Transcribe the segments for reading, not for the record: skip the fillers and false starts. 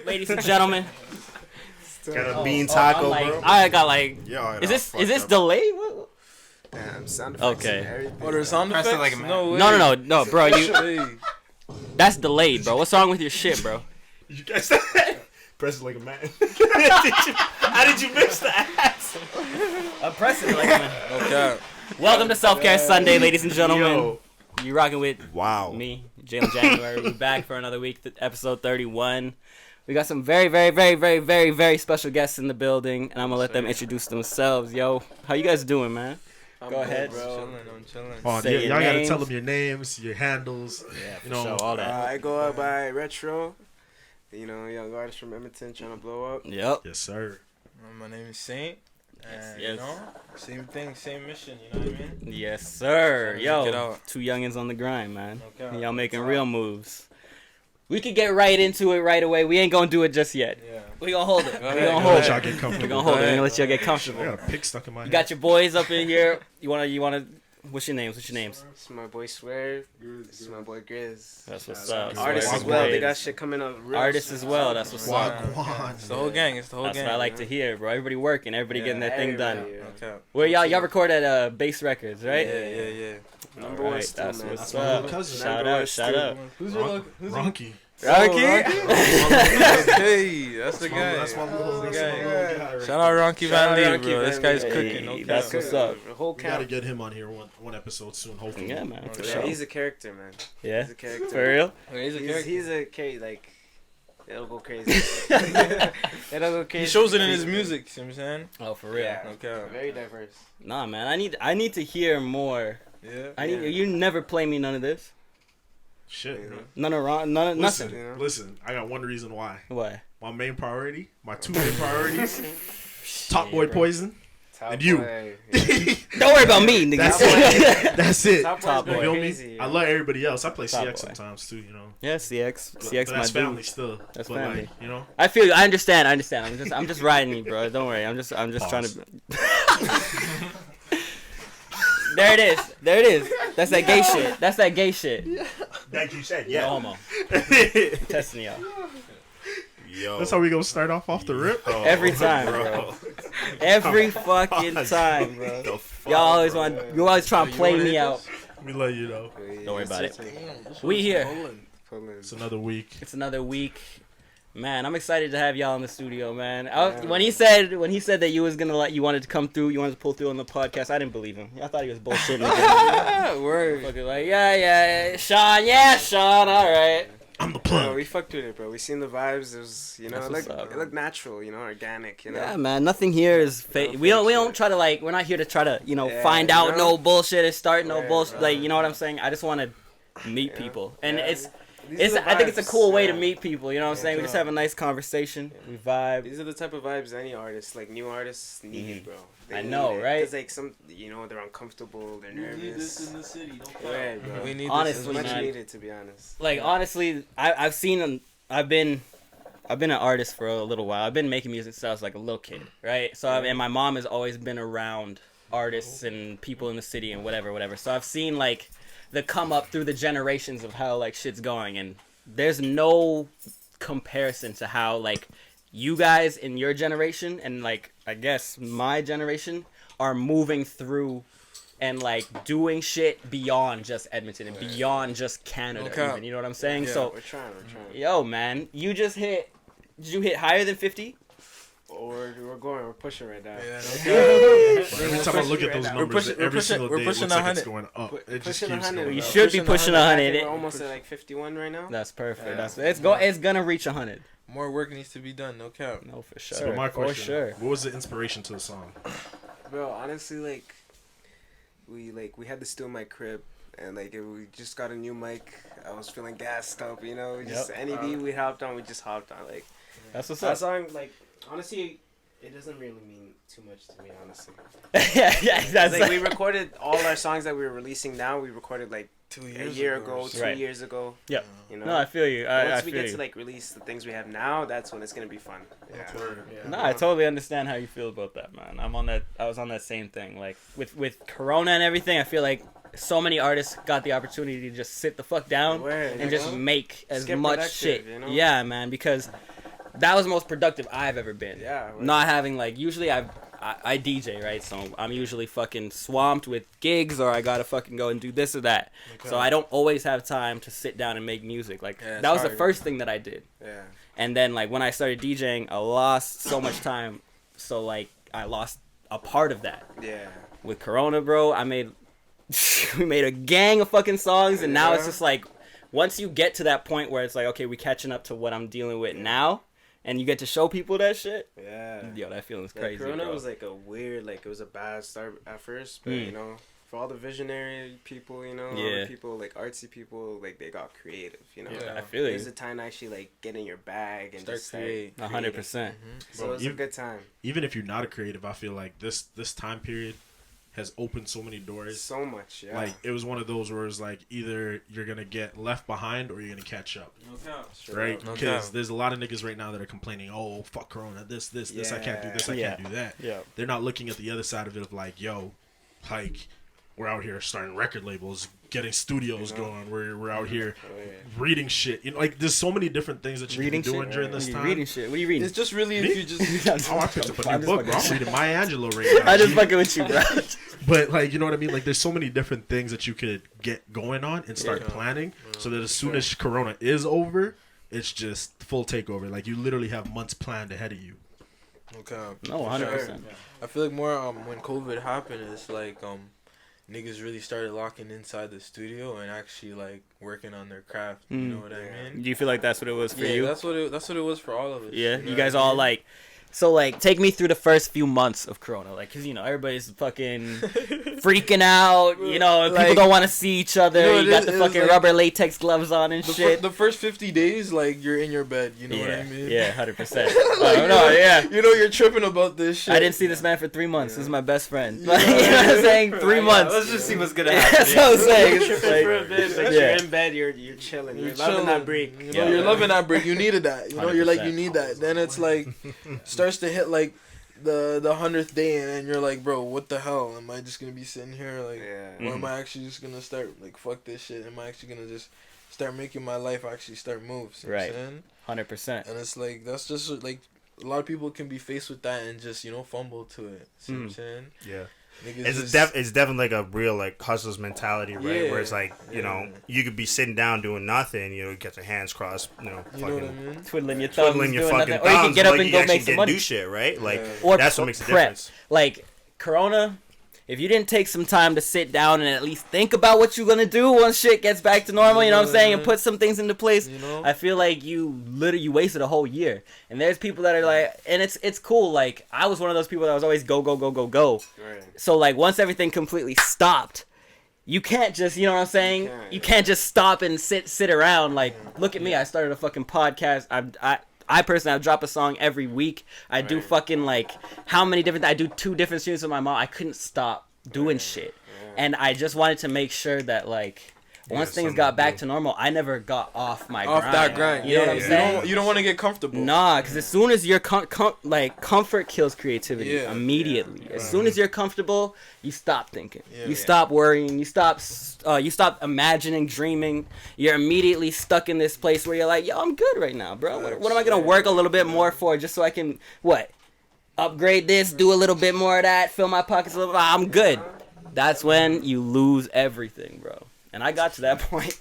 ladies and gentlemen. Got a bean taco, bro. I got like. Yeah, Is this delayed? Damn, sound effects and everything. Oh, there's sound effects? Like no way. No, bro. That's delayed, bro. What's wrong with your shit, bro? Did you guess that? Press it like a man. How did you miss that? I'm pressing it like a man. Okay. Welcome to Self Care Sunday, ladies and gentlemen. Yo. You rocking with me, Jaylin January. We're back for another week, episode 31. We got some very, very, very, very, very, very special guests in the building, and I'm gonna let them introduce themselves. Yo, how you guys doing, man? Go ahead, bro. I'm chilling. Oh, y'all gotta tell them your names, your handles. Yeah, you know, all that. I go out by R3TRO. You know, young artist from Edmonton trying to blow up. Yep. Yes, sir. My name is Saint. And, yes. you know, same thing, same mission, you know what I mean? Yes, sir. Yo, Yo, two youngins on the grind, man. Okay. Y'all making real moves. We could get right into it right away. We ain't gonna do it just yet. Yeah. We gonna hold it. We Let gonna hold y'all it. get comfortable. We gonna hold it. We gonna let y'all get comfortable. I got a pick stuck in my You head. got your boys up in here. You wanna? What's your names? It's my boy Swear. It's my boy Grizz. That's what's up. Artists as well. They got shit coming up. Artists as well. That's what's up. It's the whole gang. It's the whole That's gang. what I like to hear, bro. Everybody working. Everybody getting their thing done. Okay. Where y'all record at Base Records, right? Yeah. Number one Right, still, that's man. what's my up. little cousin. Shout out. Who's your Ronky. Rocky. Hey, that's the guy. That's my little That's guy. the guy. Right Shout out Ronky Van Lee, Ronky bro. This Van guy's Lee. cooking. Hey, Okay. that's what's up. The whole We gotta count. get him on here one episode soon, hopefully. Yeah, man. For Yeah, sure. he's a character, man. Yeah. He's a character. For real? He's a character, like, it'll go crazy. It'll go crazy. He shows it in his music, see what I'm saying? Oh, for real. Yeah. Okay. Very diverse. Nah, man. I need to hear more. Yeah. You never play me none of this. Shit. You know? None of nothing. Listen, You know? listen. I got one reason why. Why? My main priority, my two main priorities, Topboypoison, and you. Boy. Don't worry about me, nigga. That's it. Top boy. You feel me? Crazy. I love everybody else. I play Top CX boy. sometimes too, you know. Yeah, CX. But CX, my that's family dude. still. That's but family. Like, you know. I feel you. I understand. I'm just riding you, bro. Don't worry. I'm just trying to. There it is. That's that gay shit. That's that gay shit. Like you said, No homo. Testing y'all. Yo. That's how we gonna start off the rip. Oh, every time, bro. Every fucking time, bro. Y'all always you always try to play me out. Let me let you know. Don't worry about it. We here. It's another week. It's another week. Man, I'm excited to have y'all in the studio, man. When he said that you wanted to come through, you wanted to pull through on the podcast, I didn't believe him. I thought he was bullshitting. Word. Fucking like, yeah, Sean, all right. I'm the Bro, plug. we fucked with it, bro. We seen the vibes. It was, you know, That's it what's up. looked natural, you know, organic, you know. Yeah, man. Nothing here is fake. We don't try to we're not here to try to find out no bullshit and start no bullshit. Like, you know what I'm saying? I just want to meet people, and I think it's a cool way to meet people. You know what I'm saying? We just have a nice conversation. We vibe. These are the type of vibes any artist, like new artists, need, bro. I know, right? It's like they're uncomfortable, they're nervous. We need this in the city. Yeah, bro. We need Honestly, Much man. needed, to be honest. Like, honestly, I've been an artist for a little while. I've been making music since I was like a little kid, right? So and my mom has always been around artists and people in the city and whatever. So I've seen like the come up through the generations of how like shit's going, and there's no comparison to how like you guys in your generation and like I guess my generation are moving through and like doing shit beyond just Edmonton and beyond just Canada. Okay. Even, you know what I'm saying? Yeah. So We're trying. yo, man, did you hit higher than 50? We're pushing right now. Yeah, Every time I look at those numbers, every single day, it looks like 100. it's going up. It just Pushing keeps 100, going You up. should be pushing 100. We're almost at like 51 right now. That's perfect. Yeah. It's gonna reach 100. More work needs to be done, no cap. No, for sure. So my For question, sure. what was the inspiration to the song? Bro, honestly, like we had this still in my crib, and like we just got a new mic. I was feeling gassed up, you know. Just any beat we hopped on, we just hopped on. Like That's what's that up. song, like honestly, it doesn't really mean too much to me, honestly. yeah, that's Like we recorded all our songs that we're releasing now. We recorded like 2 a years year ago. ago, 2 Right. years ago. Yeah. You know. No, I feel you. I Once we feel get you. to like release the things we have now, that's when it's gonna be fun. No, I totally understand how you feel about that, man. I was on that same thing. Like with Corona and everything, I feel like so many artists got the opportunity to just sit the fuck down and just make as Get much productive, shit. you know? Yeah, man, because that was the most productive I've ever been. Yeah. Not having like usually I DJ, right? So I'm usually fucking swamped with gigs or I gotta fucking go and do this or that. Okay. So I don't always have time to sit down and make music. Like Yeah, that was hard. the first thing that I did. Yeah. And then like when I started DJing, I lost so much time. So like I lost a part of that. Yeah. With Corona, bro, we made a gang of fucking songs, and now it's just like once you get to that point where it's like, okay, we catching up to what I'm dealing with now, and you get to show people that shit. Yeah. Yo, that feeling's Like, crazy. Corona bro. was like a weird, like it was a bad start at first, but you know, for all the visionary people, you know, all the people like artsy people, like they got creative, you know. Yeah. I feel you. There's a time to actually like get in your bag and just start creating. 100%. So Bro, it was a good time. Even if you're not a creative, I feel like this time period has opened so many doors. So much, yeah. Like it was one of those where it's like either you're gonna get left behind or you're gonna catch up, right? No Because doubt. there's a lot of niggas right now that are complaining, oh fuck Corona, this I can't do this, I Yeah. can't do that. Yeah. They're not looking at the other side of it of like, yo, like we're out here starting record labels, getting studios going. We're out here reading shit. You know, like there's so many different things that you Reading can be doing shit? during this You time. Reading shit. What are you reading? It's just really if you just Oh, I picked up a I'm new just book, bro. I'm fucking- reading Maya Angelou right now. I just G. fucking with you, bro. But like, you know what I mean? Like, there's so many different things that you could get going on and start planning, so that as soon as Corona is over, it's just full takeover. Like, you literally have months planned ahead of you. okay. No, 100%. I feel like more when COVID happened, it's like niggas really started locking inside the studio and actually like working on their craft. You know what I mean? Do you feel like that's what it was for you? That's what it was for all of us. Yeah, know you guys what I all mean? like, so like, take me through the first few months of Corona, like, cause you know everybody's fucking freaking out, you know, and people Like, don't want to see each other. you know, You got it the is fucking like- rubber latex gloves on and shit. The first 50 days, like you're in your bed. You know what I mean? Yeah, 100%. No, yeah. You know you're tripping about this shit. I didn't see this man for 3 months. This is my best friend. Like, you know what I'm saying? 3 months. Let's just see what's gonna Yeah, happen. that's what I'm saying. You're It's tripping for a like, bit, but Yeah. you're in bed, you're chilling. You're loving that break. You know, Yeah. you're loving that break. You needed that. You know, you're like, 100%. you need that. Then it's like, starts to hit like the 100th day, and then you're like, bro, what the hell? Am I just gonna be sitting here like, Yeah. or am I actually just gonna start like, fuck this shit? Am I actually gonna just start making my life actually start moves? You know what I'm Right. saying? 100%. And it's like that's just like a lot of people can be faced with that and just fumble to it. See what I'm saying? Yeah. Niggas It's definitely like a real like hustler's mentality, right? Yeah. Where it's like, you know, you could be sitting down doing nothing, you know, get your hands crossed, you know what I fucking mean? Twiddling your thumbs, twiddling your doing fucking nothing. Or you can thumbs, get up but and you go actually make some get money. do shit, right? Like Or that's what makes the prep. difference. Like Corona, if you didn't take some time to sit down and at least think about what you're gonna do once shit gets back to normal, you know what I'm saying, and put some things into place, You know? I feel like you wasted a whole year. And there's people that are like, and it's cool. Like I was one of those people that was always go. Right. So like once everything completely stopped, you can't just, you know what I'm saying? You can't just stop and sit around. Like, look at me, I started a fucking podcast. I personally, I drop a song every week. I do fucking like how many different? I do 2 different streams with my mom. I couldn't stop doing shit, and I just wanted to make sure that like once things got back to normal, I never got off my grind. That grind. You know what I'm saying? You don't want to get comfortable. Nah, because as soon as you're comfort kills creativity immediately. As soon as you're comfortable, you stop thinking. You stop worrying. You stop imagining, dreaming. You're immediately stuck in this place where you're like, yo, I'm good right now, bro. What am I gonna work a little bit more for just so I can upgrade this, do a little bit more of that, fill my pockets a little? I'm good. That's when you lose everything, bro. And I got to that point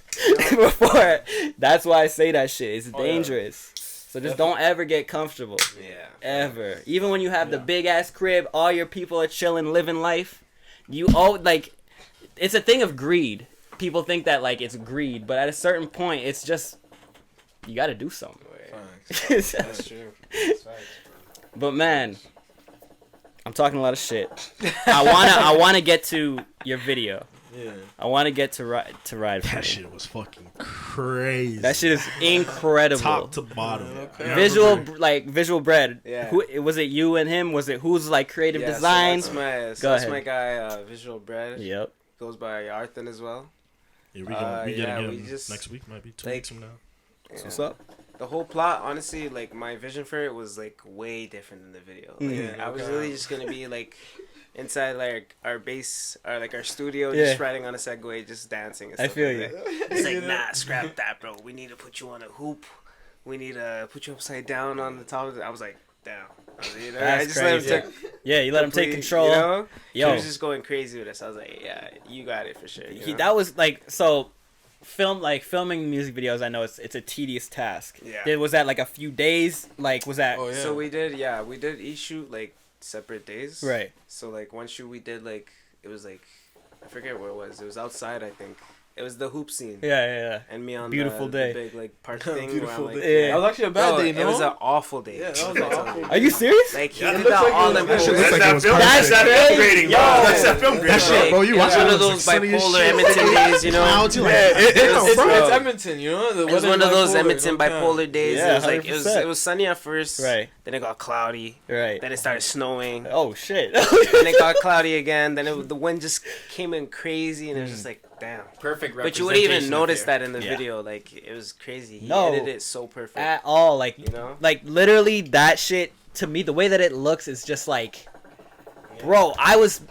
before. That's why I say that shit. It's dangerous. So just don't ever get comfortable. Yeah. Ever. Even when you have the big ass crib, all your people are chilling, living life. It's a thing of greed. People think that like it's greed, but at a certain point, it's just you got to do something. That's true. That's facts, But man, I'm talking a lot of shit. I wanna get to your video. Yeah. I want to get to ride for That me. shit was fucking crazy. That shit is incredible. Top to bottom. Okay. Visual bread. Yeah. Who was it? You and him? Was it who's like creative Yeah, design? So Go that's ahead. my guy, Visual Bread. Yep. Goes by Arthan as well. Yeah, we getting him we just, next week. Might be 2 like, weeks from now. Yeah. What's up? The whole plot, honestly, like my vision for it was like way different than the video. Like, I was really just gonna be like inside like our base, or like our studio, just riding on a Segway, just dancing. And I stuff feel like you. that. It's like, nah, scrap that, bro. We need to put you on a hoop we need to put you upside down on the top of it. I was like, damn. You know, That's I just crazy. let him you let him take control. You know? Yo, He was just going crazy with us. I was like, yeah, you got it for sure. You know? that was like so. Filming music videos. I know it's a tedious task. Yeah. Was that like a few days? Like was that? Oh yeah. So we did each shoot like separate days. Right. So like one shoot we did like it was like I forget where it was. It was outside, I think. It was the hoop scene. Yeah. And me on Beautiful the day. big like park thing. Beautiful where I'm, like, day. Yeah. That was actually a bad Bro, day, no? It was an awful day. Yeah, that was an awful day. Are you serious? Like he Yeah, did it looks that like all it in was- That shit looks like it was That's that perfect. film grading, bro. Yo. That's that film grading. That shit, bro. You It watch was it, one it of was those like sunny as bipolar shit. Edmonton days, you know. Clouds, you like, Yeah, damn, bro. it's Edmonton, you know. The It was weather's one of those bipolar, Edmonton don't count. bipolar days. Yeah, It was like 100%. it was sunny at first. Right. Then it got cloudy. Right. Then it started snowing. Oh shit. Then it got cloudy again. Then the wind just came in crazy, and it was just like, damn. Perfect. But you wouldn't even representation notice of that in the Yeah. video. Like it was crazy. He No. edited it so perfect. At all. Like You know? like literally that shit to me. The way that it looks is just like. Bro,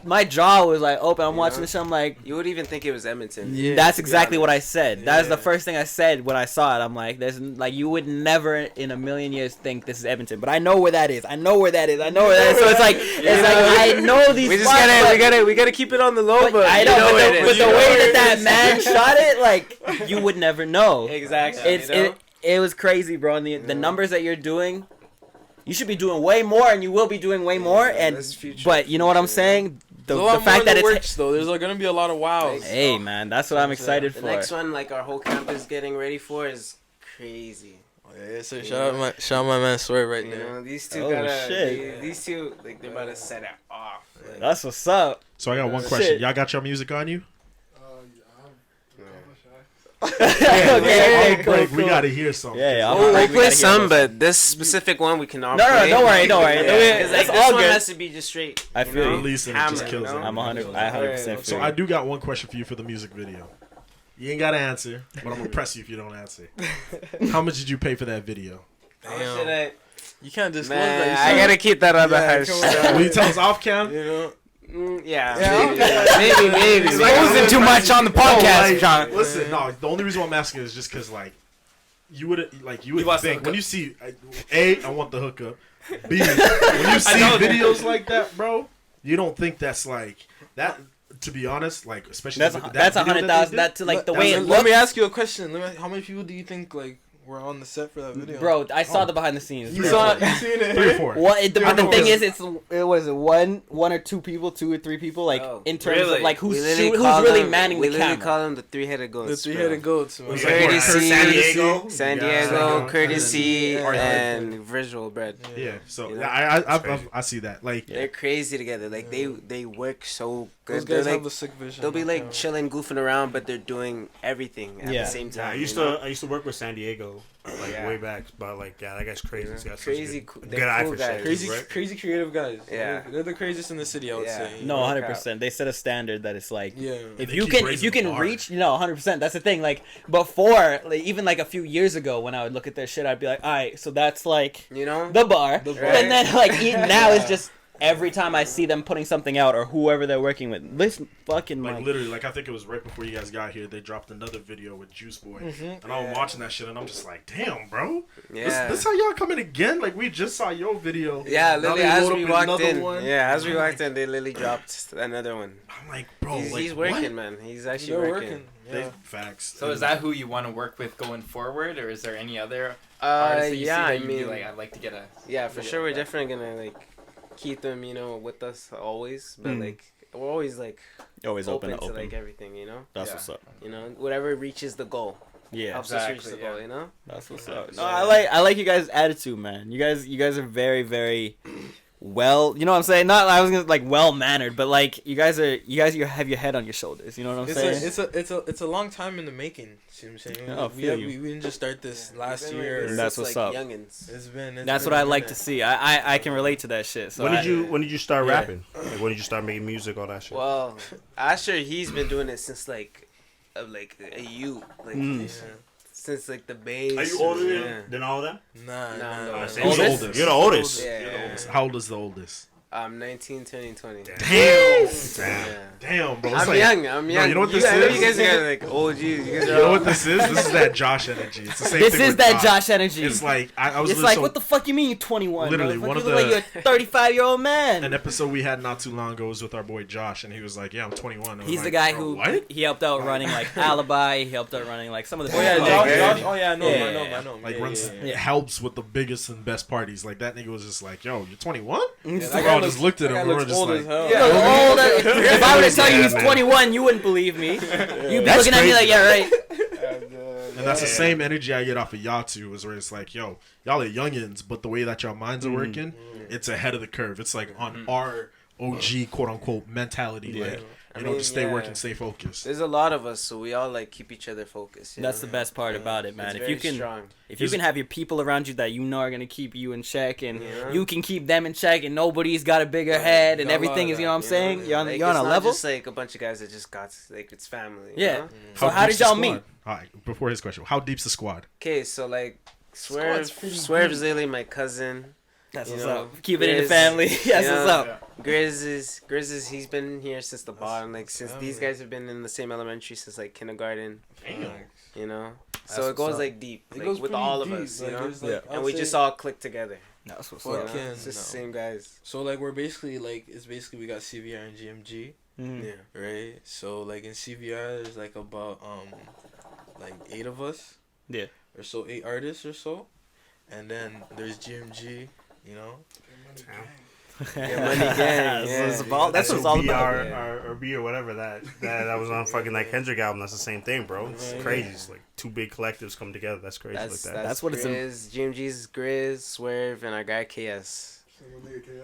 my jaw was like open. I'm watching this shit. I'm like, You would even think it was Edmonton. Yeah. that's to be exactly what I honest. said. That is the Yeah. first thing I said when I saw it. I'm like, there's like you would never in a million years think this is Edmonton, but I know where that is. I know where that is. So it's like I know these. We just spots, we gotta keep it on the low, but but I you know, where but it the, is. but the You know way where that it that is. man shot it, like you would never know. Exactly. It's you know? it was crazy, bro. And the numbers that you're doing, you should be doing way more, and you will be doing way more. And that's future, but you know what I'm future, saying? The There's a lot fact more that in the it's works, though. There's gonna be a lot of wows. hey man, that's what I'm excited The for. next one, like our whole camp is getting ready for, is crazy. Yeah, so shout out my man Swear right You there. know, these two Oh, gotta. shit. These two, like they're about to set it off. Like, That's what's up. So I got one Shit. question. Y'all got your music on you? Okay, On the break, we cool. gotta hear something. Yeah, we'll we play gotta hear some, this. but this specific one we cannot. No, play. don't worry. Yeah, 'cause, like, It's this all one good. has to be just straight. I you feel know? you. Release it, it Hammer, just kills you know? it. I'm 100% So feel I you. do got one question for you for the music video. You ain't gotta answer, but I'm gonna press you if you don't answer. How much did you pay for that video? How should I? You can't disclose Man, that. You I said- gotta keep that on the Yeah, hush. come on. Will you tell us off cam? You know. Yeah, Yeah. maybe. Exposing too much on the podcast, like, John. Listen, no. The only reason why I'm asking is just because, like, you would wants the think when hookup. you see I want the hookup. B, when you see videos like that, bro, you don't think that's like that. To be honest, like especially That's that that's video that they 100,000. did. That's like the way it Let me looks. ask you a question. How many people do you think like were on the set for that video? Bro, I saw the behind the scenes. you Three or saw four. it. You seen it? 3 or 4. What? But the Yeah, thing no. is, what is it? One or two people, 2 or 3 people, like Oh, in terms really? of like who's We literally who's call really them- manning we the literally camera. call them the three-headed goats. The three-headed goats. Man. It's Like, like what, Courtesy, San Diego? San Yeah. Diego, courtesy, Yeah. and visual bread. Yeah, so You know? I see that. Like, They're crazy together. Like they work so Those good. They're guys like have a sick vision. they'll be on like camera. chilling, goofing around, but they're doing everything at Yeah. the same time. Yeah, I used you know? to work with San Diego like Yeah. way back, but like that guy's crazy. He's got such Crazy, good, they're good eye cool for guys. shit. Crazy, right? crazy creative guys. Yeah. They're the craziest in the city. I would Yeah. say. No, No 100%. They set a standard that it's like Yeah. if They you keep can raising the bar. reach, 100%. That's the thing. Like before, like, even like a few years ago, when I would look at their shit, I'd be like, all right, so that's like You know? the bar. The bar. And then like now it's just every time I see them putting something out or whoever they're working with, this fucking like mic. literally, like I think it was right before you guys got here. They dropped another video with Juice Boy, and I was watching that shit, and I'm just like, damn, bro. Yeah. This how y'all coming again? Like we just saw your video. Yeah, Now literally they as load we up walked another in. one. Yeah, as we I'm walked like- in, they literally dropped another one. I'm like, bro, He's like, working, what? man. He's actually They're working. working. They, Yeah. facts. So is that who you want to work with going forward, or is there any other Uh, artists that you yeah, see that I you'd be mean, like, I'd like to get a yeah, for Yeah, sure, we're yeah. definitely gonna like keep them, with us always. But like, we're always like Always open open to to open. like everything, That's Yeah. what's up. whatever reaches the goal Yeah, helps us reach Exactly, the goal, yeah. that's what's up. No, Yeah. I like you guys' attitude, man. You guys are very, very well. You know what I'm saying? Not I was gonna like well mannered, but like you guys have your head on your shoulders. You know what I'm saying? It's a long time in the making. See what I'm saying? Oh, feel you. We didn't just start this last We've been year. like this That's since, what's up. Youngins. It's been. That's what I like to see. I can relate to that shit. So When did you start Yeah. rapping? Like, when did you start making music? All that shit. Well, Asher, he's been doing it since like a youth, like since like the base. Are you older yeah. than all of that? Nah. no. Who's Oldest? the oldest? You're the oldest. Yeah. How old is the oldest? I'm 19, turning 20. Damn, bro. I'm young. I'm young. No, you know what this I know is? you guys are like OGs. You guys You are know all- what this is? This is that Josh energy. It's the same This thing is with that Josh energy. It's like I was It's listening like, to what the fuck you mean you're 21? Literally, bro? one You of look like the- you're a 35-year-old man. an episode we had not too long ago was with our boy Josh, and he was like, "Yeah, I'm 21." He's the guy who what? he helped out running like Alibi. He helped out running like some of the. Oh yeah, people. Josh. Oh yeah, I know him. I know him. Yeah. I know him. Like Yeah, runs yeah. helps with the biggest and best parties. Like that nigga was just like, "Yo, you're 21." Yeah, So that we all guy just looked at that him. guy and we were looks just old like, as hell. You look older. If I were to tell you he's man. 21, you wouldn't believe me. You'd be That's looking at me crazy. like, yeah, right. and that's the same energy I get off of y'all too. Is where it's like, "Yo, y'all are youngins, but the way that your minds are working, it's ahead of the curve. It's like on our OG quote unquote mentality. Like, I you know, mean, just stay yeah. working, stay focused." There's a lot of us, so we all like keep each other focused. You That's know? the best part about it, man. It's If very you can, strong. if you can have your people around you that you know are gonna keep you in check, and Yeah. you can keep them in check, and nobody's got a bigger head, and got a lot everything of is, you know what I'm You saying? know? You're on, Like, you're on it's a not level. just like a bunch of guys that just got like it's family. You Yeah. know? So how deep's did the y'all squad? meet? All right, before his question, how deep's the squad? Okay, so like Squad's pretty Swerve's literally my cousin. That's You what's know, up. Keep it in the Grizz, family. That's you what's know, up. Grizz is he's been here since the bottom. Like since family. these guys have been in the same elementary since like kindergarten. Damn. You know, That's so it what's goes up. like deep, It like, goes with pretty all of deep. us. You Like, know, there's, like, and I'd we say- just all click together. That's what's You up. know? Fucking It's just the no. same guys. So like we're basically like it's basically we got CVR and GMG, Mhm. Yeah. right? So like in CVR there's like about like 8 of us. Yeah. Or so 8 artists or so, and then there's GMG. You know. Yeah, money gang, So yeah. it's about- that's what it's what all B about. or B or whatever that was on fucking like Kendrick album. That's the same thing, bro. It's Right. crazy. It's like two big collectives come together. That's crazy That's like that. That's what it's in- Grizz, GMG's Grizz, Swerve, and our guy KS.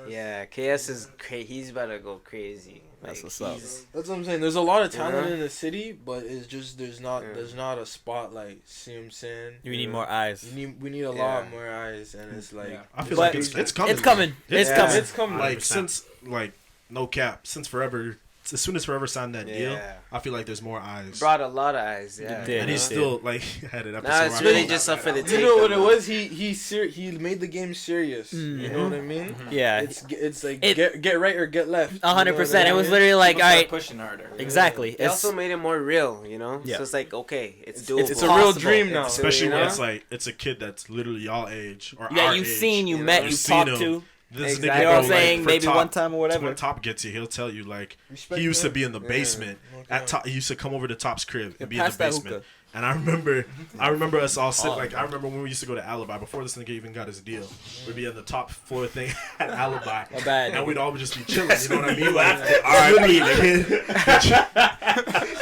Yeah, KS is he's about to go crazy. That's Like, what's up. he's- That's what I'm saying. There's a lot of talent Yeah. in the city, but it's just there's not Yeah. a spotlight. See what I'm saying? We need more eyes. We need a lot more eyes, and it's like I feel But like it's coming. It's coming. It's Yeah. coming. it's coming. Like 100%. since like no cap, since Forever, as soon as Forever signed that deal, Yeah. I feel like there's more eyes. brought a lot of eyes. Yeah, did. And he's Yeah. still like had an episode. Now it's where I really felt just that up for the bad. take. You know what it though. was? He made the game serious. You know what I mean? Yeah. It's like It- get right or get left. 100%. It You know what I was mean? literally like, People all start right, pushing harder. exactly. It also made it more real, you know. Yeah. So it's like okay, it's doable. It's a real Possible. dream now. Especially You when know? it's like it's a kid that's literally y'all age or yeah, our you've age. seen, you you met, know? you You've seen talked him. to. This Exactly. nigga, You know what I'm bro, like, saying? for Maybe Top- one time or whatever. When Top gets you, he'll tell you like Respect he used to that. be in the basement at Top. He used to come over to Top's crib and be in pass the that basement. hookah. And I remember us all sitting like I remember when we used to go to Alibi before this nigga even got his deal. We'd be on the top floor thing at Alibi, My bad. and we'd all just be chilling. You know what I mean? Like, R.I.P.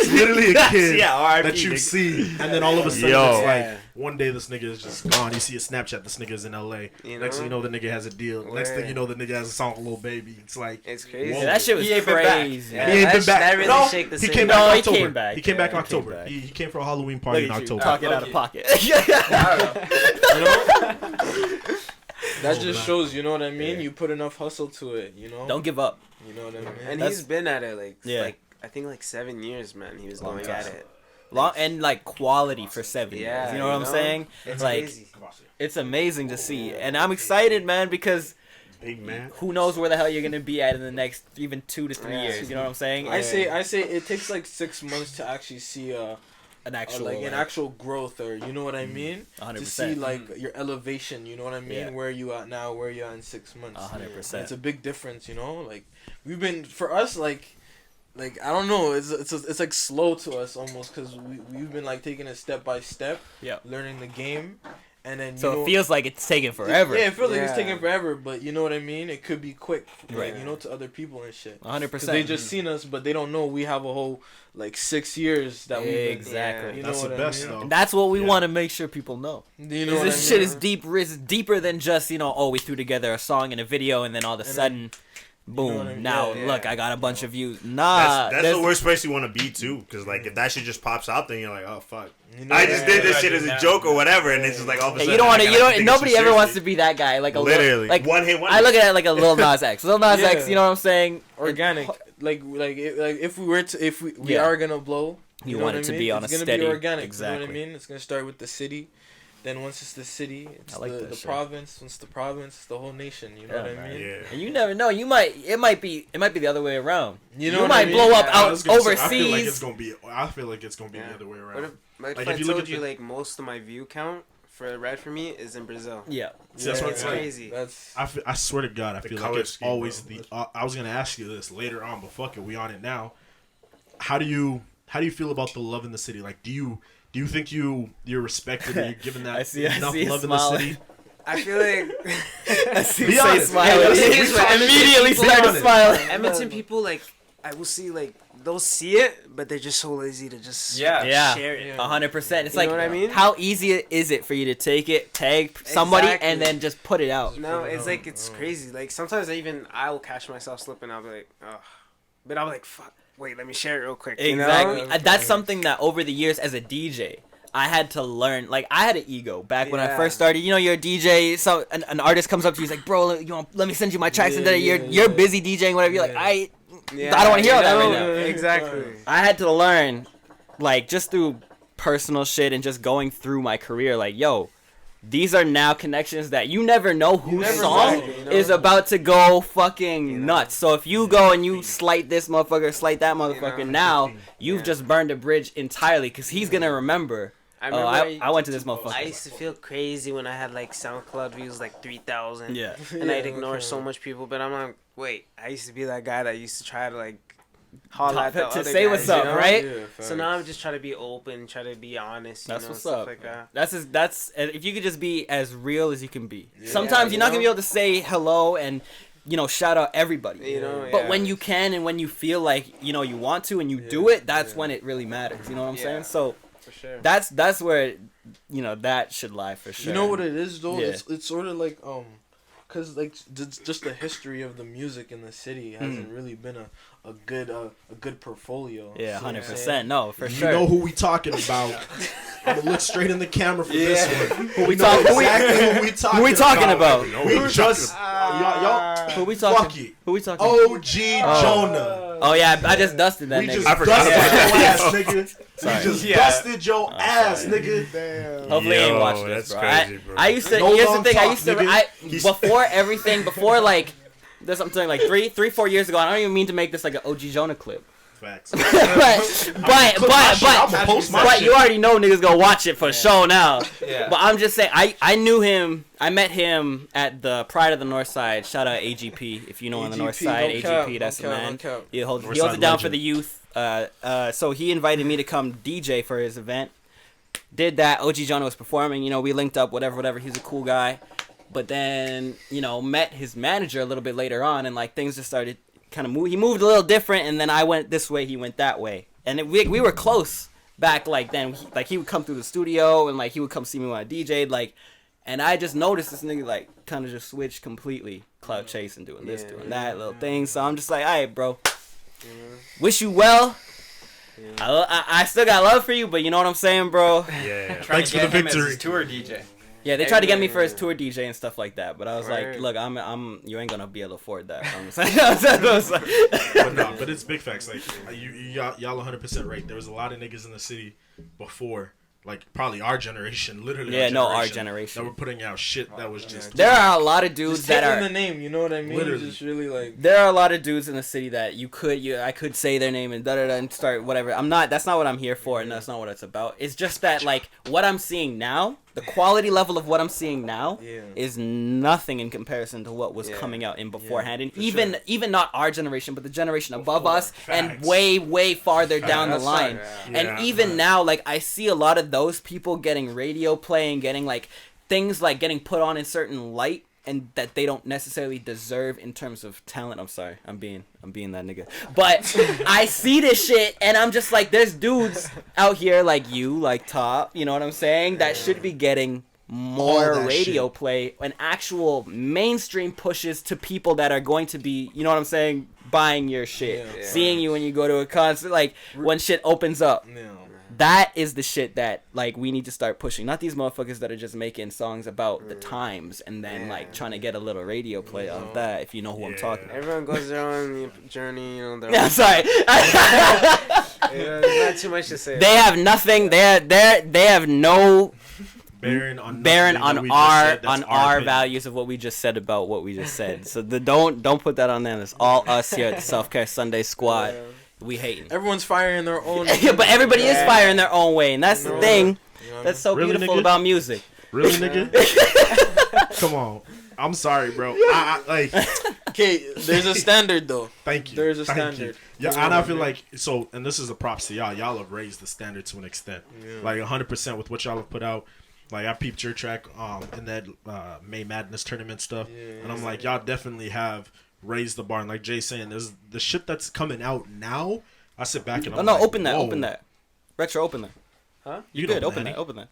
it's literally a kid Yeah, R.I.P. that you nigga. see, and then all of a sudden Yo. it's like Yeah. one day this nigga is just gone. You see a Snapchat, this nigga is in LA. You Next thing you know? know, the nigga has a deal. Next thing you know, the nigga has a song with Lil Baby. It's like It's crazy. Whoa. Yeah, that shit was He ain't been back. crazy. Yeah. he ain't been that- back. that really no, shake the he city. came No, back in he October. came back. He came back in Yeah, he came October. back. He came for a Halloween party in Look at you, October. talk it out Lucky. of pocket. That just shows, you know what I mean? You put enough hustle to it, you know? Don't give up. You know what I mean? And That's- he's been at it Yeah. like I think like 7 years, man. He was Long going time. at it. Long and like quality for 7 Yeah, years. You know what I'm you know? saying? It's like crazy. it's amazing to see, and I'm excited, man, because Big man. who knows where the hell you're gonna be at in the next even 2 to 3 Yeah. years. You know what I'm saying? I say it takes like 6 months to actually see an actual an actual growth, or you know what I mean? 100%. To see like your elevation, you know what I mean? Yeah. Where you at now, where you at in 6 months. 100%. It's a big difference, you know. Like we've been for us, like I don't know. It's like slow to us almost because we've been like taking it step by step. Yeah. Learning the game, and then So you know, it feels like it's taking forever. Yeah, it feels like it's Yeah. taking forever, but you know what I mean. It could be quick, Right. like, you know, to other people and shit. 100%. Because they just seen us, but they don't know we have a whole like 6 years that we've been. Exactly. You know That's the what best I mean? though. And that's what we Yeah. want to make sure people know. You know what This I shit mean? is deeper than just, oh, we threw together a song and a video and then all of a And sudden, boom, know what I mean? now Yeah, look, yeah. I got a bunch of views. Nah, That's the worst place you want to be too, because like if that shit just pops out, then you're like, oh fuck, You know I what just I did mean? this shit as a joke or whatever, and it's just like all of a Hey, sudden. you don't want I to. gotta take this Nobody shit ever wants to seriously. be that guy. Like a Literally, like one hit wonder. I look at it like a Lil Nas X. Lil Nas X. Yeah. You know what I'm saying? Organic, like if we were to, if we Yeah. are gonna blow, You know want what it to I be mean? on It's a gonna steady- be organic. You know exactly. what I mean? It's gonna start with the city, Then once it's the city, it's I like the that shit. province. Once the province, it's the whole nation. You know what I mean? Yeah. And you never know. It might be the other way around. You know You what might I mean? blow up Yeah, I out was gonna say, overseas. I feel like it's gonna be the other way What around. if, like, Like, if if I you look told at you the- like most of my view count for Red for me is in Brazil. Yeah. See, that's what It's I'm saying. crazy. That's I swear to God, I feel like color it's scheme, always bro. I was gonna ask you this later on, but fuck it, we on it now. How do you feel about the love in the city? Like, do you think you're respected and you're given that I see enough you love in the smiling. city? I feel like I see Be you honest. smiling. Hey, It is what Immediately Edmonton started people- smiling. Edmonton people, like, I will see, like, they'll see it, but they're just so lazy to just Yeah. share it. 100%. It's You like, know what I mean? how easy is it for you to take it, tag somebody, Exactly. and then just put it out? No, it's like, it's crazy. Like, sometimes I'll catch myself slipping. I'll be like, oh. But I'll be like, fuck, wait, let me share it real quick. You know? Exactly. That's something that over the years as a DJ, I had to learn. Like, I had an ego back when I Yeah. first started. You know, you're a DJ, so an artist comes up to you, he's like, bro, let me send you my tracks, and then you're busy DJing, whatever. You're like, I don't want to hear all that right now. Exactly. I had to learn, like, just through personal shit and just going through my career, like, yo, these are now connections that you never know whose never song know, you know? is about to go fucking You know? nuts. So if you go and you slight this motherfucker, slight that motherfucker, You know? now you've Yeah. just burned a bridge entirely because he's gonna remember. I Oh, remember I went to this I motherfucker. used to feel crazy when I had like SoundCloud views like 3,000. Yeah. And I'd ignore so much people, but I'm like, wait, I used to be that guy that used to try to like holler at the To other say guys, what's you up, know? right? Yeah, So now I'm just trying to be open, try to be honest. You That's know, what's stuff up. Like that. That's if you could just be as real as you can be. Yeah. Sometimes you you're not gonna be know? able to say hello and shout out everybody. You know, But yeah. when you can and when you feel like you want to and you do it, that's when it really matters. You know what I'm saying? Yeah. So For sure. that's where that should lie for sure. You know what it is though? Yeah. It's sort of like cause like just the history of the music in the city hasn't really been a good portfolio. Yeah, See what I'm 100%. saying? No, for You sure. know who we talking about. I'm gonna look straight in the camera for this one. Who we know talking? exactly who we talking Who we talking about? We just y'all Who we fuck talking? it. Who we talking? OG Jonah. Oh yeah, I just dusted that We nigga. just I forgot dusted about your that. ass, nigga. Sorry. We just Yeah. dusted your ass, sorry. nigga. Hopefully he ain't Yo, watching this, that's bro. crazy, bro. I used to. No Here's the long thing. I talk, used to. nigga. Before everything, before like, there's something like 4 years ago. I don't even mean to make this like an OG Jonah clip. Facts. but I'ma post my shit. you already know niggas gonna watch it for sure now. Yeah. But I'm just saying, I knew him. I met him at the Pride of the North Side. Shout out AGP if you know on the North AGP, Side. don't cap, AGP, that's the don't cap, man. don't cap. He holds North it Side down for legend. the youth. So he invited me to come DJ for his event. Did that. OG Jonah was performing. We linked up. Whatever. He's a cool guy. But then met his manager a little bit later on, and like things just started kind of move. He moved a little different, and then I went this way, he went that way, and we were close back like then. He would come through the studio, and like he would come see me when I DJ'd, like, and I just noticed this nigga like kind of just switched completely, clout chasing, doing this, doing that little thing. So I'm just like, all right, bro, wish you well. I still got love for you, but you know what I'm saying, bro. Yeah. Trying Thanks to for get the him as victory. his tour DJ. Yeah, they tried to get me for his tour DJ and stuff like that, but I was like, Word. look, you ain't gonna be able to afford that. I'm saying. But no, but it's big facts. Like y'all 100% right. There was a lot of niggas in the city before, like probably our generation, literally. Yeah, no, our generation. that were putting out shit that was just. There are a lot of dudes Just that taking are. the name, you know what I mean? Literally. Just really like. There are a lot of dudes in the city that I could say their name and and start whatever. That's not what I'm here for, and that's not what it's about. It's just that like what I'm seeing now, the quality level of what I'm seeing now Yeah. is nothing in comparison to what was Yeah. coming out in beforehand, and for even sure. even not our generation, but the generation above Before. us, and Facts. way farther down the That's line. fine, yeah. And Yeah. even now, like I see a lot of those people getting radio play and getting like things like getting put on in certain light and that they don't necessarily deserve in terms of talent. I'm sorry, I'm being that nigga. But I see this shit and I'm just like, there's dudes out here like you, like Top, you know what I'm saying, that should be getting more All that radio shit. play and actual mainstream pushes to people that are going to be, you know what I'm saying, buying your shit, Yeah. seeing you when you go to a concert, like when shit opens up. No. That is the shit that like we need to start pushing. Not these motherfuckers that are just making songs about the times and then like trying to get a little radio play off that. If you know who I'm talking about. Everyone goes their own journey, their Yeah, own, sorry. there's not too much to say. They have nothing. They have no barren on our values of what we just said about what we just said. So don't put that on them. It's all us here at the Self Care Sunday Squad. We hating. Everyone's firing their own. Yeah, but everybody is firing their own way, and that's the thing that's so Really, beautiful nigga? about music. Really, nigga? Come on. I'm sorry, bro. I like. Okay, there's a standard though. Thank you. There's a Thank standard. You. Yeah, and I feel like so, and this is a props to y'all. Y'all have raised the standard to an extent, like 100% with what y'all have put out. Like I peeped your track in that May Madness tournament stuff, and I'm like, y'all definitely have raised the bar. And like Jay's saying, there's the shit that's coming out now. I sit back and I'm like, open that, whoa. open that. Retro, open that. Huh? You don't good? Open Manny. that, open that.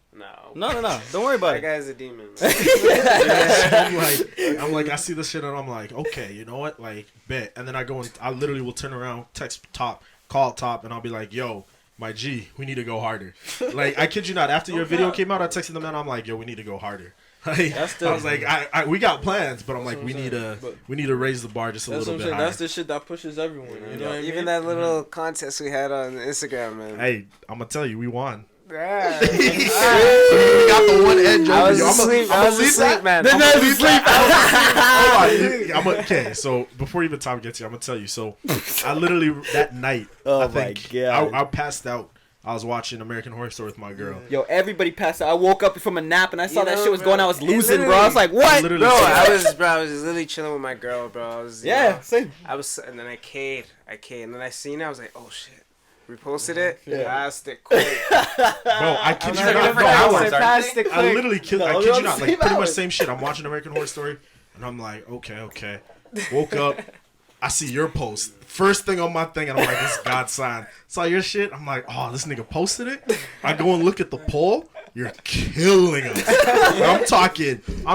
No. No. Don't worry about That it. guy's a demon. I'm like, I see this shit and I'm like, okay, you know what? Like, bet. And then I go and I literally will turn around, text Top, call Top, and I'll be like, yo, my G, we need to go harder. Like, I kid you not. After your video came out, I texted them and I'm like, yo, we need to go harder. Like, I was like, we got plans, but I'm like, we need to raise the bar just a little bit higher. That's the shit that pushes everyone. You know what I mean? Even that little contest we had on Instagram, man. Hey, I'm gonna tell you, we won. Yeah. We got the one edge over I was you. asleep. I was asleep, man. The man's asleep. Okay, so before even Tom gets here, I'm gonna tell you. So I literally that night, Oh I think my God. I passed out. I was watching American Horror Story with my girl. Yo, everybody passed out. I woke up from a nap and I saw You that know, shit was bro, going. I was it losing, bro. literally- I was like, what? Literally Bro, said- I was literally chilling with my girl, bro. I was Same. and then I K'd, and then I seen it. I was like, oh shit. Reposted it. Passed it quick. Bro, I kid you not. different No, hours, passed it I quick. literally kid No, you they're on not. the Like same pretty much hours. same shit. I'm watching American Horror Story, and I'm like, okay. Woke up. I see your post. First thing on my thing, and I'm like, this is God's sign. Saw your shit. I'm like, oh, this nigga posted it. I go and look at the poll. You're killing us. I'm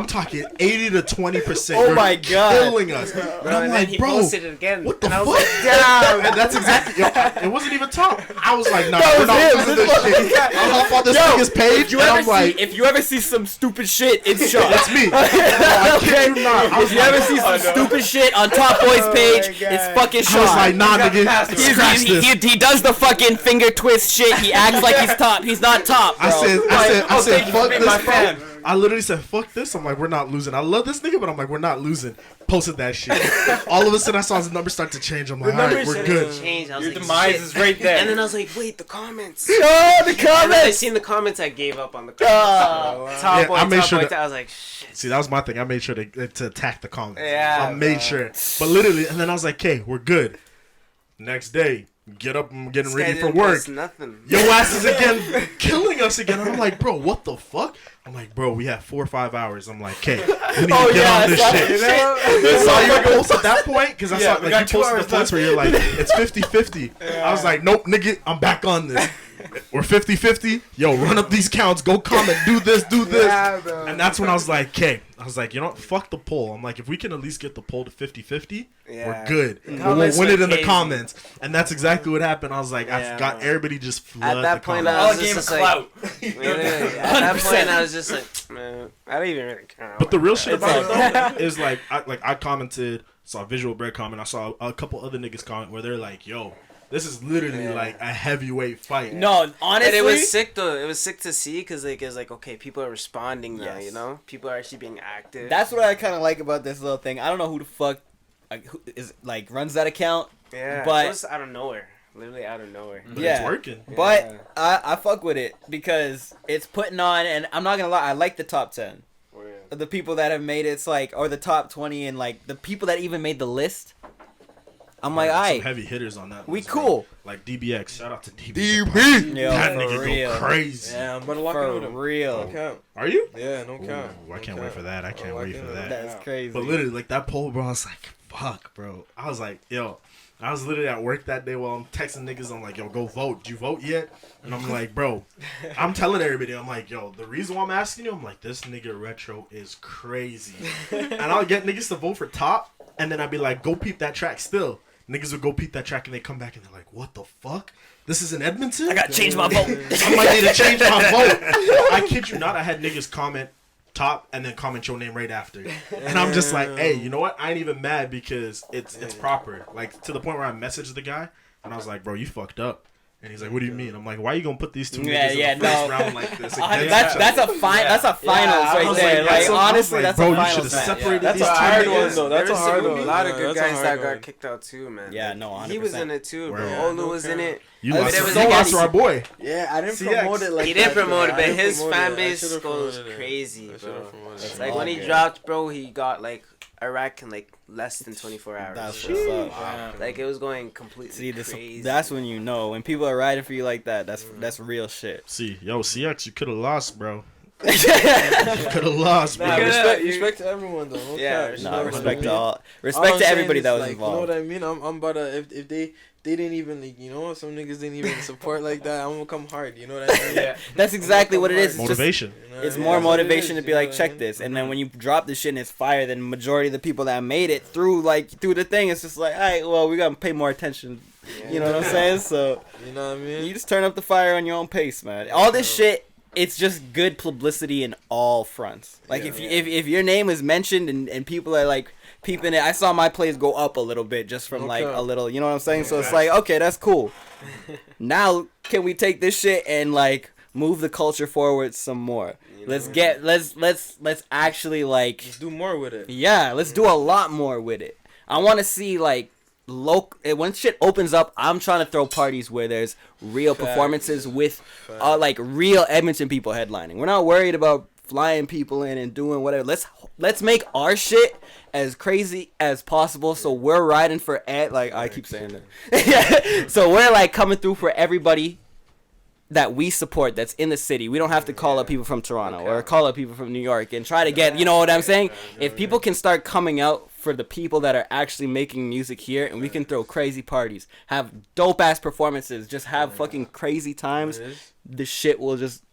talking 80 to 20%. Oh You're my God. killing us. And Bro, I'm and then like, he bro, posted it again. what the and fuck? I was like, damn. And that's exactly. It wasn't even top. I was like, nah, That we're was not him. losing this shit. I hop on this nigga's page, and I'm like, If you ever see some stupid shit, it's Sean. that's me. I kid you not. I was If you ever like, see some stupid shit on Top Boy's page, it's fucking Sean. I was like, nah, nigga, scratch this. He does the fucking finger twist shit. He acts like he's top. He's not top, bro. I said, thank you fuck for being my this, bro. fan. I literally said, fuck this. I'm like, we're not losing. I love this nigga, but I'm like, we're not losing. Posted that shit. All of a sudden, I saw his numbers start to change. I'm like, all right, we're good. Changed. I was Your like, demise shit. is right there. And then I was like, wait, the comments. Oh, the And then I comments. seen the comments. I gave up on the comments. Top boy, I made top sure boy. that- I was like, shit. See, that was my thing. I made sure to attack the comments. Yeah, I made bro. sure. But literally, and then I was like, okay, we're good. Next day, get up and getting This ready guy for didn't work. post Nothing. Your ass is again killing us again. And I'm like, bro, what the fuck? I'm like, bro, we have 4 or 5 hours. I'm like, okay, we need to get on this shit. I saw your post at that point because I saw we like got you 2 posted hours the points where you're like, it's 50-50. I was like, nope, nigga, I'm back on this. We're 50-50. Yo, run up these counts. Go comment. Do this. Yeah, bro. And that's when I was like, okay. I was like, you know what? Fuck the poll. I'm like, if we can at least get the poll to 50-50, Yeah. we're good. We'll Comments win it went in the crazy. comments. And that's exactly what happened. I was like, Yeah, I got bro. everybody just flood At that the point, comments. I All was a game of just like, clout. Literally, at that point, I was just like, man, I don't even really care. But the real shit about it though is like I commented, saw Visual Bread comment, I saw a couple other niggas comment where they're like, yo, this is literally like a heavyweight fight. No, honestly, And it was sick though. It was sick to see because like it was like, okay, people are responding now. Yes. You know, people are actually being active. that's what I kind of like about this little thing. I don't know who the fuck who is like runs that account, yeah, but- it was out of nowhere. Literally out of nowhere. But Yeah. it's working. but I fuck with it because it's putting on, and I'm not gonna lie, I like the top 10. The people that have made it, it's like, or the top 20, and like the people that even made the list. I'm like, Some alright, heavy hitters on that. we list, cool. Like DBX. Shout out to DBX. Yo, That for nigga real. go crazy. Yeah, I'm about to lock in with For him. real. No cap. Are you? Yeah, no cap. Ooh, I can't No wait cap. for that. I can't I'll lock wait in for with that. him. That's crazy. But literally, like that poll, bro, I was like, fuck, bro. I was like, yo. I was literally at work that day while I'm texting niggas. I'm like, yo, go vote. Did you vote yet? And I'm like, bro, I'm telling everybody, I'm like, yo, the reason why I'm asking you, I'm like, this nigga Retro is crazy. And I'll get niggas to vote for top, and then I'd be like, go peep that track still. Niggas would go peep that track, and they come back, and they're like, what the fuck? This is in Edmonton? I gotta change my vote. I might need to change my vote. I kid you not, I had niggas comment top and then comment your name right after. And I'm just like, hey, you know what? I ain't even mad because it's proper. Like, to the point where I messaged the guy, and I was like, bro, you fucked up. And he's like, "What do you mean?" I'm like, "Why are you gonna put these two Yeah, niggas yeah, in the first no. round like this?" That's a finals I right was there. like, Like, so- honestly, that's bro, a you finals should have match. separated That's these a two hard niggas. one, though. That's a hard a one. lot of Yeah, good that's a guys hard that got one. kicked out too, man. Yeah, no, 100%. He was in it too, bro. Word. Olu was in it. You But lost, it was you like- lost to our boy. Yeah, I didn't CX. promote it like He that. didn't promote it, though. but I didn't his promote fan it. I base should've goes promoted it. crazy, I should've bro. promoted That's it. Like all when he good. dropped, bro, he got like Iraq in like less than 24 hours. That's bro. what's up. Like it was going completely See, this, crazy. that's when you know when people are riding for you like that. That's real shit. See, yo, CX, you could have lost, bro. You could have lost, bro. Nah, Yeah. respect to everyone though. No Yeah, cap. Nah, No, respect to no. all. All Respect I'm to saying everybody is, that was like, involved. You know what I mean? I'm about to if they didn't even like, some niggas didn't even support like that. I'm gonna come hard. You know what I mean? Yeah. That's exactly what it is. It's just- Motivation. You know what It's I mean? more That's what it motivation is, to be you know like, what I check mean? this, and then when you drop this shit and it's fire, then majority of the people that made it through the thing, it's just like, all right, well, we gotta pay more attention. You know what I'm saying? So You know what I mean? you just turn up the fire on your own pace, man. All this shit, it's just good publicity in all fronts. Like if your name is mentioned and people are like peeping it, I saw my plays go up a little bit just from like a little, you know what I'm saying? So it's like, okay, that's cool. Now can we take this shit and like move the culture forward some more? Let's actually like Just do more with it. yeah, let's do a lot more with it. I want to see like when shit opens up, I'm trying to throw parties where there's real performances with like real Edmonton people headlining. We're not worried about flying people in and doing whatever. Let's make our shit as crazy as possible, so we're riding for like I keep saying that. So we're like coming through for everybody that we support that's in the city. We don't have to call up people from Toronto or call up people from New York and try to get, you know what I'm saying? If people can start coming out for the people that are actually making music here, and we can throw crazy parties, have dope ass performances, just have fucking crazy times, the shit will just,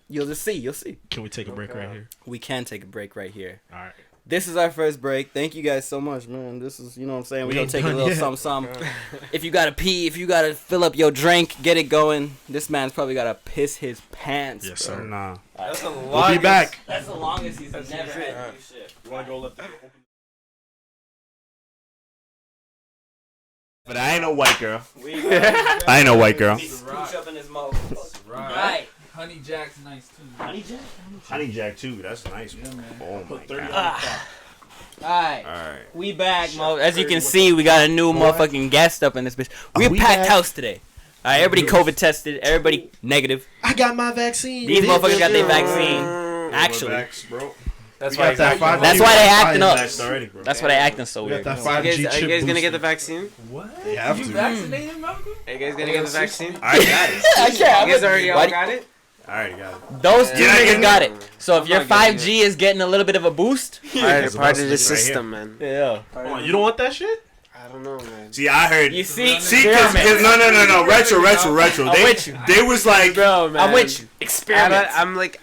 you'll see. Can we take a break right here? We can take a break right here. All right. This is our first break. Thank you guys so much, man. This is, you know what I'm saying? We're We going ain't to take a done little yet. something. If you got to pee, if you got to fill up your drink, get it going. This man's probably got to piss his pants. Yes, bro. sir. Nah. That's the We'll be back. That's the longest he's never had to do shit. You want to go let the But I ain't no white girl. I ain't no white girl. Scooch up in his mouth. Right. Honey Jack's nice too. Honey Jack? Honey Jack too. That's nice. Yeah, man. Oh my god. Alright. Alright. We back, Mo. As you can see, we got a new motherfucking guest up in this bitch. We're we packed back? house today. Alright, everybody COVID tested. Everybody negative. I got my vaccine. These motherfuckers got their vaccine. Actually. bro. That's We why got that 5G. That's why they acting up. Vaxxed already, bro. That's why they acting so We got weird. that Are 5G you guys, chip gonna get the booster. vaccine? They have You to. vaccinated, Malcolm? Are you guys gonna get the vaccine? I got it. I You guys already all Why- got it? I already got it. Those two Yeah, I niggas get got it. it. So if I'm your not getting 5G is getting a little bit of a boost, Part It's of the right system, man. yeah. Come on, you don't want that shit? I don't know, man. See, I heard. You see, See, cause no. Retro. I'm They, with you. they was like, Bro, man. I'm with you. Experiment.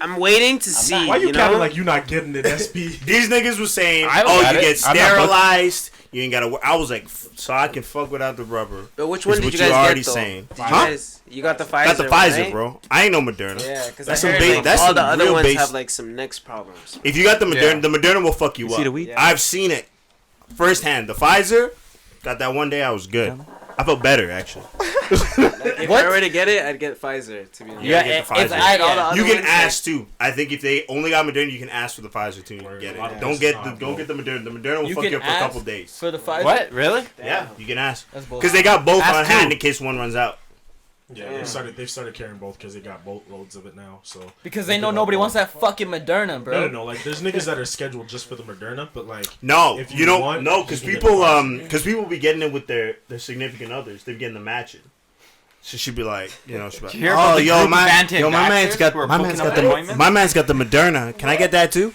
I'm waiting to see. Why you know? capping like you not getting it, SP? these niggas was saying, I oh, got you it. get I'm not sterilized. You ain't gotta. I was like, so I can fuck without the rubber. But which Is one did what you you guys already get though? saying. Did you Huh? guys? You got the Pfizer. Got the Pfizer, right? bro. I ain't no Moderna. Yeah, because That's I some heard base- like, that's all some the other real ones base- have like some next problems. If you got the Moderna, the Moderna will fuck you see up. the weed? Yeah. I've seen it firsthand. The Pfizer, got that one day I was good. I felt better actually. If I were to get it, I'd get Pfizer. To be honest. Yeah, get the if Pfizer. I, All the other You can ones, ask too. I think if they only got Moderna, you can ask for the Pfizer too. And get A lot it. of Don't us get not, the bro. Moderna. The Moderna will You fuck can you up for a ask couple days. for the 5G. What? Really? Yeah, you can ask That's because bullshit. they got both Ask on who? hand in case one runs out. Yeah, they've started carrying both because they got boatloads of it now. So Because they know nobody wants that fucking Moderna, bro. no. Like there's niggas that are scheduled just for the Moderna, but like No, If you you don't. want, No, you because can get people the Pfizer. because people be getting it with their significant others. They're getting the matching. So she'd be like, she'd be like, Did you hear about the group of my anti-vaxxers man's got who are my booking man's got the appointments? my man's got the Moderna. Can I get that too?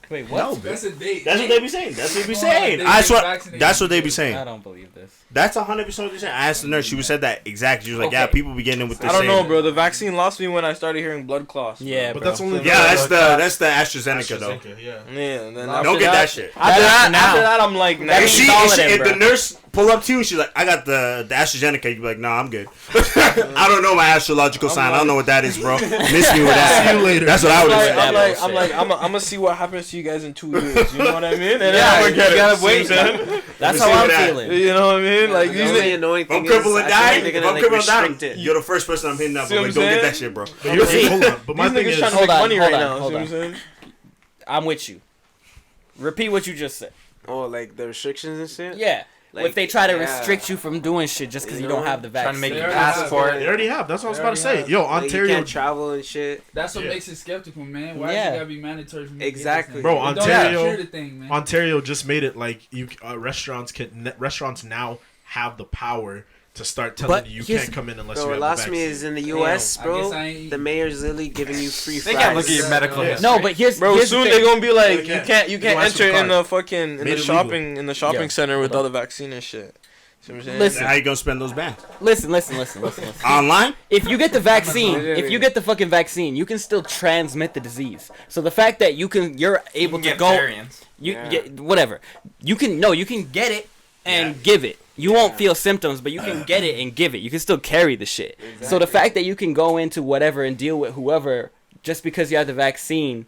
Wait, what? That's a date. That's what they be saying. That's what they be Well, saying. they I get swear. vaccinated. That's what they be I saying. don't believe this. That's 100% what they're saying. I asked the nurse. She was said that exactly. She was like, yeah, Okay. people be getting it with the I don't same. know, bro. The vaccine lost me when I started hearing blood clots. Yeah, but bro. that's only Yeah, that's the AstraZeneca though. AstraZeneca, yeah. Yeah, and then Don't Don't get that shit. After That's that, now. I'm like, nah. That If means all of them, if bro. the nurse pull up to you and she's like, I got the AstraZeneca, you'd be like, nah, I'm good. I don't know my astrological sign. I don't know what that is, bro. Miss me with that. See you later. That's what I would have I'm said. like, I'm gonna see what happens to you guys in 2 years. You know what I mean? And Yeah, I'm you gonna get gotta it. wait, See what I'm saying? That's Let me how see I'm that. feeling. You know what I mean? Like the these only niggas. annoying If I'm thing crippled is, and I feel dying, like they're if gonna I'm like crippled and dying, restrict it. you're the first person I'm hitting up. See But what like, I'm don't get saying? that shit, bro. But here's See, hold on. But my These thing niggas is, trying to Hold make on, money hold right on, now. See hold what I'm on. saying? I'm with you. Repeat what you just said. Oh, like the restrictions and shit. Yeah. Like, if they try to yeah. restrict you from doing shit just because you You don't know? have the Trying vaccine. to make They a already passport. they already have. That's what I was about to They already say. Yo, Like, you Ontario, can't travel and shit. That's what Yeah. makes it skeptical, man. Why Yeah. is it gotta be mandatory for me? Exactly. To get this Bro, thing? It don't Ontario- cure the thing, man. Ontario just made it like you restaurants now have the power to start telling But you here's- can't come in unless Bro, you what have the lost me vaccine. is in the U.S., Damn, I bro. guess I ain't- The mayor's literally giving you free They fries. can't look at your medical Yeah. history. No, but here's Bro, here's soon the they're thing. gonna be like, Yeah. you can't You go ask for enter the in the fucking Made it legal. in the shopping Yo, center with hold all the vaccine and shit. See what I'm saying? Listen. How you gonna spend those bands? Listen. Online? If you get the vaccine, Literally. if you get the fucking vaccine, you can still transmit the disease. So the fact that you're You able can to get go, variants. you Yeah. get whatever. You can get it and give it. You won't feel symptoms, but you can get it and give it. You can still carry the shit. So the fact that you can go into whatever and deal with whoever just because you have the vaccine,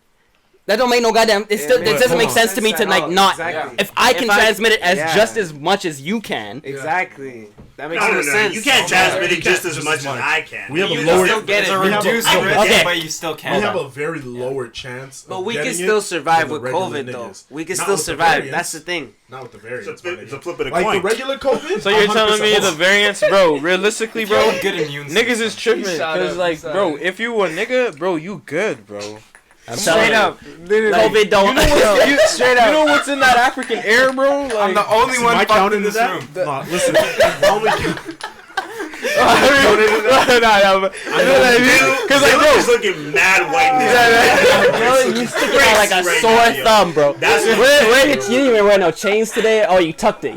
that don't make no goddamn. It doesn't make sense to me to like not. Exactly. If I can transmit it as yeah. just as much as you can, Exactly. That makes No. sense. You can't transmit it just as Just much as as much. I can. We have a You lower. still get It's it. a We have a- reduced no, risk, okay. but you still We can. have a very lower chance. But of we can getting still it survive than the with regular COVID, though. niggas. We can Not still with the survive. variants. That's the thing. Not with the variants. It's my a nigga. flip of the Like coin. the regular COVID. So you're telling me 100% the variants, bro? Realistically, bro, Good immune niggas system. is tripping. Shut Cause up, like, shut bro, up. if you a nigga, bro, you good, bro. I'm telling Straight you, up. Literally. COVID don't. You know what's, you, Straight you up. know what's in that African air, bro? Like, I'm the only See, one my fucked count in into this that? room. No, listen. I only Cause like, bro, Dylan's looking mad white Bro, you sticking out like a Right sore now, yo. thumb, bro. That's what- You didn't even wear no chains today. Oh, you tucked it.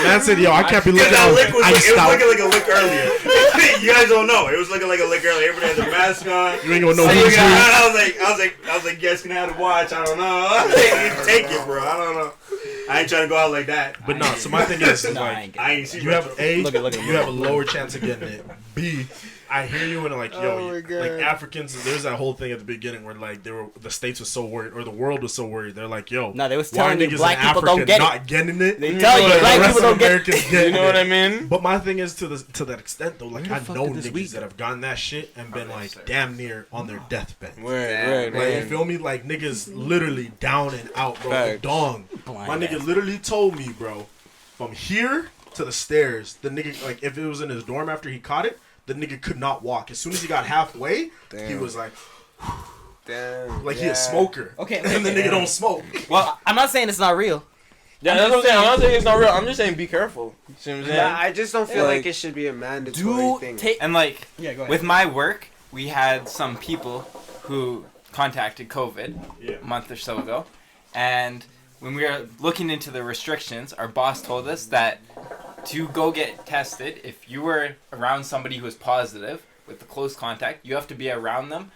Man said, "Yo, I can't be Because looking that out lick was, it iced was out. looking like a lick earlier. You guys don't know. It was looking like a lick earlier. Everybody had their mask on. You ain't gonna know So who's who." I was like, you guys can have to watch. I don't know. Take it, bro. I don't know. I ain't trying to go out like that. But no, so my thing is, Nah, I like, ain't I ain't see you have A, Look at you have a lower chance of getting it. B, I hear you and like, yo, Oh my God. like Africans. There's that whole thing at the beginning where like the states was so worried or the world was so worried. They're like, yo, No, they was why are telling you niggas black in people Africa don't get it. not getting it? They tell you but black the rest people of don't get it. Americans getting you know what I it. mean? But my thing is to that extent though, like Where the I fuck know did this weed niggas go? that have gotten that shit and been like damn near on their deathbed. Right, Like, you feel me? Like, niggas literally down and out, bro. Facts. The dong. Blind My nigga ass. literally told me, bro, from here to the stairs, the nigga, like, if it was in his dorm after he caught it, the nigga could not walk. As soon as he got halfway, he was like, Damn. he a smoker. Okay, And the nigga don't smoke. well, I'm not saying it's not real. Yeah, that's what I'm saying. I'm not saying it's not real. I'm just saying be careful. You see what I'm saying? Nah, I just don't feel Like, like it should be a mandatory Do thing. take. And like, Yeah, go ahead. with my work, we had some people who contacted COVID a month or so ago. And when we were looking into the restrictions, our boss told us that to go get tested, if you were around somebody who was positive with the close contact, you have to be around them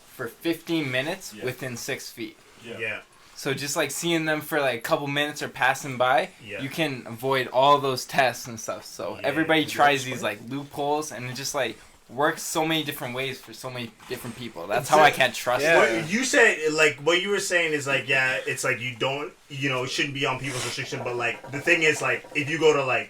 for 15 minutes within 6 feet. Yeah. So just like seeing them for like a couple minutes or passing by, Yeah. you can avoid all those tests and stuff. So Yeah, everybody that's tries these like loopholes, and it just like works so many different ways for so many different people. That's how I can't trust Yeah. it. What you said, like, what you were saying is like, yeah, it's like you don't, it shouldn't be on people's restriction, but like, the thing is, like, if you go to like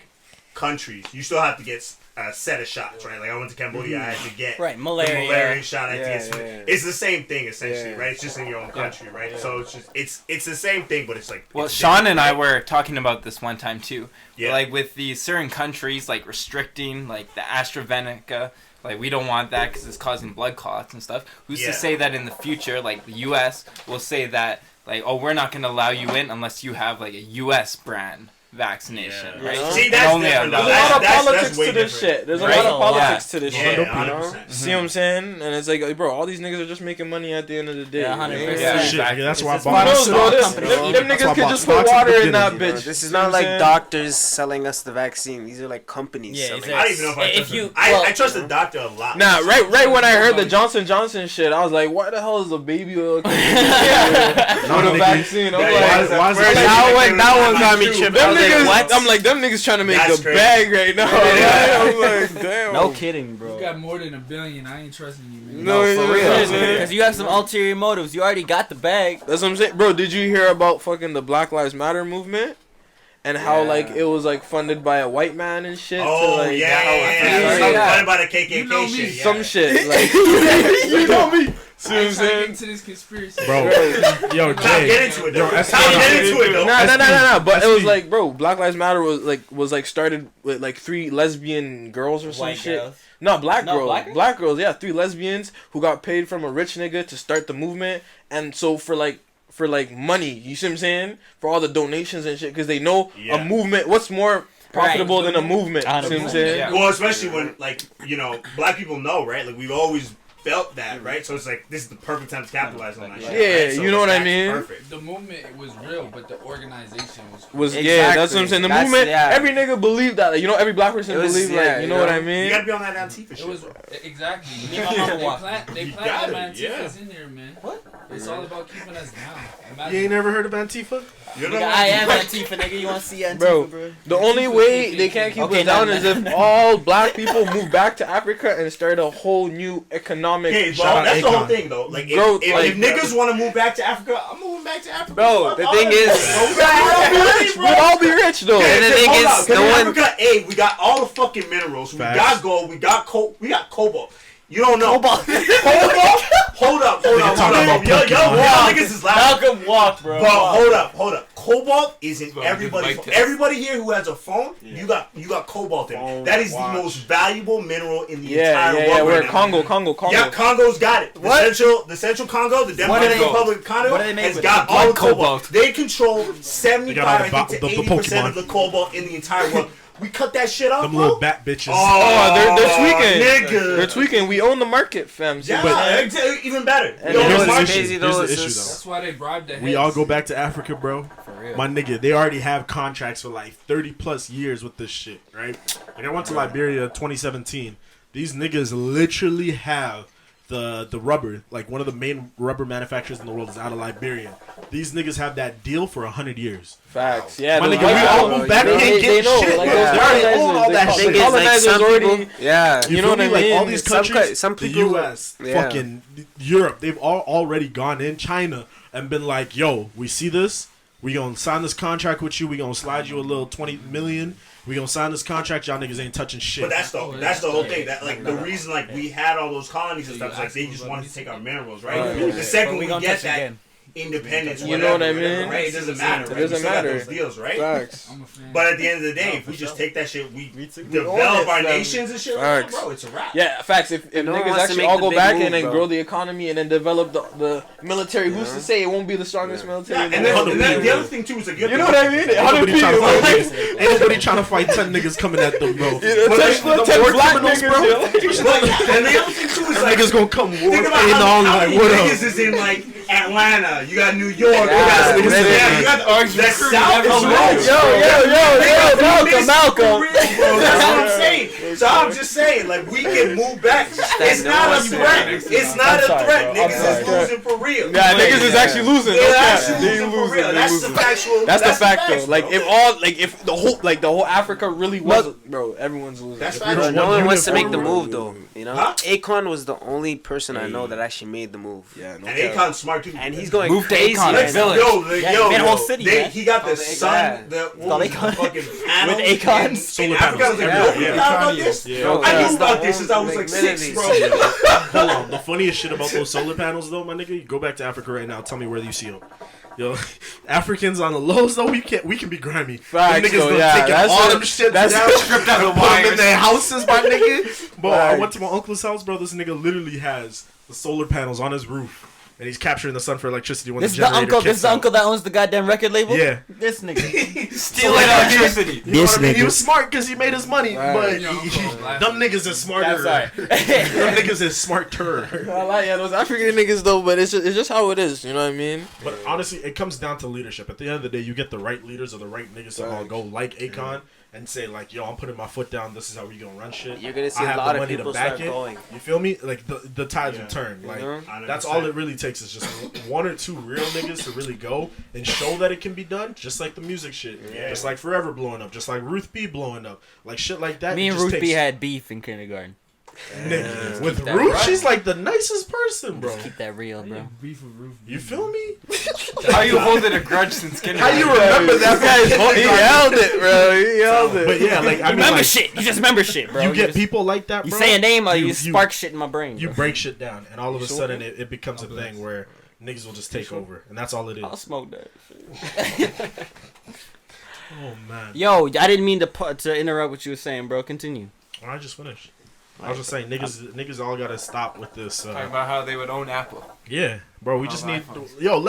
countries, you still have to get a set of shots, right? Like, I went to Cambodia, I had to get Right, the malaria. malaria shot. I had to Yeah, get yeah. It's the same thing essentially, Yeah. right? It's just in your own country, right? So it's just it's the same thing, but it's like Well, it's Sean and I different, were talking about this one time too. Yeah. Like with these certain countries, like restricting like the AstraZeneca, like we don't want that because it's causing blood clots and stuff. Who's Yeah. to say that in the future, like the U.S. will say that like, oh, we're not gonna allow you in unless you have like a U.S. brand vaccination, Yeah. right? See, And that's only different, allow though. There's a lot of That's politics way to this different. shit. There's Right. a lot of Yeah. politics to this Yeah, shit. 100%. See what I'm saying? And it's like, bro, all these niggas are just making money at the end of the day. Yeah, you know? 100%. Yeah, Shit, nigga, that's why I It's bought Who knows, bro? Small This, companies them eat it. them That's niggas why I could bought just put stocks at the water in that beginning. bitch. This is See not what I'm like saying? doctors selling us the vaccine. These are like companies Yeah, selling it's I don't even know if I If trust you- him. I well- trust the doctor a lot. Nah, right when I heard the Johnson Johnson shit, I was like, why the hell is a baby oil company No, with a nigga. vaccine? I'm Yeah, like, Why is Where's it? that one got me tripping. I them was like, niggas, what? I'm like, them niggas trying to make That's a crazy. bag right now. I'm like, damn. No kidding, bro. You got more than $1 billion. I ain't trusting you, man. No, For real. yeah, man. Because you have some ulterior motives. You already got the bag. That's what I'm saying. Bro, did you hear about fucking the Black Lives Matter movement? and how like it was like funded by a white man and shit. Oh to, like, funded by the KKK You know me. shit. Yeah. some shit. Like, You know me. see what I'm I'm saying? into this conspircy. Bro, yo, Tom, Jay. get into it though. Yo, Tom, SP. get into it though. Nah. But it was SP. like, bro, Black Lives Matter was started with like 3 lesbian girls or some White shit. girls. No, black No, girls. black girls? Black girls, yeah, 3 lesbians who got paid from a rich nigga to start the movement, and so for money, you see what I'm saying? For all the donations and shit, because they know Yeah. a movement. What's more profitable than a movement? You see what I'm saying? Yeah. Well, especially when, like, you know, black people know, right? Like, we've always felt that, right? So it's like, this is the perfect time to capitalize on that shit. Yeah, right? So, you know like, what I that's mean? Perfect. The movement was real, but the organization was. Yeah, that's what I'm saying. The That's- movement, yeah. every nigga believed that. Like, you know, every black person It was- believed, yeah, like, you know what I You mean? gotta be on that Antifa shit. It was bro. exactly. Me and my mama They You plant got them it, yeah. Antifas in there, man. What? It's all about keeping us down. Imagine. You ain't never heard of Antifa? You know Nigga, I am Antifa, nigga. You want to see Antifa, Bro, bro? the only way they can't keep Okay, us down now- is if all black people move back to Africa and start a whole new economic. Okay, bro, Shout out that's the whole Akon. thing, though. Like, Bro, if like- niggas want to move back to Africa, I'm moving back to Africa. Bro, Fuck the all thing that is- shit, bro. We'd all be rich though. Okay, And the thing hold is, up. no In one- Africa, we got all the fucking minerals. We Facts. got gold. We got cobalt. You don't know. Cobalt? Hold up. talking about Pokemon. Y'all niggas is laughing. Malcolm walk, bro. But hold up. Cobalt is in Bro, everybody's just phone. like Everybody here who has a phone, you got cobalt in it. That is the most valuable mineral in the entire world. Yeah. We're right now. Congo. Yeah, Congo's got it. The central Congo, the Democratic they- Republic of Congo, what do they make has with got it? all the Blood cobalt. cobalt. They control 75 They got all to the 80% of Pokemon. the cobalt in the entire world. We cut that shit up, Them bro. little bat bitches. Oh, they're tweaking. Nigga. They're tweaking. We own the market, fam. Yeah, even better. And Yo, here's the the market- issue. crazy Here's though, the it's issue, just- though. That's why they bribed the heads. We all go back to Africa, bro. For real. My nigga, they already have contracts for like 30 plus years with this shit, right? Like I went to Liberia 2017. These niggas literally have the rubber, like one of the main rubber manufacturers in the world is out of Liberia. These niggas have that deal for 100 years. Facts. Yeah. My those nigga, white we all people, move back they- and they get know, shit. like, They those already own all that colonizers, shit. the colonizers Some already. people- yeah. You know feel what me? I Like mean? all these Some countries, some the people- U.S., yeah. fucking Europe, they've all already gone in China and been like, "Yo, we see this. We gonna sign this contract with you. We gonna slide you a little 20 million. We gonna sign this contract. Y'all niggas ain't touching shit." But that's the whole thing. That like the reason like we had all those colonies and stuff is like they just wanted to take our minerals, right? The second we get that independence, You know what I whatever, mean? right? It doesn't matter. It right? We doesn't still got matter. those deals, right? Facts. I'm a fan. But at the end of the day, if we just take that shit, we own develop it, our fam. nations and shit, like, Facts. bro, it's a wrap. Yeah, facts. If No one niggas wants to actually make all the go big back move, and then bro. grow the economy and then develop the military, who's to say it won't be the strongest military? Yeah, in the and world? then the other thing too is like You know what I mean? 100 Nobody trying to people. fight. Ain't nobody trying to fight 10 niggas coming at them, bro. Ten black niggas, yo. And the other thing too is like Niggas gonna come think warping about on how like, many what up? niggas is in like Atlanta. You got New York. You Yeah, got Louisiana. You got the South is rich. Yo, Malcolm. That's what I'm saying. So I'm just saying, like, we can move back. It's not a threat. It's not a threat. Niggas is losing for real. Yeah, niggas is actually losing. They're No cap. actually They losing for real. losing. That's the factual. That's the fact facts, though. Like bro. if the whole Africa really was, bro, everyone's losing. That's If facts. you're No one one wants to unit make the forward. move though. You know, Huh? Akon was the only person I know that actually made the move. Yeah, no And cap. Akon's smart too. And he's going Move to crazy. Akon, right it's now. village. Yeah, he made a whole city, man. He got the Oh, sun. The what was Akon. the fucking panels With Akon. in Solar Africa. I was like, panels. yo, Yeah, you yeah. thought about this? Yeah. Bro, I he's knew the about this since I was like, like 6, bro. Hold on. The funniest shit about those solar panels, though, my nigga, you go back to Africa right now. Tell me where you see them. Yo, Africans on the lows though, we can be grimy. Facts, Them niggas though, done yeah, taking that's all what- them shit that's down, stripped out the put them in wires. their houses, my nigga. Bro, I Facts. went to my uncle's house, bro. This nigga literally has the solar panels on his roof, and he's capturing the sun for electricity when This the is the generator uncle. This kicks is the out. uncle that owns the goddamn record label. Yeah. This nigga. Stealing electricity. You know what I mean? He was smart because he made his money, Right. but Yo, uncle, them niggas is smarter. That's Them right. niggas is smarter. I like those African niggas though, but it's just how it is. You know what I mean? But honestly, it comes down to leadership. At the end of the day, you get the right leaders or the right niggas to all go like Akon and say like, "Yo, I'm putting my foot down. This is how we gonna run shit." You're gonna see I a have lot the of money to people back start it. going. You feel me? Like the tides will turn. Like know? that's all it really takes is just one or two real niggas to really go and show that it can be done. Just like the music shit. Yeah. Just like Forever blowing up. Just like Ruth B blowing up. Like shit like that. Me it and just Ruth B takes- had beef in kindergarten. Nigga, with Ruth, she's like the nicest person, bro. Just keep that real, bro. You feel me? How you holding a grudge since How kindergarten? you remember that guy's He held it, bro. He held it. But yeah, like I mean, Remember like, shit. You just remember shit, bro. you get just, people like that, You bro. say a name or you- you you- spark shit in my brain. You Bro. break shit down, and all of a sudden it becomes a thing where niggas will just take over, and that's all it I'll is. smoke that. Oh man, Yo, I didn't mean to interrupt what you were saying, bro. Continue. well, I just finished. I was just saying, niggas all gotta stop with this. Talking about how they would own Apple. Yeah, bro, we just On need iPhones.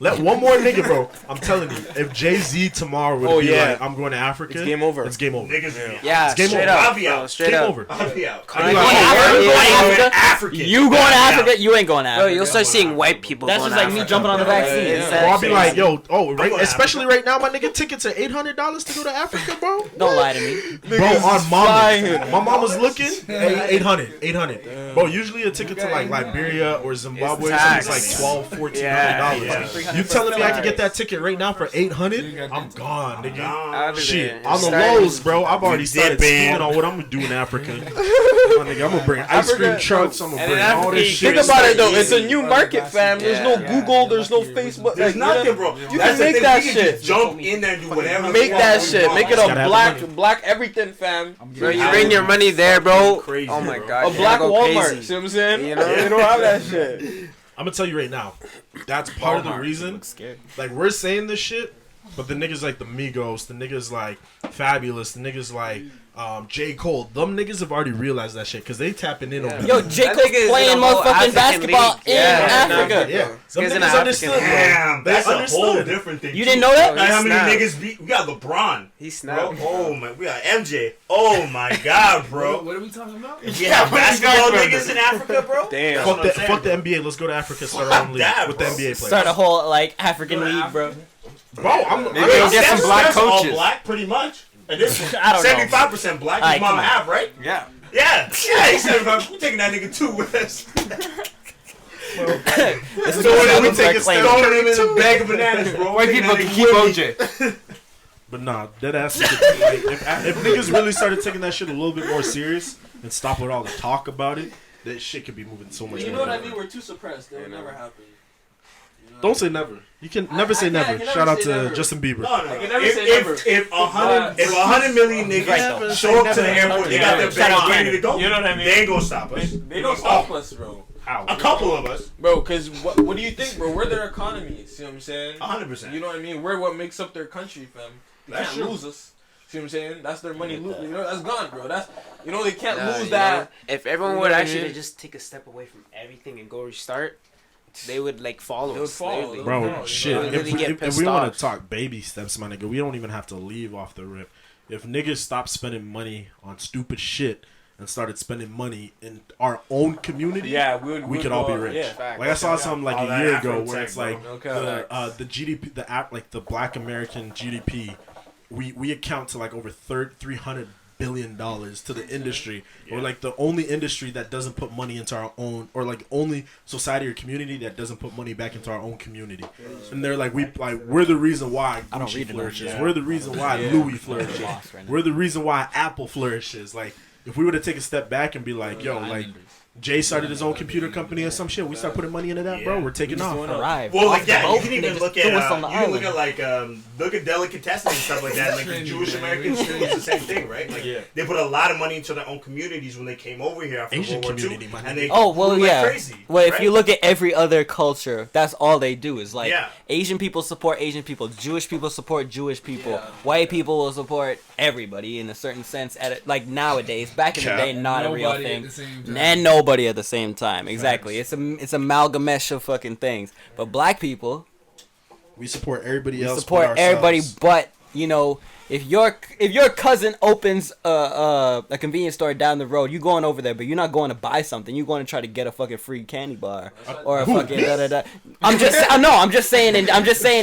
let one more nigga, bro. I'm telling you, if Jay-Z tomorrow would be like, I'm going to Africa, It's game over. It's game over. Niggas, Yeah, It's game straight over. up. I'll be bro, out. straight Game up. over. I'll be out. I'd be like, Going to Africa? oh, You going to Africa? African. You going to Africa? You ain't going to Africa. Bro, you'll start seeing white people. That's going just like to me Africa, jumping on the bro. vaccine. It's Yeah. that Or I'll be crazy. like, yo, going to especially right now, my nigga, tickets are $800 to go to Africa, bro. Don't lie to me. Bro, on mama. My mom was looking, 800. Bro, usually a ticket to like Liberia or Zimbabwe It's is like tax. $12, $1400. Yeah. You telling me I can get that ticket right now for 800? I'm gone, nigga. Out of Shit, there. on the Starting- lows, bro. I've already started dipping. scheming on what I'm gonna do in Africa. My nigga, I'm gonna bring ice cream trucks. I'm gonna And bring in all this Africa, shit. Think about it though. It's a new market, fam. There's no Yeah. Google. There's no Facebook. There's like, nothing, bro. You That's can the make thing. that We can shit. just jump in there and do whatever. Make we want. that shit. Make it Gotta have a the black, money. black everything, fam. Bro, you bring your money there, bro. Crazy, Oh my bro. god. A you're black gonna go Walmart. crazy. See what I'm saying? You know? They don't have that shit. I'm gonna tell you right now. That's part of the reason. Scared. Like we're saying this shit, but the niggas like the Migos, the niggas like Fabulous, the niggas like J. Cole, them niggas have already realized that shit because they tapping in over Yo, there. J. That Cole's nigga is in playing a whole motherfucking African basketball league. in Yeah, Africa. Yeah, some This guy's niggas an African understood, bro. Damn, They that's a whole understood. different thing. You didn't know that? Like how many snapped. niggas beat? We got LeBron. He Bro, snapped. oh my, we got MJ. Oh my god, bro. What are we talking about? If you have basketball niggas in Africa, bro. Damn. Fuck what I'm the, fuck the saying, NBA. Let's go to Africa. Start our own league that, with the bro. NBA players. Start a whole like African league, bro. Bro, I'm Maybe we'll get some black Steph's all coaches. black, pretty much. And this I don't know. 75% black. Alright, His mom come on. half, right? Yeah. Yeah, he's 75. We taking that nigga too with us. This is Throwing what him, we I'm taking claiming. throwing him in a bag of bananas, bro. White Taking people that can nigga keep with me. OJ. But nah, dead ass. Like, if niggas really started taking that shit a little bit more serious and stop with all the talk about it, that shit could be moving so much. You know more what I forward. mean? We're too suppressed. It will never happen. You know Don't what say never. You can never I say can't- I never. can never Shout out say to never. Justin Bieber. No, no. I can never say never. If 100 million niggas Right, show up to the airport, they got their Shout out bags ready Brandon. to go. You know what I mean? They ain't gonna stop us. They don't stop us, bro. A couple of us. Bro, because what do you think, bro? We're their economy. See what I'm saying? 100%. You know what I mean? We're what makes up their country, fam. They That's can't true. lose us. See what I'm saying? That's their money. You know, that's gone, bro. That's they can't Nah, lose you that. know, if everyone You know would what I actually mean? just take a step away from everything and go restart, they would like follow They would us. follow. literally. Bro, No, shit. know, If really get we pissed want off. to talk baby steps, my nigga, we don't even have to leave off the rip. If niggas stop spending money on stupid shit and started spending money in our own community, Yeah, we could all be rich. Yeah. Fact. Like I saw something like All a that year ago Afro where tech, it's like bro. the GDP, the app, like the Black American GDP, we account to like over $300 billion to the industry. Or like the only industry that doesn't put money into our own, or like only society or community that doesn't put money back into our own community. And they're like we're the reason why I don't Gucci read enough, flourishes. yeah. We're the reason why Louis flourishes. Lost right now. We're the reason why Apple flourishes. Like if we were to take a step back and be like, yo, like Jay started his own computer company or some shit. We start putting money into that, bro. We're taking off. Arrive. Well, Off like the yeah, boat, you can even niggas look threw us at on the you can look island. at look at delicatessen and stuff like that. Like the Jewish Americans too, it's the same thing, right? Like they put a lot of money into their own communities when they came over here after Asian World War community, II, my and they Oh well, grew like yeah. crazy. Well, if right? you look at every other culture, that's all they do is like Yeah. Asian people support Asian people, Jewish people support Jewish people, Yeah. white people will support everybody in a certain sense. Like nowadays, back in the day, not a real Nobody at thing, the same time. and nobody at the same time. Exactly, it's amalgamesh of fucking things. But black people We support everybody else. support but everybody, ourselves. but you know. If your cousin opens a convenience store down the road, you going over there, but you're not going to buy something. You're going to try to get a fucking free candy bar or a fucking da da da. I'm just saying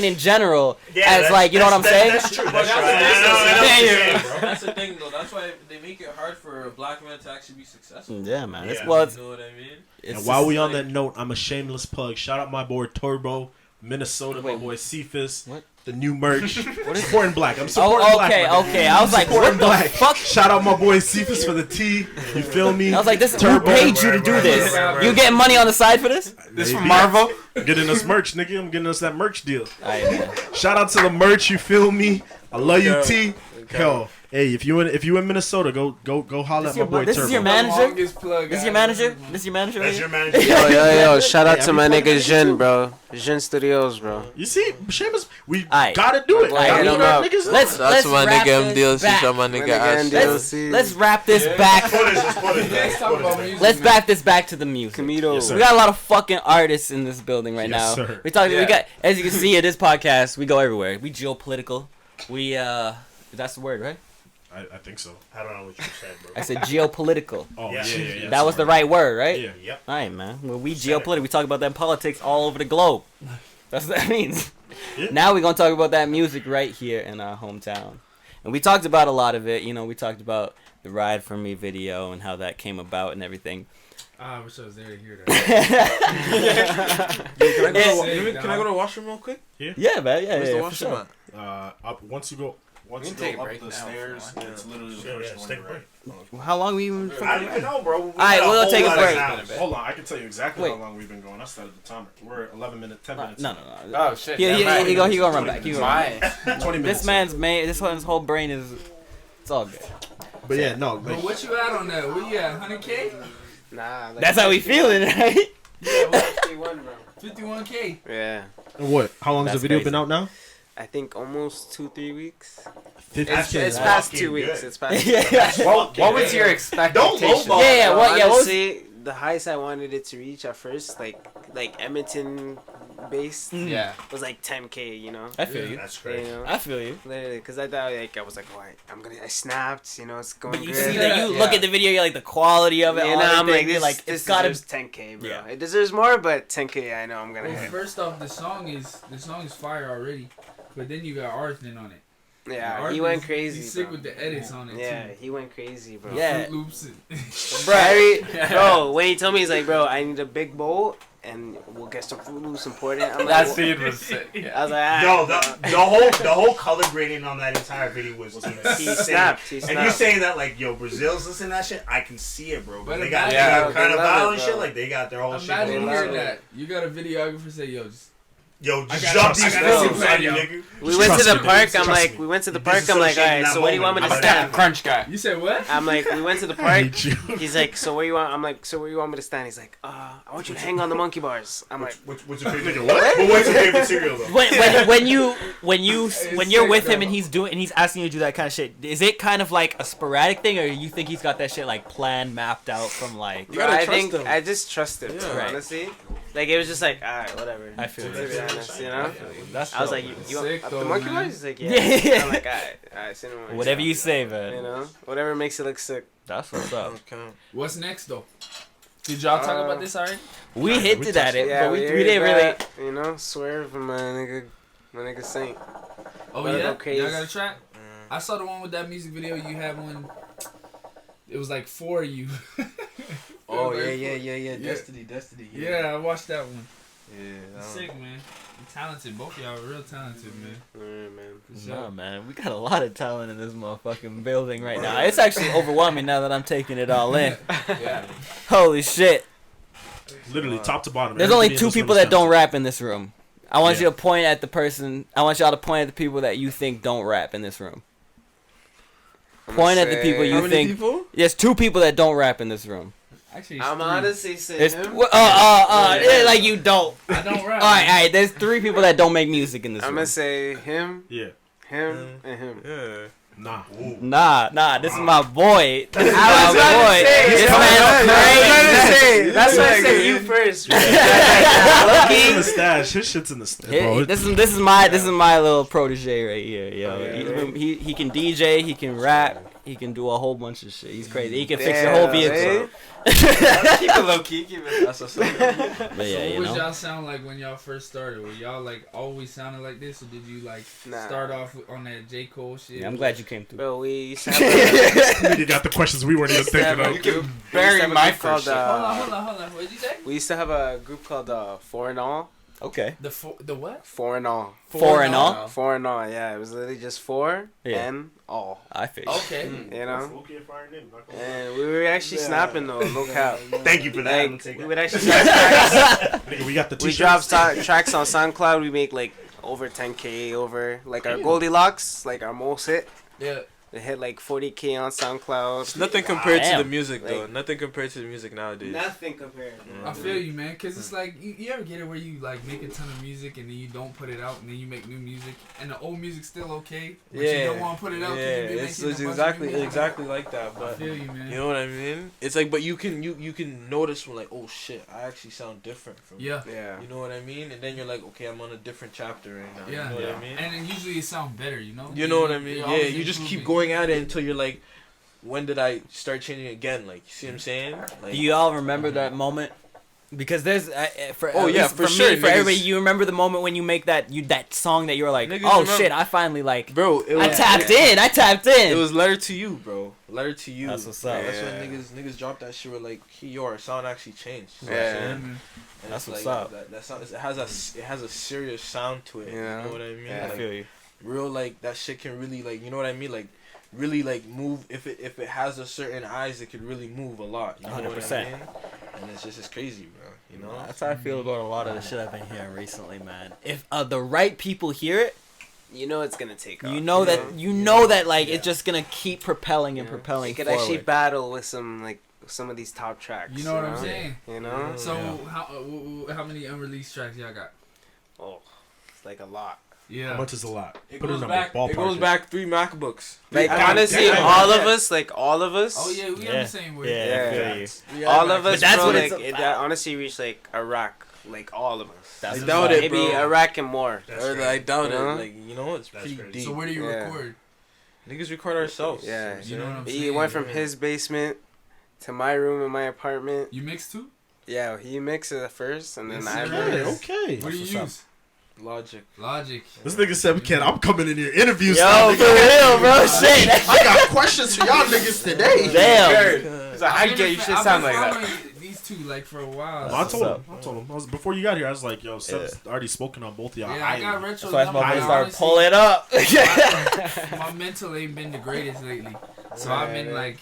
in general, Yeah, as that's- like you know what I'm saying. That's true. But That's that's true. the thing, I know what you're saying, though. bro. That's the thing, though. That's why they make it hard for a black man to actually be successful. Yeah, man. It's, Yeah. well, it's, You know what I mean? it's And while we just on like- that note, I'm a shameless plug. Shout out my boy Turbo, Minnesota, my Wait, boy Cephas, what? the new merch. Supporting black. I'm supporting black. Okay. I was like, Supporting what black. the fuck? Shout out my boy Cephas for the tea. You feel me? I was like, this who Turbo. paid you to do this? You getting money on the side for this? This from Marvel. I'm getting us merch, nigga. I'm getting us that merch deal. Alright, man. Shout out to the merch. You feel me? I love you, T. Yo, hey, if you in Minnesota, go holler at my boy This Turbo. is your manager? Longest plug This is I your manager? This is your manager? That's right your here? manager. Yo, shout out Hey, to my every nigga fucking Jin, bro. Jin Studios, bro. You see, Seamus, we Aight. gotta do it. Aight, Gotta hit meet him our up. niggas up. Let's That's my wrap nigga this MDLC. back. Shout my My nigga nigga Ash. MDLC. Let's wrap this back. Let's talk about music. Let's back this back to the music. Camito. Yes, sir. We got a lot of fucking artists in this building right Yes, now. sir. We talk. We Yeah. got, as you can see in this podcast, we go everywhere. We geopolitical. We that's the word, right? I think so. I don't know what you said, bro. I said geopolitical. Oh Yeah. yeah. That was the right word, right? Yeah. Yep. All right, man. Well, we Said it. geopolitical. We talk about that in politics all over the globe. That's what that means. Yeah. Now we're gonna talk about that music right here in our hometown, and we talked about a lot of it. You know, we talked about the "Ride for Me" video and how that came about and everything. I wish I was there to hear that. Can I go to the washroom real quick? Yeah, man. Where's Yeah, the for washroom sure. at? Up once you go can up take a break the now if stairs, you want. it's literally the Sure, first yeah, one. take a right? How long we even? I don't even know, bro. Alright, we'll take a break. Hold on, I can tell you exactly Wait. how long we've been going. I started the timer. We're 11 minutes, 10 minutes. No. Oh shit. Yeah, never mind. he gonna run back. He gonna run back. My 20 minutes. This one's whole brain is. It's all good. But yeah, no. But Like, what you at on that? What you at? 100K? Nah. Like That's how we feeling, right? Yeah, what? 51, bro. 51K. Yeah. what? How long has That's the video crazy. been out now? I think almost 2-3 weeks. 50 It's That's past fucking 2 weeks. good. It's past. Yeah. what was your expectation? lowball. Yeah, what was- Honestly, the highest I wanted it to reach at first, like Edmonton based, Yeah. was like 10K. You know. I feel you. That's You crazy. know. I feel you. Literally, because I thought I was like, oh, I snapped. You know, it's going But you good. see that you Yeah. look at the video, you're like the quality of it. Yeah, all nah, I'm like, everything, you're this, like this it's gotta. deserves 10K, bro. Yeah. It deserves more, but 10K, I know I'm gonna Well, hit. first off, the song is fire already, but then you got Arthur on it. Yeah, Arthur he went is- crazy. He's sick bro. with the edits on it Yeah, too. he went crazy, bro. Yeah. Fruit Loops. And Bro, when he told me, he's like, bro, I need a big bowl, and we'll get some Fruit Loops imported. I'm like, That "Wha-" scene was sick. I was like, Yo, ah, the whole color grading on that entire video was he insane. snapped. He And you're snapped. saying that like, yo, Brazil's listening to that shit? I can see it, bro. But They got, imagine- they got kind they of love it, violent bro. shit. Like they got their whole shit Imagine going hearing on. that. You got a videographer say, yo, just Yo, just I drop gotta these trust films me. on you, Yo. nigga. We went to Trust the me, park. dude. I'm Trust like, me. we went to the You park. I'm like, all disassociating right. that So what do you want me to moment. stand? Crunch guy. you said what? I'm like, we went to the I park. hate you. He's like, so where you want? I'm like, so where you want me to stand? He's like, I want you to hang on the monkey bars. I'm like, What's your favorite? But what's your favorite cereal though? when you're sick, with him though. and he's asking you to do that kind of shit, is it kind of like a sporadic thing, or you think he's got that shit like planned, mapped out from like? bro, gotta I trust think him. I just trust him. Yeah. Right. Honestly, like it was just like, all right, whatever. I feel To be you. honest, you know. That's I was dope, like, man. you Sick up the though, monkey man. bars? He's like, yeah. Yeah. I'm like, all right, cinnamon. Whatever you say, man. You know, whatever makes it look sick. That's what's up. Okay. What's next though? Did y'all talk about this already? We hinted at it, Yeah, but we heard didn't really. that, You know, swerve from my nigga Saint. Oh Gotta yeah, go crazy. y'all got a track? I saw the one with that music video you had when it was like for you. Oh It was yeah, like yeah, yeah, yeah. Yeah. Destiny. Yeah, I watched that one. Yeah. Sick, man. You talented. Both of y'all are real talented, man. Alright, man. For sure. No, man, we got a lot of talent in this motherfucking building right now. It's actually overwhelming now that I'm taking it all in. Yeah. Holy shit! Literally top to bottom. There's only Everybody in two this room people is that don't talented. rap in this room. I want Yeah. you to point at the person. I want y'all to point at the people that you think don't rap in this room. I'm Point gonna at the people say- you How many think. people? There's two people that don't rap in this room. Actually, I'm three. honestly saying It's him. yeah, like you don't. I don't rap. All right. There's three people that don't make music in this I'm room. gonna say him, Yeah. him, and him. Yeah. Nah. Nah. This is my boy. This is I was my about boy. to say, This that's man's That's why I crazy. said you first. It's in the stash. His shit's in the stash. Bro, This is my little protege right here, yo. He can DJ, he can rap, he can do a whole bunch of shit. He's crazy. He can fix your whole Damn, vehicle. Keep it low key. Keep it. That's what's up. But So yeah, what you would know. y'all sound like when y'all first started? Were y'all like always sounding like this, or did you like Nah. start off on that J. Cole shit? Yeah, I'm glad you came through. Bro, we used to have you got the questions we weren't even thinking of. You can bury my first shit. Hold on. What did you say? we used to have a group called Four and All. Okay. The what? 4 and all. 4 and all. 4 and all. Yeah, it was literally just 4 Yeah. and all. I figure. Okay. You know. And we were actually snapping though. Look out. Thank you for that. Like, we would actually snap tracks. Nigga, we got the We t-shirts. drop tracks on SoundCloud. We make like over 10K over like our Goldilocks, like our most hit. Yeah. They hit like 40K on SoundCloud. It's nothing compared to Damn. the music though. Like- Nothing compared to the music nowadays. Nothing compared. I feel you, man, because it's like, you ever get it where you, like, make a ton of music and then you don't put it out and then you make new music and the old music's still okay, but you don't want to put it out Yeah, because you've been it's making a bunch of new music. exactly like that. I But feel you, man. you know what I mean? It's like, but you can notice when like, oh shit, I actually sound different from. Yeah. Yeah. You know what I mean? And then you're like, okay, I'm on a different chapter right now. Yeah. You know what I mean? And then usually it sounds better, you know? You know what I mean? You're Yeah, always you just keep improving. going at it until you're like, when did I start changing again? Like, you see what I'm saying? Like, Do you all remember that moment? Because there's for Oh, at yeah, least for me, sure, for niggas- everybody, you remember the moment when you make that song that you were like, Niggas oh remember- shit, I finally like, bro, it was, I tapped in. It was Letter to You, bro. Letter to You. That's what's up. That's Yeah. when niggas dropped that shit. Were like, hey, yo, our sound actually changed. You know Yeah. what I'm saying? And That's it's what's like, up. That sound, it has a serious sound to it. Yeah. You know what I mean? Yeah. I Like, feel you. real like that shit can really like, you know what I mean? Like really like move if it has a certain eyes, it could really move a lot. You know what I 100%. mean? And it's crazy, bro. You know? That's how I feel about a lot of the shit I've been hearing recently, man. If the right people hear it, You know it's gonna take off. you know that like it's just gonna keep propelling and propelling You could forward. actually battle with some of these top tracks. You know what I'm saying? You know? So, how many unreleased tracks y'all got? Oh, it's like a lot. Yeah. How much is a lot? It Put a goes number. back. Ballpark It goes it. back 3 MacBooks. Like God honestly, damn. all of us, Oh, yeah, we on Yeah. the same way. Yeah, Yeah. I feel you. all of us, But that's bro, what like, it's it about. honestly reached like Iraq, like all of us. That's I doubt it, Maybe bro. Iraq and more. Or I doubt You know? it. Like, you know, it's That's pretty crazy. deep. So, where do you Yeah. record? Niggas record ourselves. Yeah. You know what I'm He saying? went from his basement to my room in my apartment. You mix too? Yeah, he mixed it first, and then Yes, I sir. mixed. Okay. What do you what's up. use? Logic. Logic. This nigga said, "Kid, I'm coming in your interviews." Yo, now, for nigga. real, bro. Shit. I got questions for y'all niggas today. Damn. He's like, I get you. Shit sound like that. These two, like, for a while. Well, I told What's him. I was before you got here. I was like, "Yo, Seb's already spoken on both of y'all." Yeah, I got retro. That's why I'm numbers, about to but start honestly, pulling up. My mental ain't been the greatest lately. So I've been like,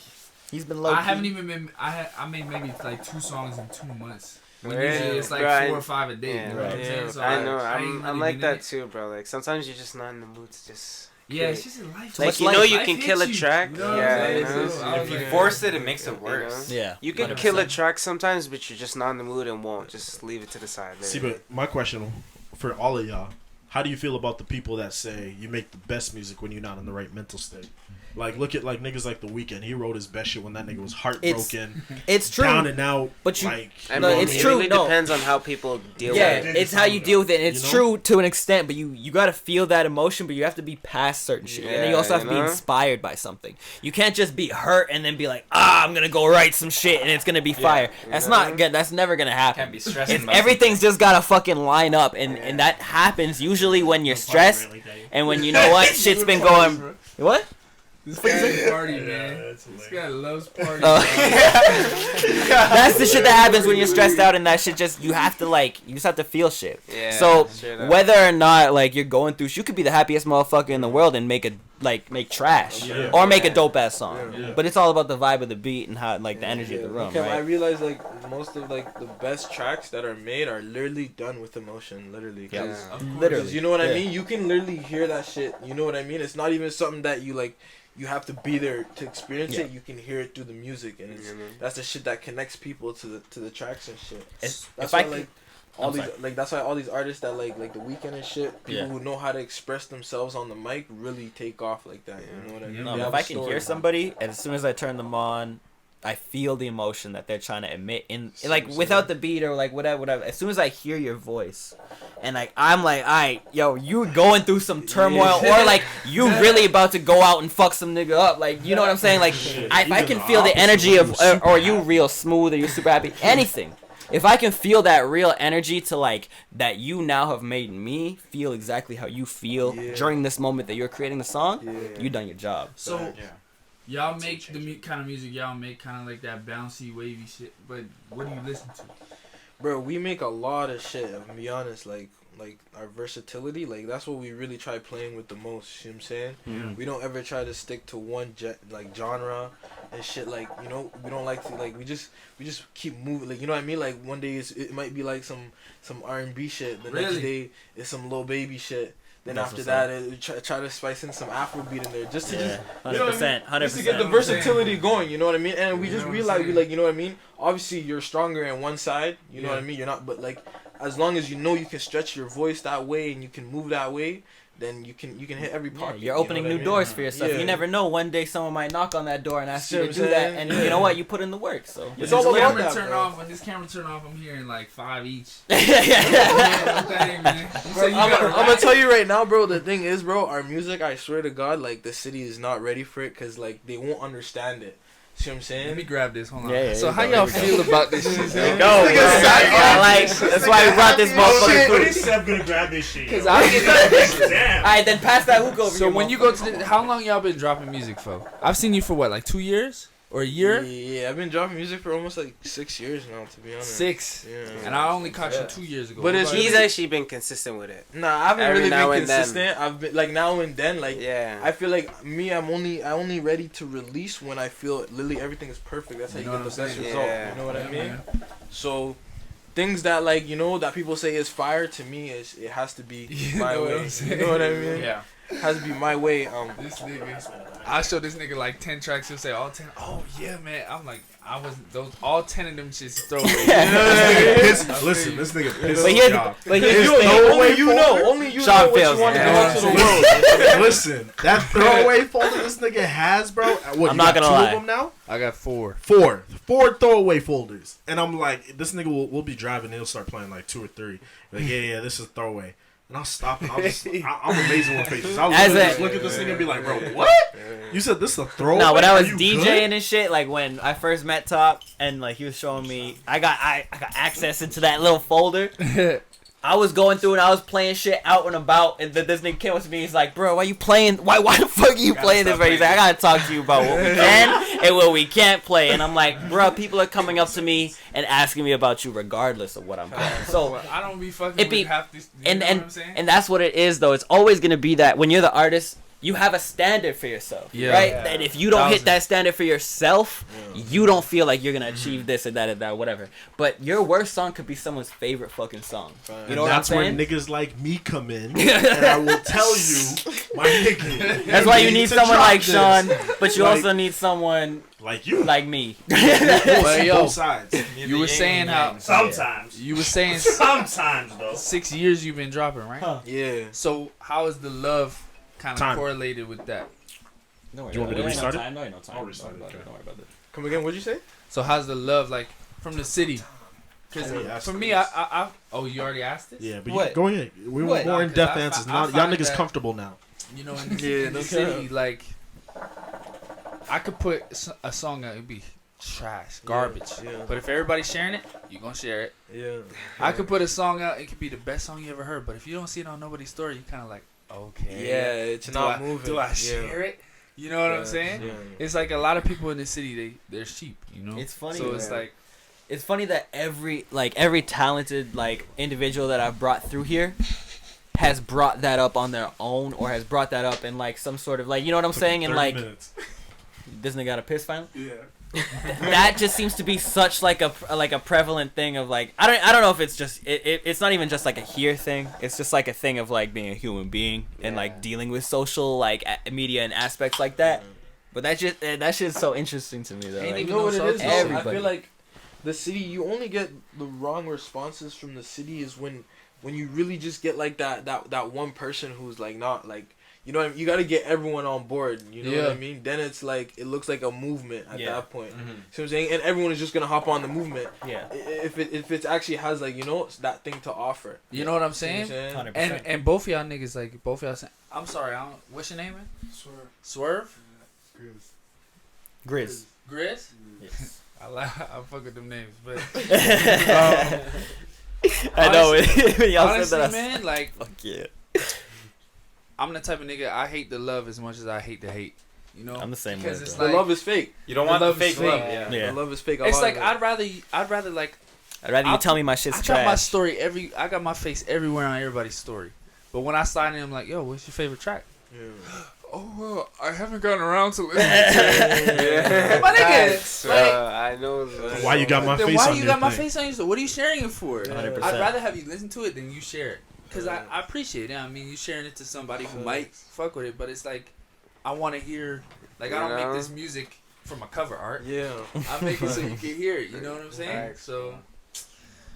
He's been low. I haven't even been. I made maybe like 2 songs in 2 months. When Right. usually it's like Right. 4 or 5 a day. Yeah. You know what I'm Right. saying? So I know. ain't I'm really like been in that it. too, bro. Like sometimes you're just not in the mood to just. Yeah, it's just in life. Like much you know, life. you Life can hits kill a you. track. You know what I'm Yeah, saying? you know? So I was If you like- force it, it makes it You worse. Yeah. You can 100%. kill a track sometimes, but you're just not in the mood and won't. Just leave it to the side. See, but my question for all of y'all: how do you feel about the people that say you make the best music when you're not in the right mental state? Like, look at like niggas like The Weeknd. He wrote his best shit when that nigga was heartbroken, It's true. down and out. But you- like, I No, mean, it's it true, really no. depends on how people deal Yeah, with it. it's how you deal with it. And it's You know? true to an extent, but you gotta feel that emotion, but you have to be past certain shit. And then you Yeah, also have to you be know? inspired by something. You can't just be hurt and then be like, I'm gonna go write some shit and it's gonna be fire. That's You not know? good. That's never gonna happen. Can't be stressing It's, about everything's just gotta fucking line up, and that happens usually when you're stressed and when you know what shit's been going. What? This guy's party, man. This guy loves party. That's the shit that happens when you're stressed out, and that shit just you just have to feel shit. Yeah, So straight up. whether or not like you're going through, you could be the happiest motherfucker in the world and make trash or make a dope ass song. Yeah. But it's all about the vibe of the beat and how like the energy of the room, Okay, I right? realize like most of like the best tracks that are made are literally done with emotion, literally. Yeah. 'Cause- Of course. Literally. You know what I Yeah. mean? You can literally hear that shit. You know what I mean? It's not even something that you like. You have to be there to experience Yeah. it. You can hear it through the music, and it's, Mhm. that's the shit that connects people to the tracks and shit. It's- That's if I why could- like all I'm these sorry. like that's why all these artists that like The Weeknd and shit, people Yeah. who know how to express themselves on the mic really take off like that. You know what I mean? No, They if have I a can story. hear somebody, and as soon as I turn them on, I feel the emotion that they're trying to emit in like without the beat or like whatever. As soon as I hear your voice, and like I'm like, alright, yo, you going through some turmoil, or like you really about to go out and fuck some nigga up, like you know what I'm saying? Like if I can feel the energy of, or you real smooth, or you super happy, anything. If I can feel that real energy to like that you now have made me feel exactly how you feel during this moment that you're creating the song, you done your job. So, y'all make the kind of music y'all make, kind of like that bouncy, wavy shit. But what do you listen to? Bro, we make a lot of shit. I'm gonna be honest, like our versatility, like that's what we really try playing with the most. You know what I'm saying? Mm-hmm. We don't ever try to stick to one genre and shit. Like, you know, we don't like to, like, we just keep moving. Like, you know what I mean? Like, one day it might be like some R&B shit. The next day it's some Lil Baby shit. Then That's after that, try to spice in some Afrobeat in there, just to just, you know what I mean? 100%. Just to get the versatility going. You know what I mean? And we just realize, we like, you know what I mean? Obviously, you're stronger in one side. You know what I mean? You're not, but like, as long as you know you can stretch your voice that way and you can move that way, then you can hit every pocket. You're opening new doors for yourself. Yeah. You never know. One day someone might knock on that door and ask See you what to I'm do that, saying? and you know what? You put in the work. So It's all about camera that, turn bro. off. When this camera turn off, I'm hearing like 5 each. yeah. Okay, man. You say you gotta I'm gonna tell you right now, bro. The thing is, bro, our music, I swear to God, like the city is not ready for it because like they won't understand it. See what I'm saying? Let me grab this. Hold on. Yeah, So yeah, how yeah, y'all there we feel about this shit? man? Go. That's why we brought this motherfucker When through. is Seb gonna grab this shit? Cause yo? I get Damn. Alright, then pass that hook over. So here, when you go to how long y'all been dropping music for? I've seen you for what, like 2 years or a year? Yeah, I've been dropping music for almost like 6 years now, to be honest. 6. Yeah. And I only caught you 2 years ago. But it's He's actually been consistent with it. Nah, I haven't Every really now been and then. consistent. I've been like now and then, like Yeah. I feel like I only ready to release when I feel literally everything is perfect. That's how you know get what the I'm best saying? result. Yeah. You know what I mean? man. So things that like, you know, that people say is fire, to me is it has to be You my know what way. I'm You saying? know what I mean? Yeah. It has to be my way. This nigga, I'll show this nigga like 10 tracks. He'll say all 10. Oh yeah, man. I'm like, I wasn't those all 10 of them shits throwaway. Listen, this nigga pissed But me here's, off. but here's You the thing. know, only you know. Only you Sean know what feels you want to it. go out to the world. Listen, that throwaway folder this nigga has, bro. What, I'm you not got gonna two lie. of them now? I got 4. Four throwaway folders, and I'm like, this nigga will be driving, and he'll start playing like 2 or 3. Like, yeah, this is throwaway. And I'll stop and I'm amazing with faces. I'll just look at this nigga and be like, bro, what? You said this is a throwaway? No, when I was Are you DJing good? and shit, like when I first met Top and like he was showing me, I got access into that little folder. I was going through and I was playing shit out and about, and then this nigga came up to me. He's like, "Bro, why you playing? Why the fuck are you playing this?" Right? He's like, "I gotta talk to you about what we can and what we can't play." And I'm like, "Bro, people are coming up to me and asking me about you regardless of what I'm playing." So Well, I don't be fucking it be with half this. You and know and what I'm saying? and that's what it is though. It's always gonna be that when you're the artist, you have a standard for yourself, Yeah. right? Yeah. And if you don't hit 1,000. that standard for yourself, you don't feel like you're gonna achieve this or that or that, whatever. But your worst song could be someone's favorite fucking song. You know what I'm That's where saying? niggas like me come in, and I will tell you, my nigga. That's why you need to someone drop like this. Sean, but you Like- also need someone Like you. like me. But yo, Both sides. you were saying how Sometimes. you were saying Sometimes though. 6 years you've been dropping, right? Yeah. So how is the love kind of Time. correlated with that? Don't worry Do you want me to about restart it? No, ain't no time. I'll Don't restart worry it, about it. okay. Don't worry about it. Come again? What'd you say? So how's the love like from the city? Because Oh, yeah, for ask me, this. I oh, you already asked this? Yeah, but What? you, go ahead. We What? want more Nah, in-depth 'cause I answers. find Y'all niggas that- comfortable now. You know, in the, Yeah, in the no city, like I could put a song out, it'd be trash, garbage. Yeah. But if everybody's sharing it, you gonna share it. Yeah. I could put a song out, it could be the best song you ever heard. But if you don't see it on nobody's story, you kind of like, okay, Yeah, it's do not I, moving. Do I Yeah. share it? You know what I'm saying? Yeah. It's like a lot of people in the city, they're cheap. You know, It's funny, So it's man. like, It's funny that every talented like individual that I've brought through here has brought that up on their own or has brought that up in like some sort of like, you know what I'm saying? And like, this nigga got a piss finally? Yeah. That just seems to be such like a prevalent thing of like, I don't know if it's just it's not even just like a here thing. It's just like a thing of like being a human being and like dealing with social like media and aspects like that. But that shit's so interesting to me though. Ain't Like, even You know what it is? though? I Everybody. feel like the city, you only get the wrong responses from the city is when you really just get like that one person who's like not like, you know what I mean? You got to get everyone on board. You know what I Yeah. mean? Then it's like it looks like a movement at Yeah. that point. See what I'm saying? And everyone is just gonna hop on the movement. yeah. If it actually has like, you know, that thing to offer. you know what I'm See what I'm saying? saying? 100%. And both of y'all niggas, like both of y'all saying, I'm sorry, I don't. What's your name, man? Swerve. Grizz. Grizz. Yes. I fuck with them names, but I know honestly- it. When y'all honestly, said that. man, like Fuck yeah. I'm the type of nigga, I hate the love as much as I hate the hate. You know, I'm the same way. because it's bro. The like love is fake. You don't The want the love is fake fake. love. Yeah. Yeah. The love is fake. a it's lot like of it. I'd rather like I'd rather you tell me my shit's I trash. got my story I got my face everywhere on everybody's story. But when I sign in, I'm like, yo, what's your favorite track? Yeah. Oh, well, I haven't gotten around to listening to it. My nigga, like, I know. Why you got my then face why on you your got my thing? face on your story? What are you sharing it for? 100%. I'd rather have you listen to it than you share it. Because I appreciate it. I mean, you sharing it to somebody who might fuck with it, but it's like, I want to hear, like, I don't make this music for my cover art. Yeah. I make it so you can hear it. You know what I'm saying? Facts, So,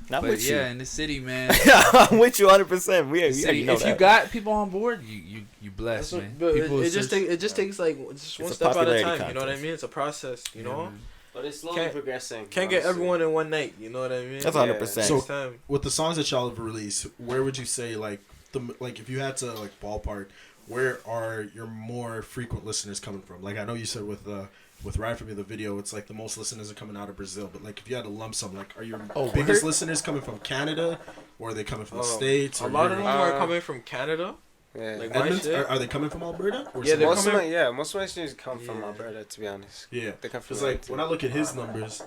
Not but with yeah, you. in the city, man. I'm with you 100%. If you got people on board, you blessed, man. But People it just search- takes like just one a step at a popularity time. You know what I contest. mean? It's a process. You know. man. But it's slowly Can't- progressing. Can't get honestly. everyone in one night. You know what I mean? That's Yeah. 100%. So- Next time. With the songs that y'all have released, where would you say like if you had to like ballpark, where are your more frequent listeners coming from? Like I know you said with Ride For Me the video, it's like the most listeners are coming out of Brazil. But like if you had to lump sum, like are your biggest listeners coming from Canada, or are they coming from the States? A Or lot of them Europe? are coming from Canada. Yeah. Like my Edmonton? shit. Are they coming from Alberta? Or Yeah, they're most of coming- most of my students come from Yeah. Alberta, to be honest. Yeah, They come from because like Edmonton. when I look at his numbers,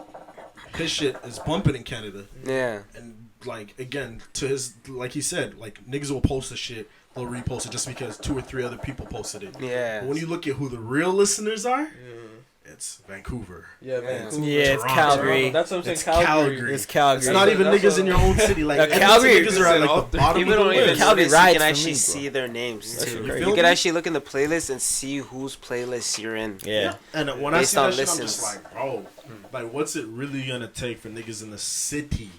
his shit is bumping in Canada. Yeah. And like again, to his like he said, like niggas will post the shit, they'll repost it just because 2 or 3 other people posted it. Yeah. But when you look at who the real listeners are, Yeah. it's Vancouver. Yeah, Vancouver. Yeah, it's Toronto. Calgary. That's what I'm saying. It's Calgary. Calgary. It's Calgary. It's not even That's niggas in your own city. Like Edmonton Calgary niggas are at like the bottom People of the don't even list. Calgary notice. You rides can for actually me, bro. see their names That's too. crazy. You can actually look in the playlist and see whose playlist you're in. Yeah. And when I Based see that on shit, I'm listens. just like, bro, like what's it really gonna take for niggas in the city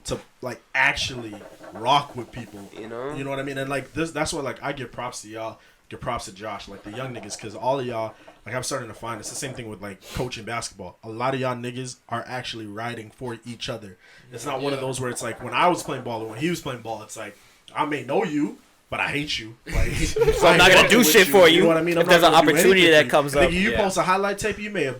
to like actually rock with people? You know? You know what I mean? And like that's why like I give props to y'all, give props to Josh, like the young niggas, because all of y'all, like I'm starting to find it's the same thing with like coaching basketball. A lot of y'all niggas are actually riding for each other. It's not one of those where it's like when I was playing ball or when he was playing ball, it's like I may know you, but I hate you. Like, So I'm not gonna do shit for you. You know what I mean? If I'm there's not an gonna do opportunity anything that for you. comes Nigga, up, you yeah. post a highlight tape, you may have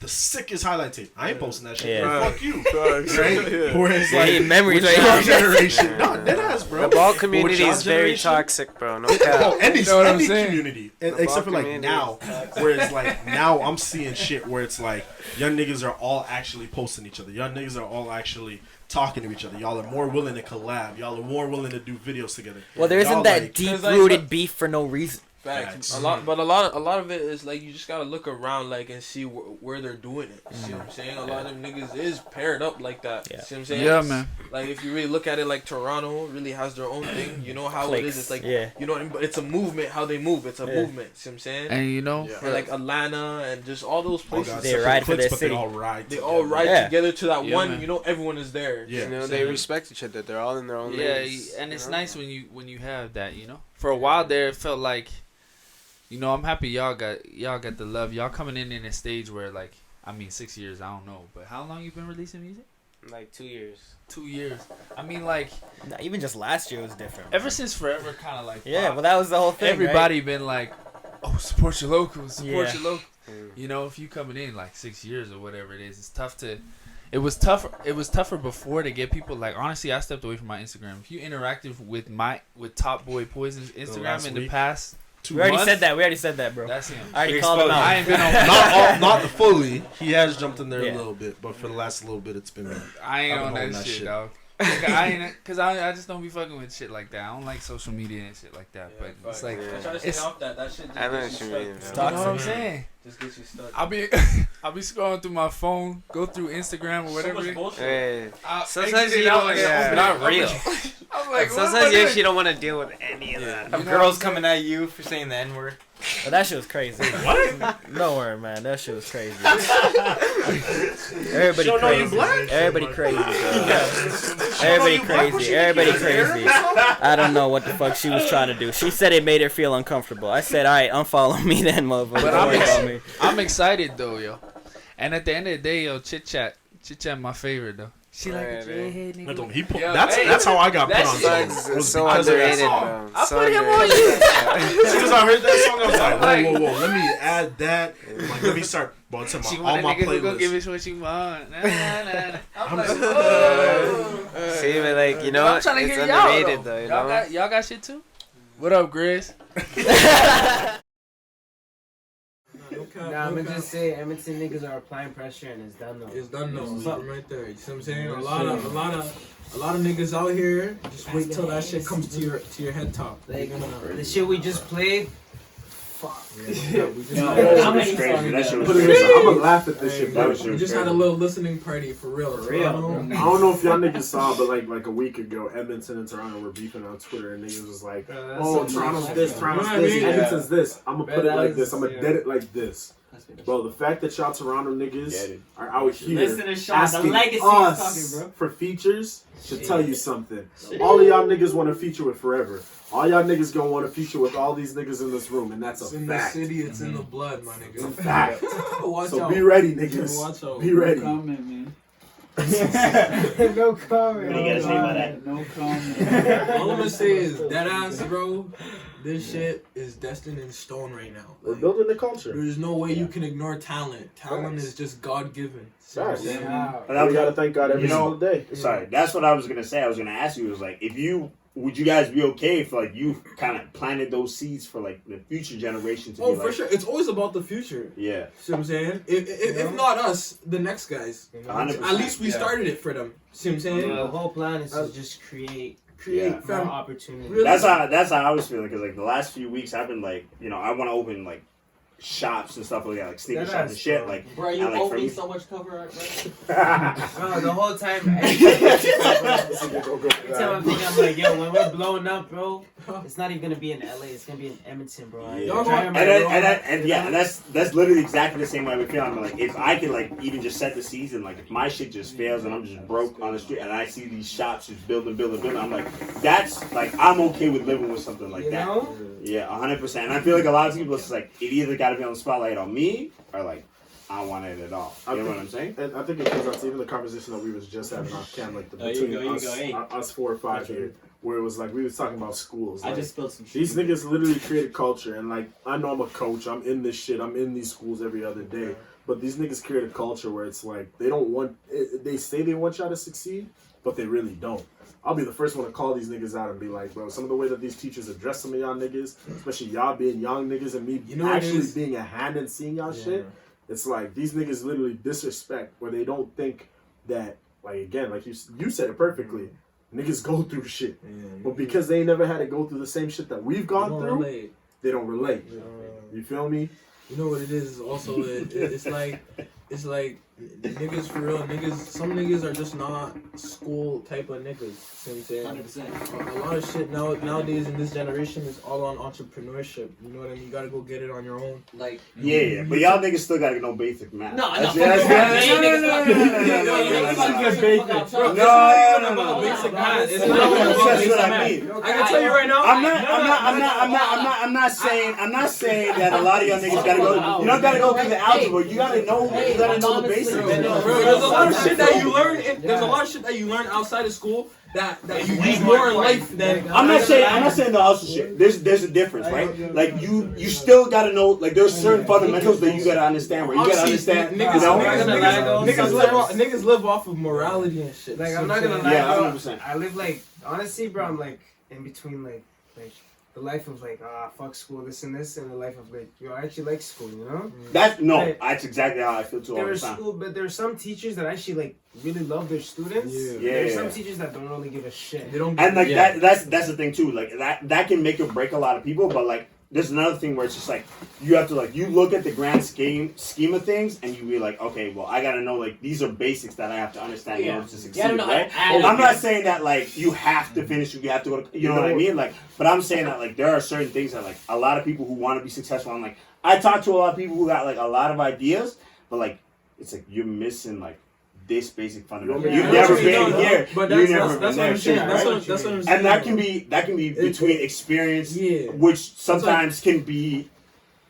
the sickest highlight tape. I ain't posting that shit. Yeah. Bro. Fuck you. Right? Whereas Yeah, like he memories with right y'all here. generation, no, deadass, bro. The ball But community with y'all is very generation- toxic, bro. No Oh, cap. any, You know what I'm any saying? community, The except for ball like community now, where it's like now I'm seeing shit where it's like young niggas are all actually posting each other. Young niggas are all actually talking to each other. Y'all are more willing to collab. Y'all are more willing to do videos together. Well, there Y'all isn't that like- deep-rooted beef for no reason. Facts. A lot of it is like you just gotta look around like and see where they're doing it. You see what I'm saying? A lot of them niggas is paired up like that. Yeah. You see what I'm saying? Yeah, man. Like if you really look at it, like Toronto really has their own thing. You know how it is. It's like Yeah. you know, but it's a movement. How they move, it's a movement. See what I'm saying? And you know, And like Atlanta and just all those All places. got They separate ride for cliques, their but city. They all ride. They all ride Yeah. together to that Yeah, one. man. You know, everyone is there. Yeah. You know, Same. they respect each other. They're all in their own yeah, lanes, and you it's know? nice when you have that. You know, for a while there, it felt like, you know, I'm happy y'all got the love. Y'all coming in a stage where like, I mean, 6 years, I don't know, but how long you been releasing music? Like 2 years. 2 years. I mean, like Even just last year was different. ever since forever, kind of like Yeah, well, that was the whole thing. everybody been like, oh, support your locals, support Yeah. your local. You know, if you coming in like 6 years or whatever it is, it's tough to. It was tougher before to get people like. Honestly, I stepped away from my Instagram. If you interacted with Topboypoison's Instagram last in the week? past, Two We already months? said that. We already said that, bro. that's him. I already We called him exposed out. I ain't been on. not fully. He has jumped in there Yeah. a little bit, but for the last little bit, it's been me. I ain't I've been on that holding that shit, shit. dog. I just don't be fucking with shit like that. I don't like social media and shit like that. But it's like, Yeah. I try to It's- stay off that. That shit just I know gets what you you mean, stuck. bro. you know what I'm Toxic. saying? Just gets you stuck. I'll be scrolling through my phone, go through Instagram or So whatever. much bullshit. Hey. I'll Sometimes exit you it out don't- and yeah. open it Not up. real. I'm like, what am I Sometimes you doing? actually don't want to deal with any of that. You know Girls what I'm coming at you for saying the N word. But that shit was crazy. What? Don't worry, man. That shit was crazy. Everybody Don't know you crazy. black? Everybody crazy, bro. Everybody crazy. Everybody crazy. I don't know what the fuck she was trying to do. She said it made her feel uncomfortable. I said, all right, unfollow me then, motherfucker. But Don't worry about me. I'm excited though, yo. And at the end of the day, yo, chit chat, my favorite though. She like Yeah, a dreadhead I told nigga. him, he put, Yo, that's hey, how I got put that on shit songs. It's Was so because of that underrated, song. bro. I So put him on underrated. you. As soon as I heard that song, I was like, Like- whoa. Let me add that. Like, let me start. Well, it's in She all want a my nigga who gon' give playlists. it what she want. Nah, nah, nah. I'm like, just- whoa. See, but like, you know, I'm trying to it's hear y'all underrated though. though, you know? Y'all got shit too? What up, Grizz? cap. Nah, I'm no gonna cap. just say Edmonton niggas are applying pressure and it's done though. It's done though. It's From right there. You see what I'm saying? A lot of niggas out here. Just wait till that shit comes to your head top. Like the shit we just played. Fuck. Yeah, we just That was crazy. That shit was Put it crazy. this way, I'm gonna laugh at this shit, bro. we just had a little listening party for real. real. I don't know if y'all niggas saw, but like a week ago, Edmonton and Toronto were beefing on Twitter, and niggas was like, "Oh, Toronto's this, Toronto's You know what I this, mean? Edmonton's this." I'm gonna Bro, put it that like was- this. I'm gonna yeah. dead it like this. Bro, the fact that y'all Toronto niggas are out here Listen to Sean, the asking legacy is us talking, bro. for features should tell you something. All of y'all niggas want to feature with Forever. All y'all niggas gonna want to feature with all these niggas in this room, and that's It's a in fact. the city. It's in the blood, my nigga. It's a fact. Watch So out. be ready, niggas. Watch out. Be ready. Comment, man. No comment. What do you gotta say about that? No comment. All I'm gonna say is that ass, bro. This shit is destined in stone right now. We're Like, building the culture. there's no way you can ignore talent. Talent is just God given. Facts. Yeah. But We gotta thank God every single day. Sorry, that's what I was gonna say. I was gonna ask you, was like, would you guys be okay if like you kind of planted those seeds for like the future generation to Oh, be for like, sure. It's always about the future. yeah, See what I'm saying? If not us, the next guys. 100%. At least we started it for them. See what I'm saying? The whole plan is to just create Yeah. more Fam, opportunity. really? That's how I was feeling, because like the last few weeks I've been like, I want to open like shops and stuff like that, like sneaker That shops and ass, shit. bro. Like, Bro, you and, like, owe for me me- so much cover art, bro. Bro, the whole time, every time I'm thinking, I'm like, yo, when we're blowing up, bro, it's not even gonna be in LA. It's gonna be in Edmonton, bro. Yeah. I'm trying And, my then- road, and yeah, and that's literally exactly the same way we feel. I'm like, if I could like even just set the season, like if my shit just fails and I'm just broke on the street and I see these shops just building, I'm like, that's like, I'm okay with living with something like you that. know? Yeah, 100%. And I feel like a lot of people, it's like, it either got to be on the spotlight on me or like, I don't want it at all. You know what I'm saying? And I think it comes out to even the conversation that we was just having off cam, like between us 4 or 5 here, where it was like we was talking about schools. I Like, just spilled some shit. these niggas literally created culture, and like I know I'm a coach, I'm in this shit, I'm in these schools every other day, but these niggas create a culture where it's like they don't want. They say they want y'all to succeed, but they really don't. I'll be the first one to call these niggas out and be like, bro, some of the way that these teachers address some of y'all niggas, especially y'all being young niggas and me actually being a hand and seeing y'all shit, it's like these niggas literally disrespect where they don't think that, like, again, like you said it perfectly, niggas go through shit. But because they never had to go through the same shit that we've gone through, they don't relate. You feel me? You know what it is? Also, it's like niggas for real. Some niggas are just not school type of niggas. See what I'm saying? 100%. A lot of shit nowadays in this generation is all on entrepreneurship. You know what I mean? You gotta go get it on your own. Like, Yeah, but y'all niggas still got to know basic math. no, That's- no, that's- fuck that's- you, no, man. no, no, no, no, no, no, no, no, no, no. Basic math. It's No, not that's about what basic I math. mean. I can tell you right now. I'm not saying that a lot of y'all niggas gotta go. You don't gotta go through the algebra. You gotta know the basics. Bro, there's a lot of shit that you learn. There's a lot of shit that you learn outside of school that you use more in life than. I'm not saying the hustle shit. There's a difference, right? Like you still gotta know. Like there's certain fundamentals that you gotta understand. Where you gotta understand. Niggas live off of morality and shit. Like, I'm not gonna lie, Yeah, bro. 100%. I live like, honestly, bro, I'm like in between like the life of like, fuck school, this and this, and the life of like, yo, I actually like school, you know? That's exactly how I feel too all the There's time. school, but there's some teachers that actually like really love their students. Yeah. There's Yeah. some teachers that don't really give a shit. They don't. And like that's the thing too. Like that can make or break a lot of people. But like there's another thing where it's just like you have to like you look at the grand scheme of things and you be like, okay, well I gotta know like these are basics that I have to understand in order to succeed, right? I'm not saying that like you have to finish, you have to go to, you know what I mean? Like, but I'm saying that like there are certain things that like a lot of people who want to be successful. I'm like I talk to a lot of people who got like a lot of ideas, but like it's like you're missing like this basic fundamental. Yeah. You've never been here. But You've that's never what been I'm there. saying. That's Right? what I'm saying. And that can be between experience, which sometimes can be,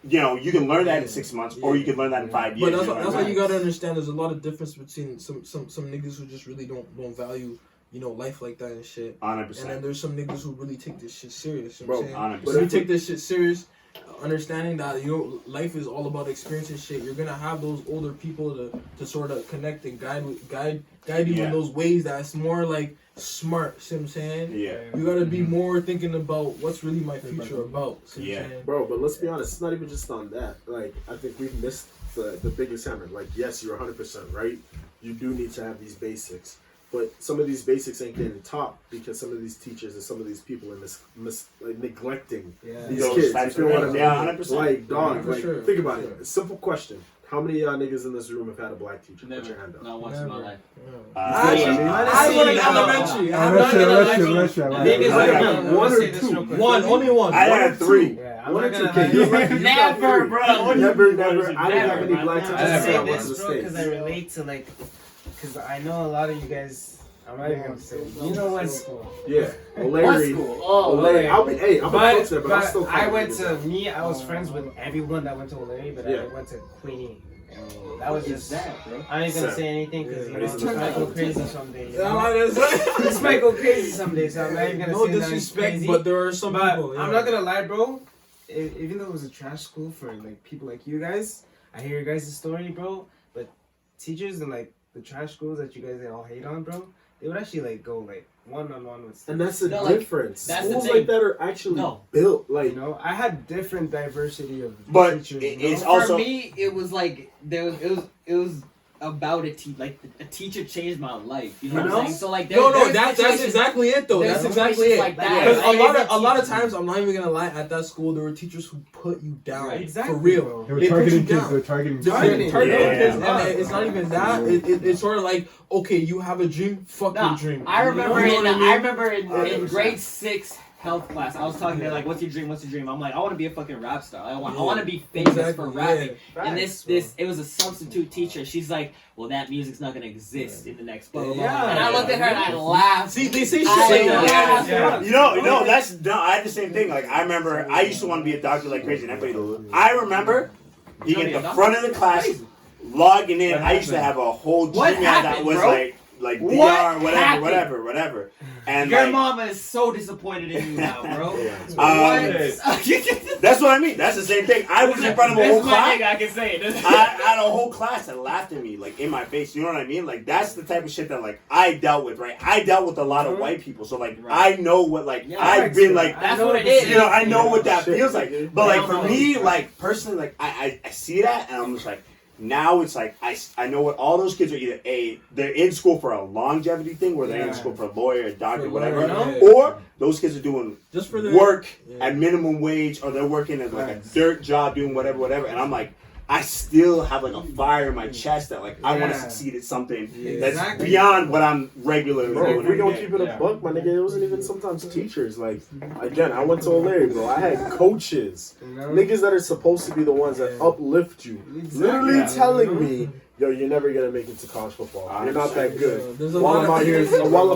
you can learn that in 6 months, or you can learn that in 5 years. But that's why you gotta understand. There's a lot of difference between some niggas who just really don't value life like that and shit. 100%. And then there's some niggas who really take this shit serious. You know Bro, what I'm saying? 100%. But if you take this shit serious, understanding that life is all about experience and shit. You're gonna have those older people to sort of connect and guide you in those ways that's more like smart. See what I'm saying? Yeah. You gotta be more thinking about what's really my future about. See what I'm saying? Bro, but let's be honest, it's not even just on that. Like, I think we've missed the biggest hammer. Like, yes, you're 100% right. You do need to have these basics. But some of these basics ain't getting taught because some of these teachers and some of these people are neglecting these kids. You feel what I mean? Yeah, 100%. Like, dog, For like, sure, think for about sure. it. A simple question. How many of y'all niggas in this room have had a black teacher? Put your hand up. Not once in my life. I was in elementary. I'm not gonna lie. Niggas one or two. One, only one. I had 3. Yeah, I'm One not or two gonna lie. kids. Never, bro. Never. I didn't have any Never. black I'm teachers gonna until I say went to this, the bro, because I States. relate to like, because I know a lot of you guys. I'm not even gonna say. You know what school? Yeah. What Larry. school? Oh, Larry. I'm a But, coach there, but I still I call went niggas to out. I was friends with everyone that went to O'Leary, but Yeah. I went to Queenie. That was just that, bro? I ain't gonna Sam. say anything because you know Yeah. this might go crazy someday. You I'm know? not gonna say. This might go crazy someday, so I'm not even gonna No say that it's disrespect, crazy. but there are some But people. I'm not gonna lie, bro. Even though it was a trash school for like people like you guys, I hear your guys' story, bro. But teachers in like the trash schools that you guys all hate on, bro, they would actually like go like one-on-one with students. And that's the No, like, difference. that's the Schools thing. like that are actually built. Like, you know, I had different diversity of But teachers. it's you know? also For me, it was like it was about a teacher changed my life. You know what I'm saying? So like, That's exactly it though. there's That's exactly situations it. like that. Because Like, a lot of times, I'm not even gonna lie. At that school, there were teachers who put you down. Right. Exactly, For real. bro. They were They put targeting you kids. down. They're targeting Targeting Yeah. kids, and it's not even that. It's sort of like, okay, you have a dream, fuck Nah, your dream. I remember You know what I mean? I remember in 100%. grade 6 health class, I was talking to her like, "What's your dream? What's your dream?" I'm like, "I want to be a fucking rap star. I want to be famous for rapping." And this it was a substitute teacher. She's like, "Well, that music's not gonna exist in the next blah blah blah." Yeah. And I looked at her and I laughed. See, they say shit I like that. laughed. You know, I had the same thing. Like, I remember, I used to want to be a doctor like crazy, and everybody. I remember being at the front of the class, logging in. I used to have a whole What Gmail that happened, was bro? like What DR, happened? whatever. And Your like, mama is so disappointed in you now, bro. that's what I mean. That's the same thing. I was in front of a whole This is my class. nigga, I can say it. I had a whole class that laughed at me, like, in my face. You know what I mean? Like, that's the type of shit that, like, I dealt with, right? I dealt with a lot of white people, so, like, I know what, like, I've been, like, That's what it is. you know, I know what that Shit. feels like. But, like, for me, like, personally, like, I see that, and I'm just like, now it's like, I know what all those kids are either they're in school for a longevity thing, where they're in school for a lawyer, a doctor, For whatever, lawyer, or those kids are doing Just for the work at minimum wage, or they're working at like a dirt job doing whatever, and I'm like, I still have like a fire in my chest that like I want to succeed at something that's Exactly. beyond what I'm regularly bro, doing. if we don't every keep day. it a buck, my nigga, it wasn't even sometimes teachers. Like, again, I went to O'Leary, bro. I had coaches, niggas that are supposed to be the ones that uplift you, literally telling me, yo, you're never gonna make it to college football. You're not that good. There's a While lot I'm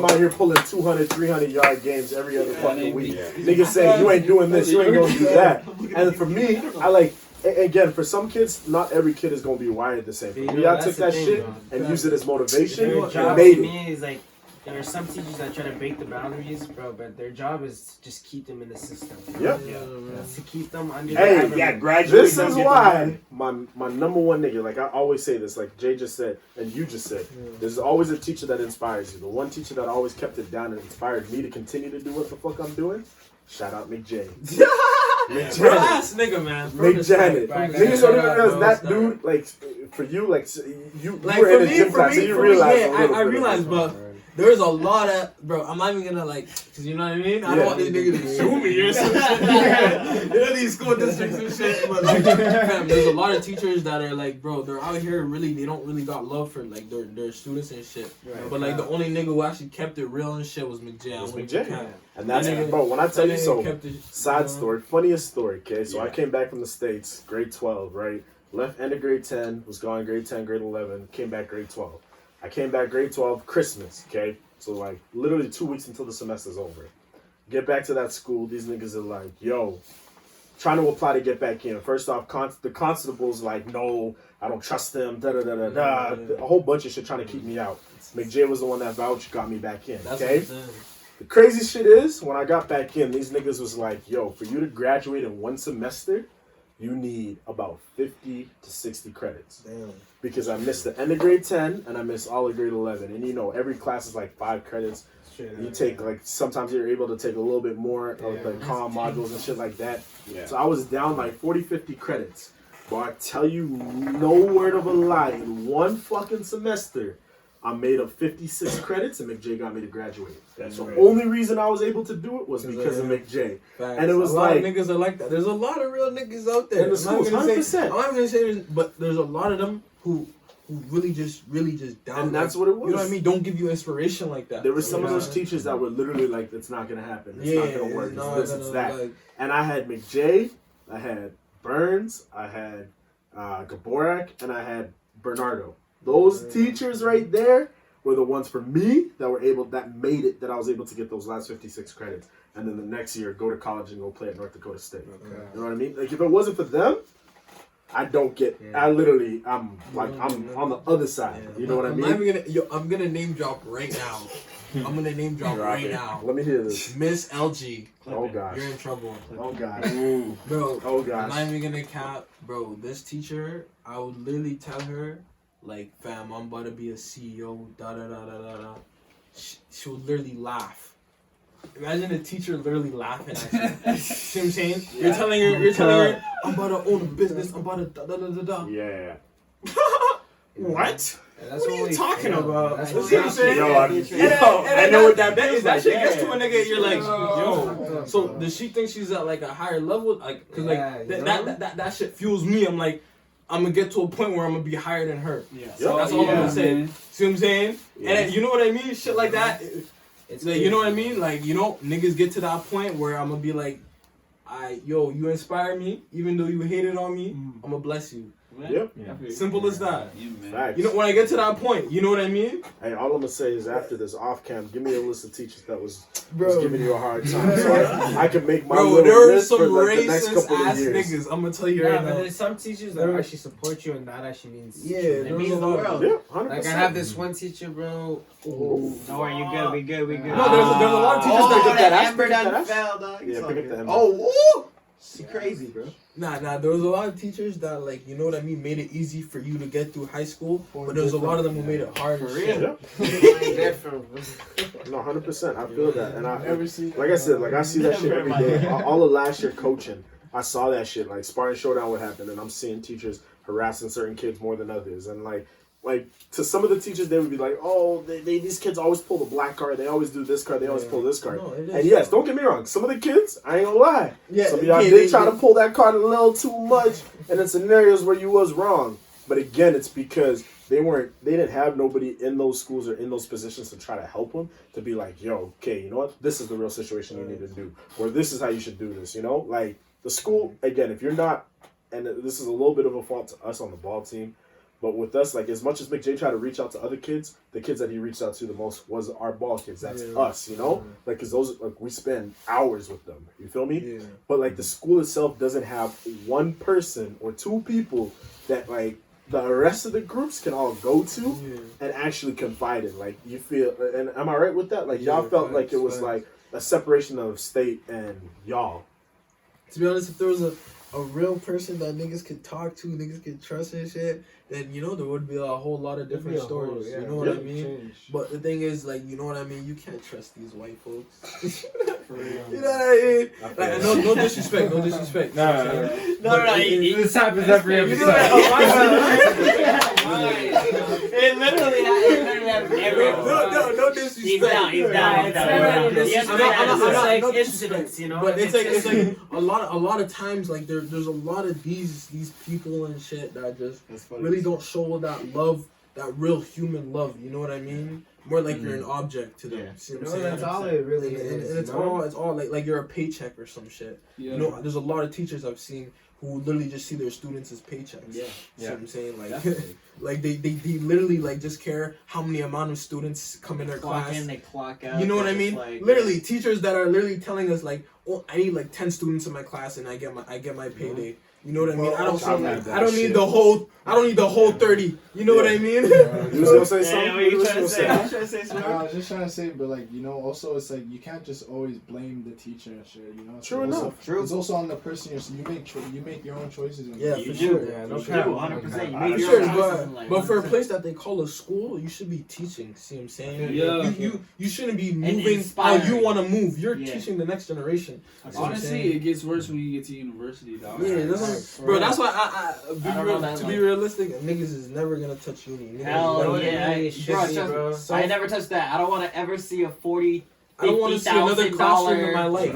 out of here, pulling 200, 300 yard games every other fucking week. Niggas saying you ain't doing this, you ain't gonna do that. And for me, I like. Again, for some kids, not every kid is gonna be wired the same. For me, I took that shit and used it as motivation Their and job made to it. me is like there are some teachers that try to break the boundaries, bro, but their job is to just keep them in the system. Yep. To keep them under Hey, the government. Yeah, gradually. This is why my number one nigga, like I always say this, like Jay just said, and you just said, there's always a teacher that inspires you. The one teacher that always kept it down and inspired me to continue to do what the fuck I'm doing, shout out McJay. Relax, nigga, man. Mick Janet. Right, Niggas don't even realize bro, that stop. dude, like, for you, like, you Like were for in a me, gym class, so you realize a little I bit of realize, it. but there's a lot of, bro. I'm not even gonna like, cause you know what I mean. I don't want these niggas to sue me or some shit. You know these school districts and shit. But like, fam, there's a lot of teachers that are like, bro, they're out here really, they don't really got love for like their students and shit. Right. But like the only nigga who actually kept it real and shit was McJay. Was I wouldn't McJay. cap. And that's, That nigga- bro, when I tell you that nigga so, kept it, side story, funniest story, okay? So I came back from the States, grade 12, right? Left end of grade 10, was gone grade 10, grade 11, came back grade 12. I came back grade 12, Christmas, okay? So like literally 2 weeks until the semester's over. Get back to that school, these niggas are like, yo, trying to apply to get back in. First off, the constable's like, no, I don't trust them, da-da-da-da-da. A whole bunch of shit trying to keep me out. McJay was the one that vouched, got me back in, That's okay? what I'm saying. The crazy shit is, when I got back in, these niggas was like, yo, for you to graduate in one semester, you need about 50 to 60 credits. Damn. Because I missed the end of grade 10 and I missed all of grade 11. And you know, every class is like 5 credits. You take like, sometimes you're able to take a little bit more of like comm modules and shit like that. Yeah. So I was down like 40, 50 credits. But I tell you, no word of a lie, in one fucking semester, I made up 56 credits and McJ got me to graduate. That's the only reason I was able to do it was because of McJ. Facts. And it was a lot like, of niggas are like that. There's a lot of real niggas out there. In the schools, 100%. I'm not gonna say this, but there's a lot of them who really just down. And that's what it was. You know what I mean? Don't give you inspiration like that. There were some of those teachers that were literally like, it's not gonna happen. It's not gonna work. It's this, it's that. Like, and I had McJ, I had Burns, I had Gaborak, and I had Bernardo. Those teachers right there were the ones for me that made it, that I was able to get those last 56 credits. And then the next year, go to college and go play at North Dakota State. Okay. You know what I mean? Like, if it wasn't for them, I don't get. I'm on the other side. Yeah. You know what I mean? I'm gonna name drop right now. I'm gonna name drop right now. Let me hear this. Miss LG. Oh gosh. You're in trouble. Oh gosh. Bro. Oh gosh. I'm not even gonna cap, bro. This teacher, I would literally tell her, like, fam, I'm about to be a CEO. Da da da da da da. She would literally laugh. Imagine a teacher literally laughing at you. See what I'm saying? Yeah. You're telling her, I'm about to own a business. I'm about to da da da da da. Yeah. What? Yeah, that's what are you talking about? That's what I'm saying. I know what that means. That shit gets to a nigga. You're like, yo. So does she think she's at like a higher level? Like, cause like that shit fuels me. I'm like, I'm gonna get to a point where I'm gonna be higher than her. Yeah. So that's all I'm gonna say. Man. See what I'm saying? Yeah. And you know what I mean? Shit like that. It's like, you know what I mean? Like, you know, niggas get to that point where I'm gonna be like, you inspire me, even though you hated on me, I'm gonna bless you. Yep. Yeah. Simple as that. You know, when I get to that point, you know what I mean? Hey, all I'm gonna say is after this off cam, give me a list of teachers that was giving you a hard time, so I can make my there are list some for like the next couple ass of years. niggas. I'm gonna tell you right now. But there's some teachers that actually support you, and that actually means it means the world. Yeah, 100%. Like I have this one teacher, bro. Don't worry, you good. We good. We good. No, there's a lot of teachers that get that ass. Amber done fell, dog. Yeah, pick up the Ember. Oh, she crazy, bro. Nah, there was a lot of teachers that, like, you know what I mean, made it easy for you to get through high school, but there's a lot of them who made it hard. For real? Yeah. No, 100%. I feel that, and I see that shit every day. All of last year coaching, I saw that shit. Like, sparring showdown would happen, and I'm seeing teachers harassing certain kids more than others, and like to some of the teachers, they would be like, oh, these kids always pull the black card, they always do this card, they always pull this card. No, and yes, don't get me wrong, some of the kids, I ain't gonna lie, some of y'all did try to pull that card a little too much, and in scenarios where you was wrong. But again, it's because they didn't have nobody in those schools or in those positions to try to help them, to be like, yo, okay, you know what, this is the real situation you need to do, or this is how you should do this, you know? Like, the school, again, if you're not, and this is a little bit of a fault to us on the ball team, but with us, like, as much as McJ tried to reach out to other kids, the kids that he reached out to the most was our ball kids. That's us, you know? Like, because those, like, we spend hours with them. You feel me? Yeah. But, like, the school itself doesn't have one person or two people that, like, the rest of the groups can all go to and actually confide in. Like, you feel, and am I right with that? Like, y'all felt like it was, like, a separation of state and y'all. To be honest, if there was a real person that niggas could talk to, niggas could trust and shit, then, you know, there would be a whole lot of different stories. You know what I mean? Change. But the thing is, like, you know what I mean? You can't trust these white folks. You know what I mean? Like, no disrespect. No. This happens every episode. It literally happens every episode. No disrespect. He's down. It's like incidents, you know. But it's like a lot of times, like, there's a lot of these people and shit that just really don't show that love, that real human love. You know what I mean? More like you're an object to them. Yeah. See what I'm saying? That's all it really is. And it's all like you're a paycheck or some shit. Yeah. You know, there's a lot of teachers I've seen who literally just see their students as paychecks. Yeah. See what I'm saying? Like, like they literally, like, just care how many amount of students come in their class. Clock in, they clock out. You know what I mean? Like, literally, teachers that are literally telling us, like, oh, I need like 10 students in my class and I get my payday. You know what I mean? Well, I don't need the whole 30. You know what I mean? You was gonna say something? What are you trying to say? I'm trying to say I something. was just trying to say, but like, you know, also it's like you can't just always blame the teacher and shit. You know, True enough. True. It's also on the person. You make your own choices. And Yeah, You for do. sure. Yeah, no You cap. do, 100%. You For make Sure, your own choices in life, but for a 100%. place that they call a school, you should be teaching. See what I'm saying? Yeah. You shouldn't be moving how inspiring. you want to move. You're Yeah. teaching the next generation. See what I'm Honestly, saying? it gets worse when you get to university, dog. Yeah, bro. That's why I don't know, man, to be realistic, niggas is never gonna touch uni. Niggas Hell never- yeah. It should Bro, be, trust bro. me. I never touched that. I don't want to ever see a 40. I don't want to see another classroom in my life.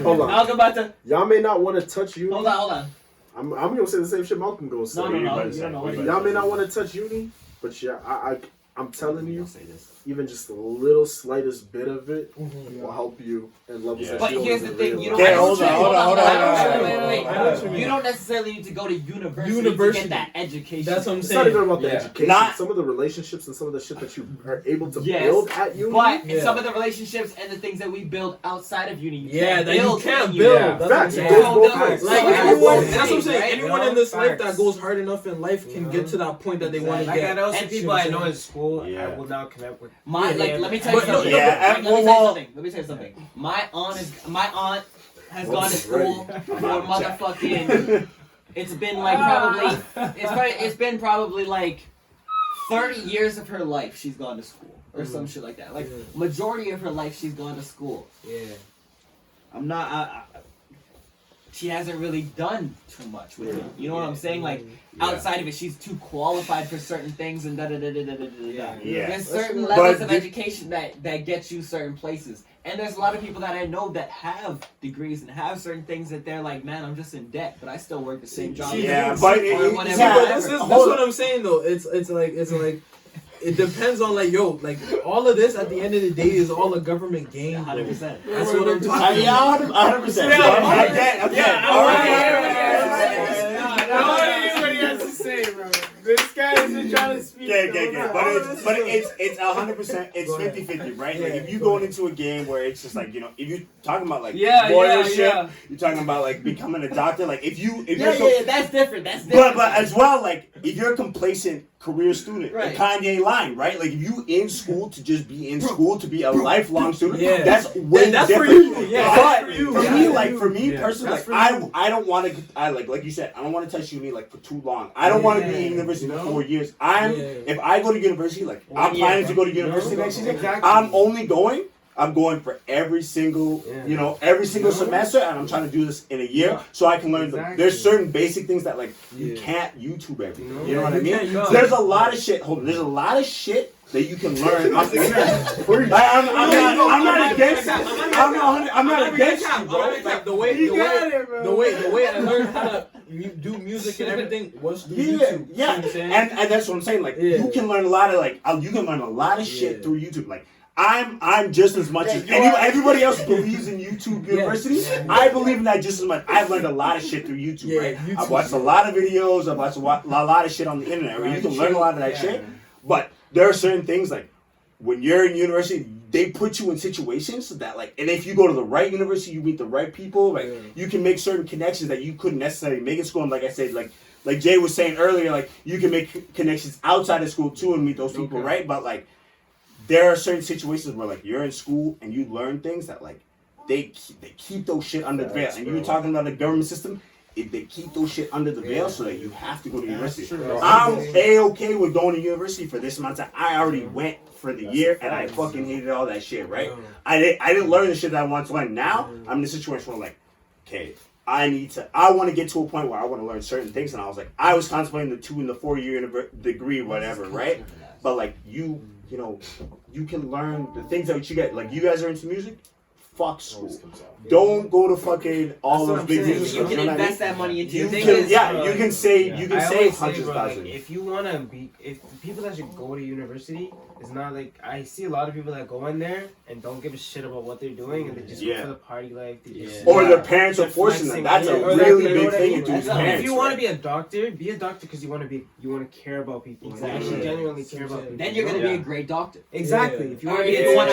Hold about to. Y'all may not want to touch uni. Hold on. I'm gonna say the same shit Malcolm goes say. No. You don't know what Y'all may not want to touch uni, but yeah, I'm telling you, say this. even just a little slightest bit of it Mhm. will help you in levels Yeah. that But you don't here's the even thing, you don't. realize. Yeah, hold on. Wait. I know what you mean. You don't necessarily need to go to university to University. get that education. That's what I'm It's not saying. even about the Yeah. education. Not- some of the relationships and some of the shit that you are able to Yes, build at uni. But Yeah. some of the relationships and the things that we build outside of uni, you Yeah, can't that you build can't in build. uni. Yeah. That's what I'm Facts. saying. It goes both Like, ways. Like Yeah. anyone, Yeah. that's what I'm saying. Right? Anyone in this life Facts. that goes hard enough in life can get to that point that they want to Like I get. know some And people I know saying? in school, Yeah. I will now connect with. My Yeah. like, let me tell you But no, something. Yeah, Let me tell you well, something. Let me tell you something. My aunt has gone to school for motherfucking. It's been like it's been probably like 30 years of her life she's gone to school or some shit like that. Like majority of her life she's gone to school. Yeah. I'm not. She hasn't really done too much with it. You know what I'm saying? Like outside of it, she's too qualified for certain things and da da da da da da da. Yeah. There's certain But levels of the- education that get you certain places, and there's a lot of people that I know that have degrees and have certain things that they're like, man, I'm just in debt, but I still work the same job. Yeah, but or whatever. See, but that's what I'm saying though. It's like it depends on like all of this at the end of the day is all a government game. 100%. That's what I'm talking Yeah, about. 100%. What he has to say, bro. This guy has been trying to speak. Yeah. But it's 100%. It's 50-50, right? Like if you going into a game where it's just like, you know, if you talking about like lawyership, you're talking about like becoming a doctor. Like if you're That's different. That's different. but as well, like if you're a complacent career student, Right. the Kanye line, right? Like if you in school to just be in school to be a lifelong student, Yeah. that's way That's for different. you. Yeah, But that's for you. for Yeah. me, like for me Yeah. personally, That's like for you. I don't want to. I like you said, I don't want to touch uni like for too long. I don't want to be in university for 4 years. If I go to university, like I'm planning to go to university next year. Exactly. I'm going for every single, every single semester, and I'm trying to do this in a year so I can learn. Exactly. There's certain basic things that like you can't YouTube everything. You know what I mean? can't YouTube. There's a lot of shit. There's a lot of shit that you can learn on the internet. I'm not against it. I'm not against you, bro. Like the way I learned how to do music and everything was through YouTube. Yeah, See what I'm saying? and that's what I'm saying. Like you can learn a lot of shit through YouTube. Like I'm just as much as everybody else believes in YouTube University. I believe in that just as much. I've learned a lot of shit through YouTube. Right? YouTube. I've watched a lot of videos. I've watched a lot of shit on the internet. Where you can learn a lot of that shit. But there are certain things like when you're in university, they put you in situations that like, and if you go to the right university, you meet the right people. Like you can make certain connections that you couldn't necessarily make in school. And like I said, like Jay was saying earlier, like you can make connections outside of school too and meet those people, right? But like there are certain situations where like you're in school and you learn things that like they keep those shit under the veil. And you were talking about the government system. If they keep those shit under the veil so that you have to go to university. I'm A-okay with going to university for this amount of time. I already went for the year and I fucking hated all that shit, right? I didn't learn the shit that I wanted to learn. Now I'm in a situation where like, okay, I want to get to a point where I want to learn certain things. And I was contemplating the 2 and the 4 year degree, whatever, right? But like you can learn the things that you get. Like you guys are into music. Fuck school. Don't go to fucking all those big music You schools. can invest that money into You things. can save hundreds of like, thousands. if you wanna be, if people that should go to university, it's not like I see a lot of people that go in there and don't give a shit about what they're doing and they just go for the party life. They just, Or their parents are forcing them. That's a really big thing to do. If you want to be a doctor because you want to care about people. Exactly. You actually genuinely care about people. Then you're gonna be a great doctor. Exactly. If you want Or to be if a you want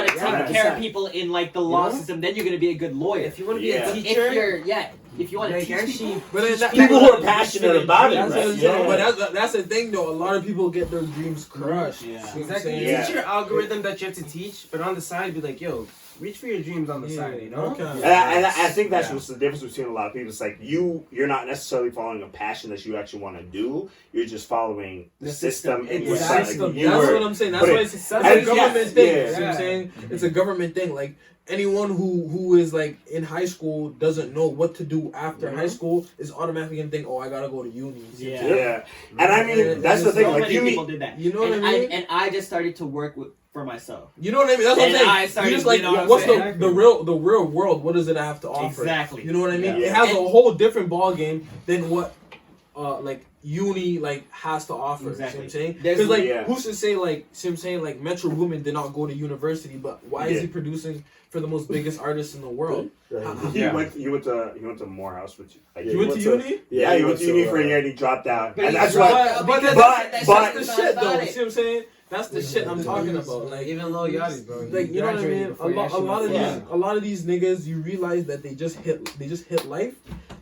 teacher, to, take care of people in like the law system, then you're gonna be a good lawyer. If you want to be a But teacher, if you're if you want to teach people, people who are passionate about it, right? But that's the thing, though. A lot of people get their dreams crushed. Yeah. Exactly. You teach your algorithm that you have to teach, but on the side, be like, yo, reach for your dreams on the side, you know? Okay. And I think that's what's the difference between a lot of people. It's like you're not necessarily following a passion that you actually want to do. You're just following the system. That's what I'm saying. That's why it's a government thing. You know what I'm saying? It's a government thing. Like, anyone who is like in high school doesn't know what to do after high school is automatically gonna think, oh, I gotta go to uni. Yeah. And I mean, that's the thing. So like many people did that. You know what I mean? And I just started to work for myself. You know what I mean? That's what I'm saying. I started, you just like, what's the real world? What does it have to offer? Exactly. You know what I mean? Yeah. It has a whole different ball game than what like uni like has to offer. Exactly. You know what I'm saying? Because like who's to say like, see what I'm saying, like Metro Boomin did not go to university, but why is he producing for the most biggest artists in the world? You went to Morehouse, which you went to uni? Yeah, you went to uni for a year and he dropped out, and that's why. But that's the shit though. See what I'm saying? That's the shit I'm talking about. Like even Lil Yachty, bro. Like you know what I mean? A lot of these niggas, you realize that they just hit life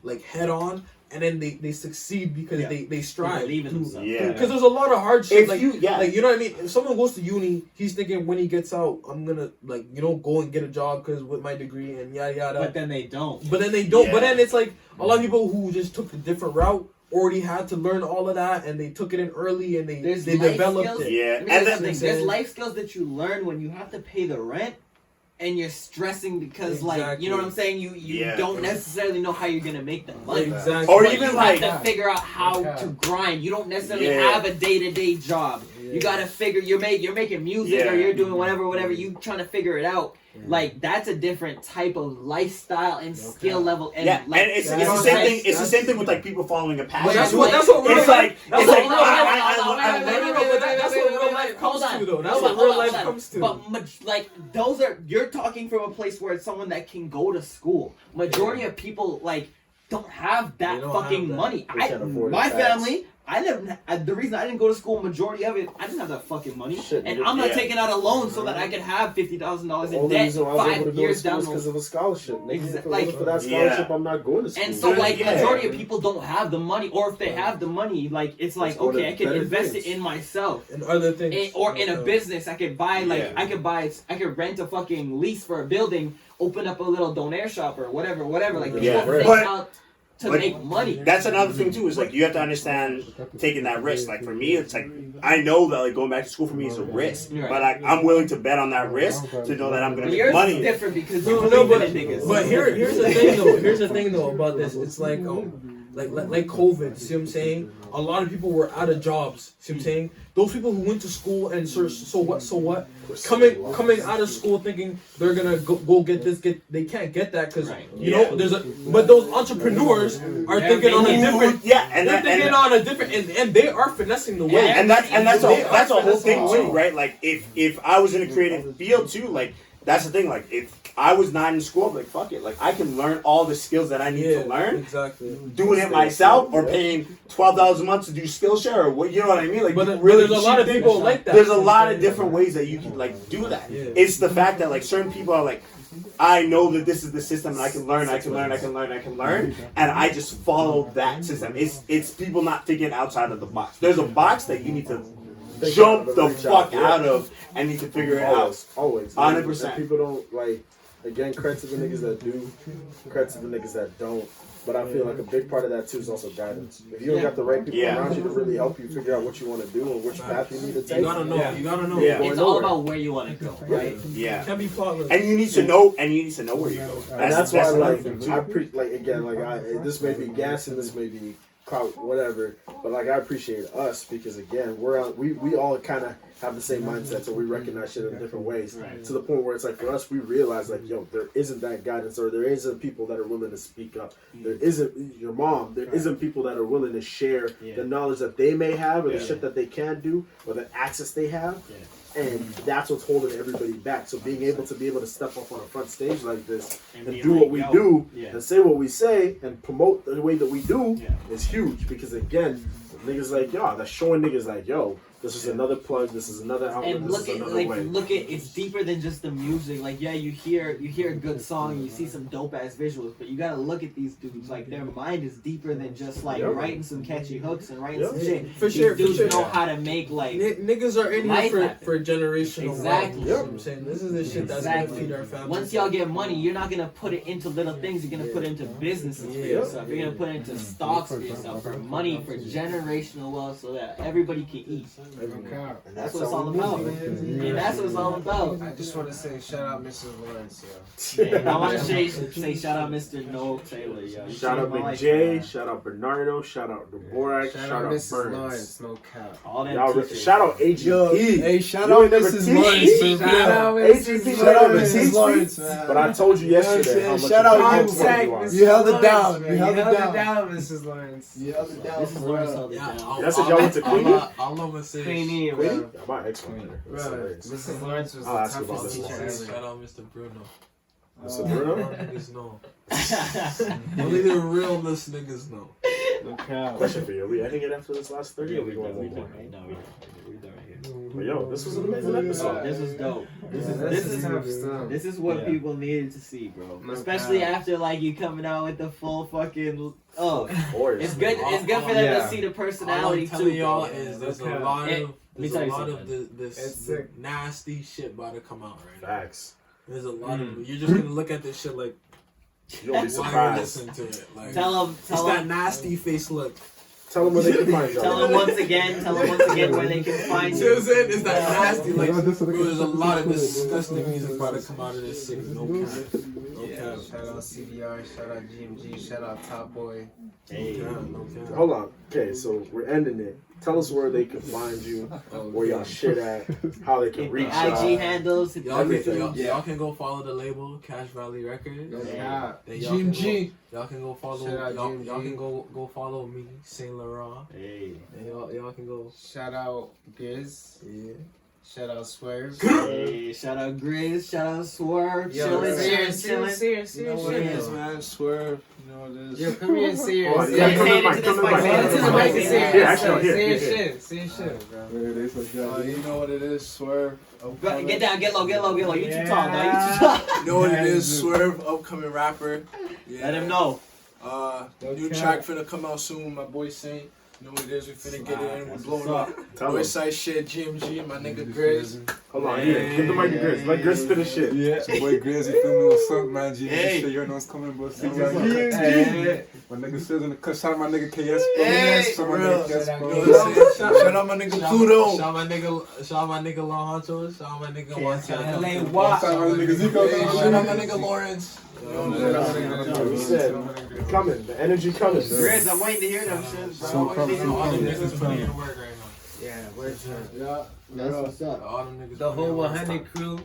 like head on. And then they succeed because they strive. Because there's a lot of hardship. Like you know what I mean? If someone goes to uni, he's thinking when he gets out, I'm gonna go and get a job because with my degree and yada yada. But then they don't. But then it's like a lot of people who just took the different route already had to learn all of that and they took it in early and they developed skills. it. And there's life skills that you learn when you have to pay the rent. And you're stressing because, like, you know what I'm saying? You don't necessarily know how you're gonna make the money. Exactly. Or even you have to figure out how to grind. You don't necessarily have a day-to-day job. You gotta figure you're making music or you're doing whatever. You trying to figure it out. Like that's a different type of lifestyle and skill level. And and it's the same thing. It's the same thing with like people following a passion. That's what real life comes to, though. That's what real life comes to. But like those you're talking from a place where it's someone that can go to school. Majority of people like don't have that fucking money. My family. The reason I didn't go to school, majority of it, I didn't have that fucking money, and I'm not taking out a loan so that I could have $50,000 in debt 5 years down the road. Because of a scholarship. Like for that scholarship, I'm not going to school. And so, like, majority of people don't have the money, or if they have the money, like, it's like, okay, I can invest it in myself and other things, or in a business. I could buy, like, I could rent a fucking lease for a building, open up a little donaire shop or whatever. Like, people think out to make money. That's another thing too. Is like you have to understand taking that risk. Like for me, it's like I know that like going back to school for me is a risk, but like I'm willing to bet on that risk to know that I'm gonna make money. Yours is different because you believe in niggas. But here's the thing though. Here's the thing though about this. It's like like COVID. See what I'm saying? A lot of people were out of jobs. See what I'm saying? Those people who went to school and so what? Coming out of school thinking they're gonna go get this, they can't get that because you know but those entrepreneurs are thinking on a different and they are finessing the way. And that's a whole thing too, right? Like if I was in a creative field too, like that's the thing. Like if I was not in school, I'm like fuck it, like I can learn all the skills that I need to learn. Exactly. Doing it myself or paying $12 a month to do Skillshare or what, you know what I mean? Like, but there's a lot of people like that. There's a lot of different ways that you can like do that. Yeah. It's the fact that like certain people are like, I know that this is the system and I can learn, and I just follow that system. It's people not thinking outside of the box. There's a box that you need to jump the fuck out of and need to figure it out. Always. 100%. People don't like. Again, credit to the niggas that do, credit to the niggas that don't. But I feel like a big part of that too is also guidance. If you don't got the right people around you to really help you figure out what you want to do and which path you need to take, you gotta know. Yeah. It's all about where you want to go, right? Yeah. Can't be flawless. And you need to know. And you need to know where you go. That's why, like, this may be gas and this may be clout, whatever. But like, I appreciate us because again, we all kind of have the same mindset, so we recognize shit in different ways. Right. To the point where it's like for us, we realize like, yo, there isn't that guidance, or there isn't people that are willing to speak up. There isn't your mom. There isn't people that are willing to share the knowledge that they may have, or the shit that they can do, or the access they have. Yeah. And that's what's holding everybody back. So being able to step up on a front stage like this and do what we do and say what we say and promote the way that we do is huge. Because again, niggas like y'all, that's showing niggas like, yo, This is another plug. This is another outlet. And This is another way. look at it's deeper than just the music. Like, yeah, you hear a good song, you see some dope ass visuals, but you gotta look at these dudes. Like, their mind is deeper than just like writing some catchy hooks and writing some shit. For sure, these dudes know how to make like niggas are in here for generational. Exactly. You know what I'm saying, this is the shit that's gonna feed our family. Once y'all get money, you're not gonna put it into little things. You're gonna put it into businesses for yourself. You're gonna put it into stocks for yourself, for money, for generational wealth, so that everybody can eat. That's what it's all about. And that's what it's all about. I just want to say shout out Mrs. Lawrence, Yeah, I want to say shout out Mr. Noel Taylor, yo. Shout out McJ, shout out Bernardo, shout out Dvorak, shout out Mrs. Burns. Lawrence, no cap. All them Y'all, teachers. shout out AGP. Hey, shout out Mrs. Lawrence. Shout out AGP, shout out Mrs. Lawrence, man. But I told you yesterday how much shout out you. You held it down. You held it down, Mrs. Lawrence. You held it down. Mrs. Lawrence held it down. That's what y'all went to Queenie? All I'm gonna say Queenie, bro. My ex-wife. Mrs. Lawrence was the I'll ask you about toughest this teacher one. ever. shout out Mr. Bruno. Mr. Bruno? Niggas know. Only the realest niggas know. Question for you. Are we ending it after this last 30 or are we going one more? No, we're done right here. But yo, this was an amazing episode. This is dope. This is what Yeah. people needed to see, bro. Especially after like you coming out with the full fucking Of course. It's good. It's good for them to see the All personality I'm telling too. y'all bro. is there's a lot of me tell you this nasty shit about to come out right now. Facts. There's a lot of you're just gonna look at this shit like You'll be why you surprised. listen to it. Like, Tell them. it's that nasty face look. Tell them where they can find y'all. Tell them once again where they can find You know what I'm you. saying? It's that nasty like bro, there's a lot of disgusting music about to come out of this city. No cap. No cap. Shout out CDR, shout out GMG, shout out Top Boy. Hey. No cap. Hold on. Okay, so we're ending it. Tell us where they can find you, where y'all shit at, how they can reach y'all. IG handles. Y'all can go follow the label Cash Valley Records. Yeah. Then y'all can GMG. Y'all can go follow. Shout out Y'all GMG. can go follow me, Saint Laurent. Hey. And y'all can go. Shout out Grizz. Yeah. Shout out Swerve. Hey, shout out Grizz, shout out Swerve, chillin'. Serious, man. Swerve. You know what it is. Yo, come here and say Oh, your you gotta come to the mic, come to the mic. Say it to the mic and say Yeah, actually, here, your here. shit. Say your shit, bro. You know what it is. Swerve. Get down, get low. You too tall, dog. You too tall. You know what it is? Swerve, upcoming rapper. Yeah. Let him know. New track finna come out soon. My boy Saint. You know what it is? We finna get it in. We're blowing up. Tell them. Westside shit. GMG. My nigga Grizz. Hold on, here. Give the mic to Grizz. Let Grizz spit his shit. Yeah, it's your boy Grizz, you feel me? What's up, man? G, Hey. shit, you know what's coming, bro. Hey. My nigga still in the cut. Shout out my nigga KS, bro. Hey, Shout out my bro. nigga KS, bro. You know what I'm saying? Shout out my nigga Pluto. Shout Shout out my nigga Laurent. Shout out my nigga LA Juan. Watt. out my nigga Zico. Shout out my nigga Lawrence. We said, coming. The energy coming. Grizz, I'm waiting to hear them shit, bro. All them niggas putting in work right now. Yeah, where's her? Yeah. That's what's up. All them niggas. The whole putting in work. 100 crew.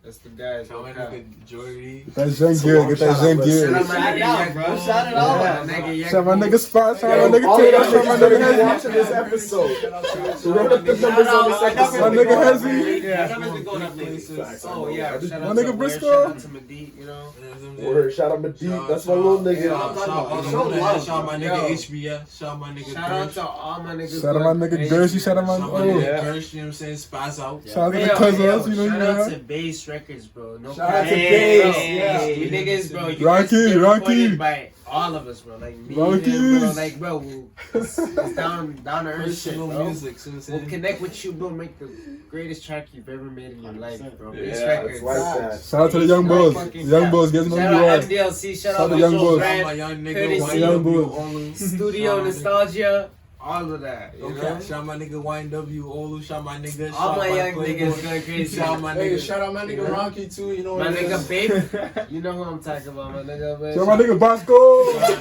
That's the guys. Shout out my nigga Jordy. Get that Zen gear, get that Zen gear. Shout it out, bro. Shout it out. Shout out my nigga Spot, shout out my nigga All of Taylor, y'all shout out my niggas nigga better be Hezzy. watching this episode. So run up the numbers on this episode. My nigga Hezzy. Yeah, numbers been going up lately. Oh, yeah. Shout My out nigga to Briscoe. Shout out to Medit, you know. Word, shout out Medit. That's my little nigga. Shout out my nigga HBF. Shout out my nigga Shout out Gersh. to all my niggas. Shout out my nigga Gershy, shout out my, Shout out my nigga oh. Gersh, you know what I'm saying? Spaz out. Shout out to the Yo, cousins, you know, shout you out know. to Bass Records, bro. No Shout out to cap. Bass, Bro, yeah. You niggas, bro. You Rocky, guys get Rocky. supported by all of us, bro. Like me, Rockies. him, bro. Like, bro, it's down to earth shit, Personal bro. music, you know what I'm We'll saying? connect with you, bro. Make the greatest track you've ever made in your life, bro. Bass Yeah, Records. it's like that. Shout out to the young boys. The young boys, guys know Shout who you out are. MDLC. Shout Shout out out to my Young soul Boys. Shout out my brand. young Courtesy. nigga Young YW boys. Olu. Studio Nostalgia. All of that. You know? Okay, shout out my nigga YW Olu. Shout out my nigga. All my young Playboy. niggas going crazy. Shout out my Hey, nigga. shout out my nigga Rocky too. You know My what it nigga is. Babe. You know who I'm talking about, my nigga. Man. Shout out my nigga Bosco. Shout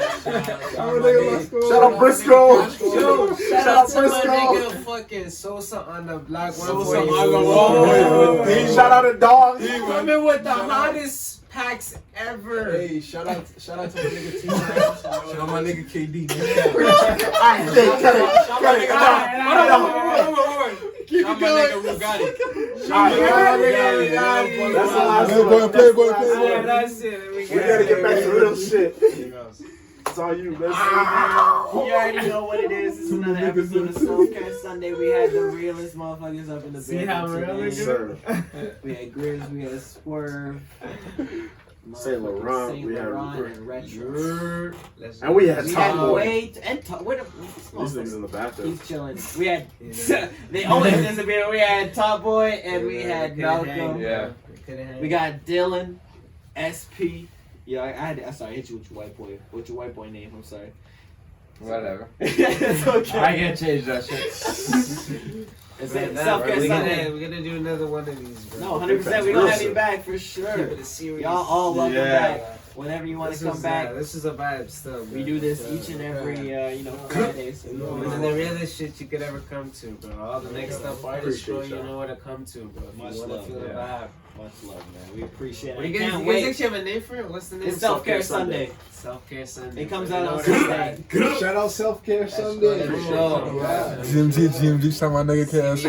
out my nigga Bosco. Shout out Briscoe. Yo, shout out to my nigga fucking Sosa on the block. Sosa 140. on the wall. Shout out to Dog. Coming with the hottest packs ever. Hey, shout out to my nigga T. Shout out my nigga KD. Keep Shout it out my going. nigga Rugatti. That's the last one. Playboy. That's it. We gotta get back to real shit. It's all you. Let's already know what it is. It's another episode of Self Care Sunday. We had the realest motherfuckers up in the See how real today. it is? We had Grizz, we had Swerve. Saint Laurent, Saint we had Laurent and Retro. and we had We Top had Boy. Wade and where the These niggas in the bathroom. He's chilling. We had they always disappear. We had Top Boy and we had Malcolm. Yeah. We got Dylan, SP. Yeah, I sorry, I hit you with your white boy. What's your white boy name? I'm sorry. Whatever. It's okay. I can't change that shit. It's Self-Care Sunday. We're gonna do another one of these, bro. No, 100%. We're gonna have you back for sure. Y'all all welcome back. Whenever you want to come back. This is a vibe still. We do this each and every, Friday. So This is the realest shit you could ever come to, bro. All the next up artists, bro, you know where to come to, bro. If Much you want love, to feel the yeah. vibe. Much love, man. We appreciate it. What do I you guys, can't you guys wait. actually have a name for it? What's the name? It's Self-Care Sunday. Self-Care Sunday. It comes You out know on where to Sunday. Shout out Self Care Sunday. GMG, shout my nigga Cash.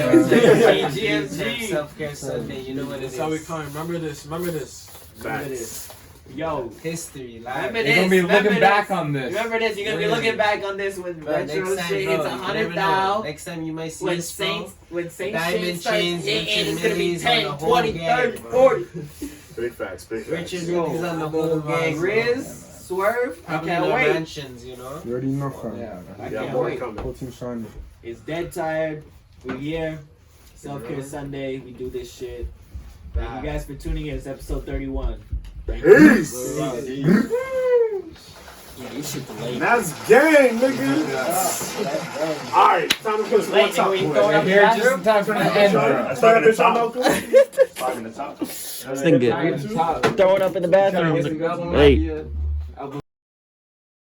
GMG. Self-Care Sunday. You know what it is. That's how we come. Remember this. Remember this. Remember this. Yo, history. Remember You're this. gonna be Remember looking this. back on this. Remember this. You're gonna be looking back on this when Bro, retro next time, shit bro, hits you never 100 know. thou. Next time you might see When us, bro. Saint Diamond shit starts chains, hitting, Richard it's gonna be Millies on 10, the whole 20, gang, 30, bro. 40. Big facts, big facts. Richard Millies on the whole gang. Grizz, Swerve, I Probably can't in our wait. mansions, you know. You already know, fam. I Yeah, can't more wait. coming. Whole team Sunday. It's Dead Tired. We're here. Self-Care Sunday. We do this shit. Thank you guys for tuning in. It's episode 31. Thank you. Peace. Yeah, you should delay. That's gang, nigga. Alright, time to put some Wait, on top. we boy. throw it up Here just in time for the end, bro. Let's start at the top. Start at the top. This thing good. Throwing up in the bathroom. Hey.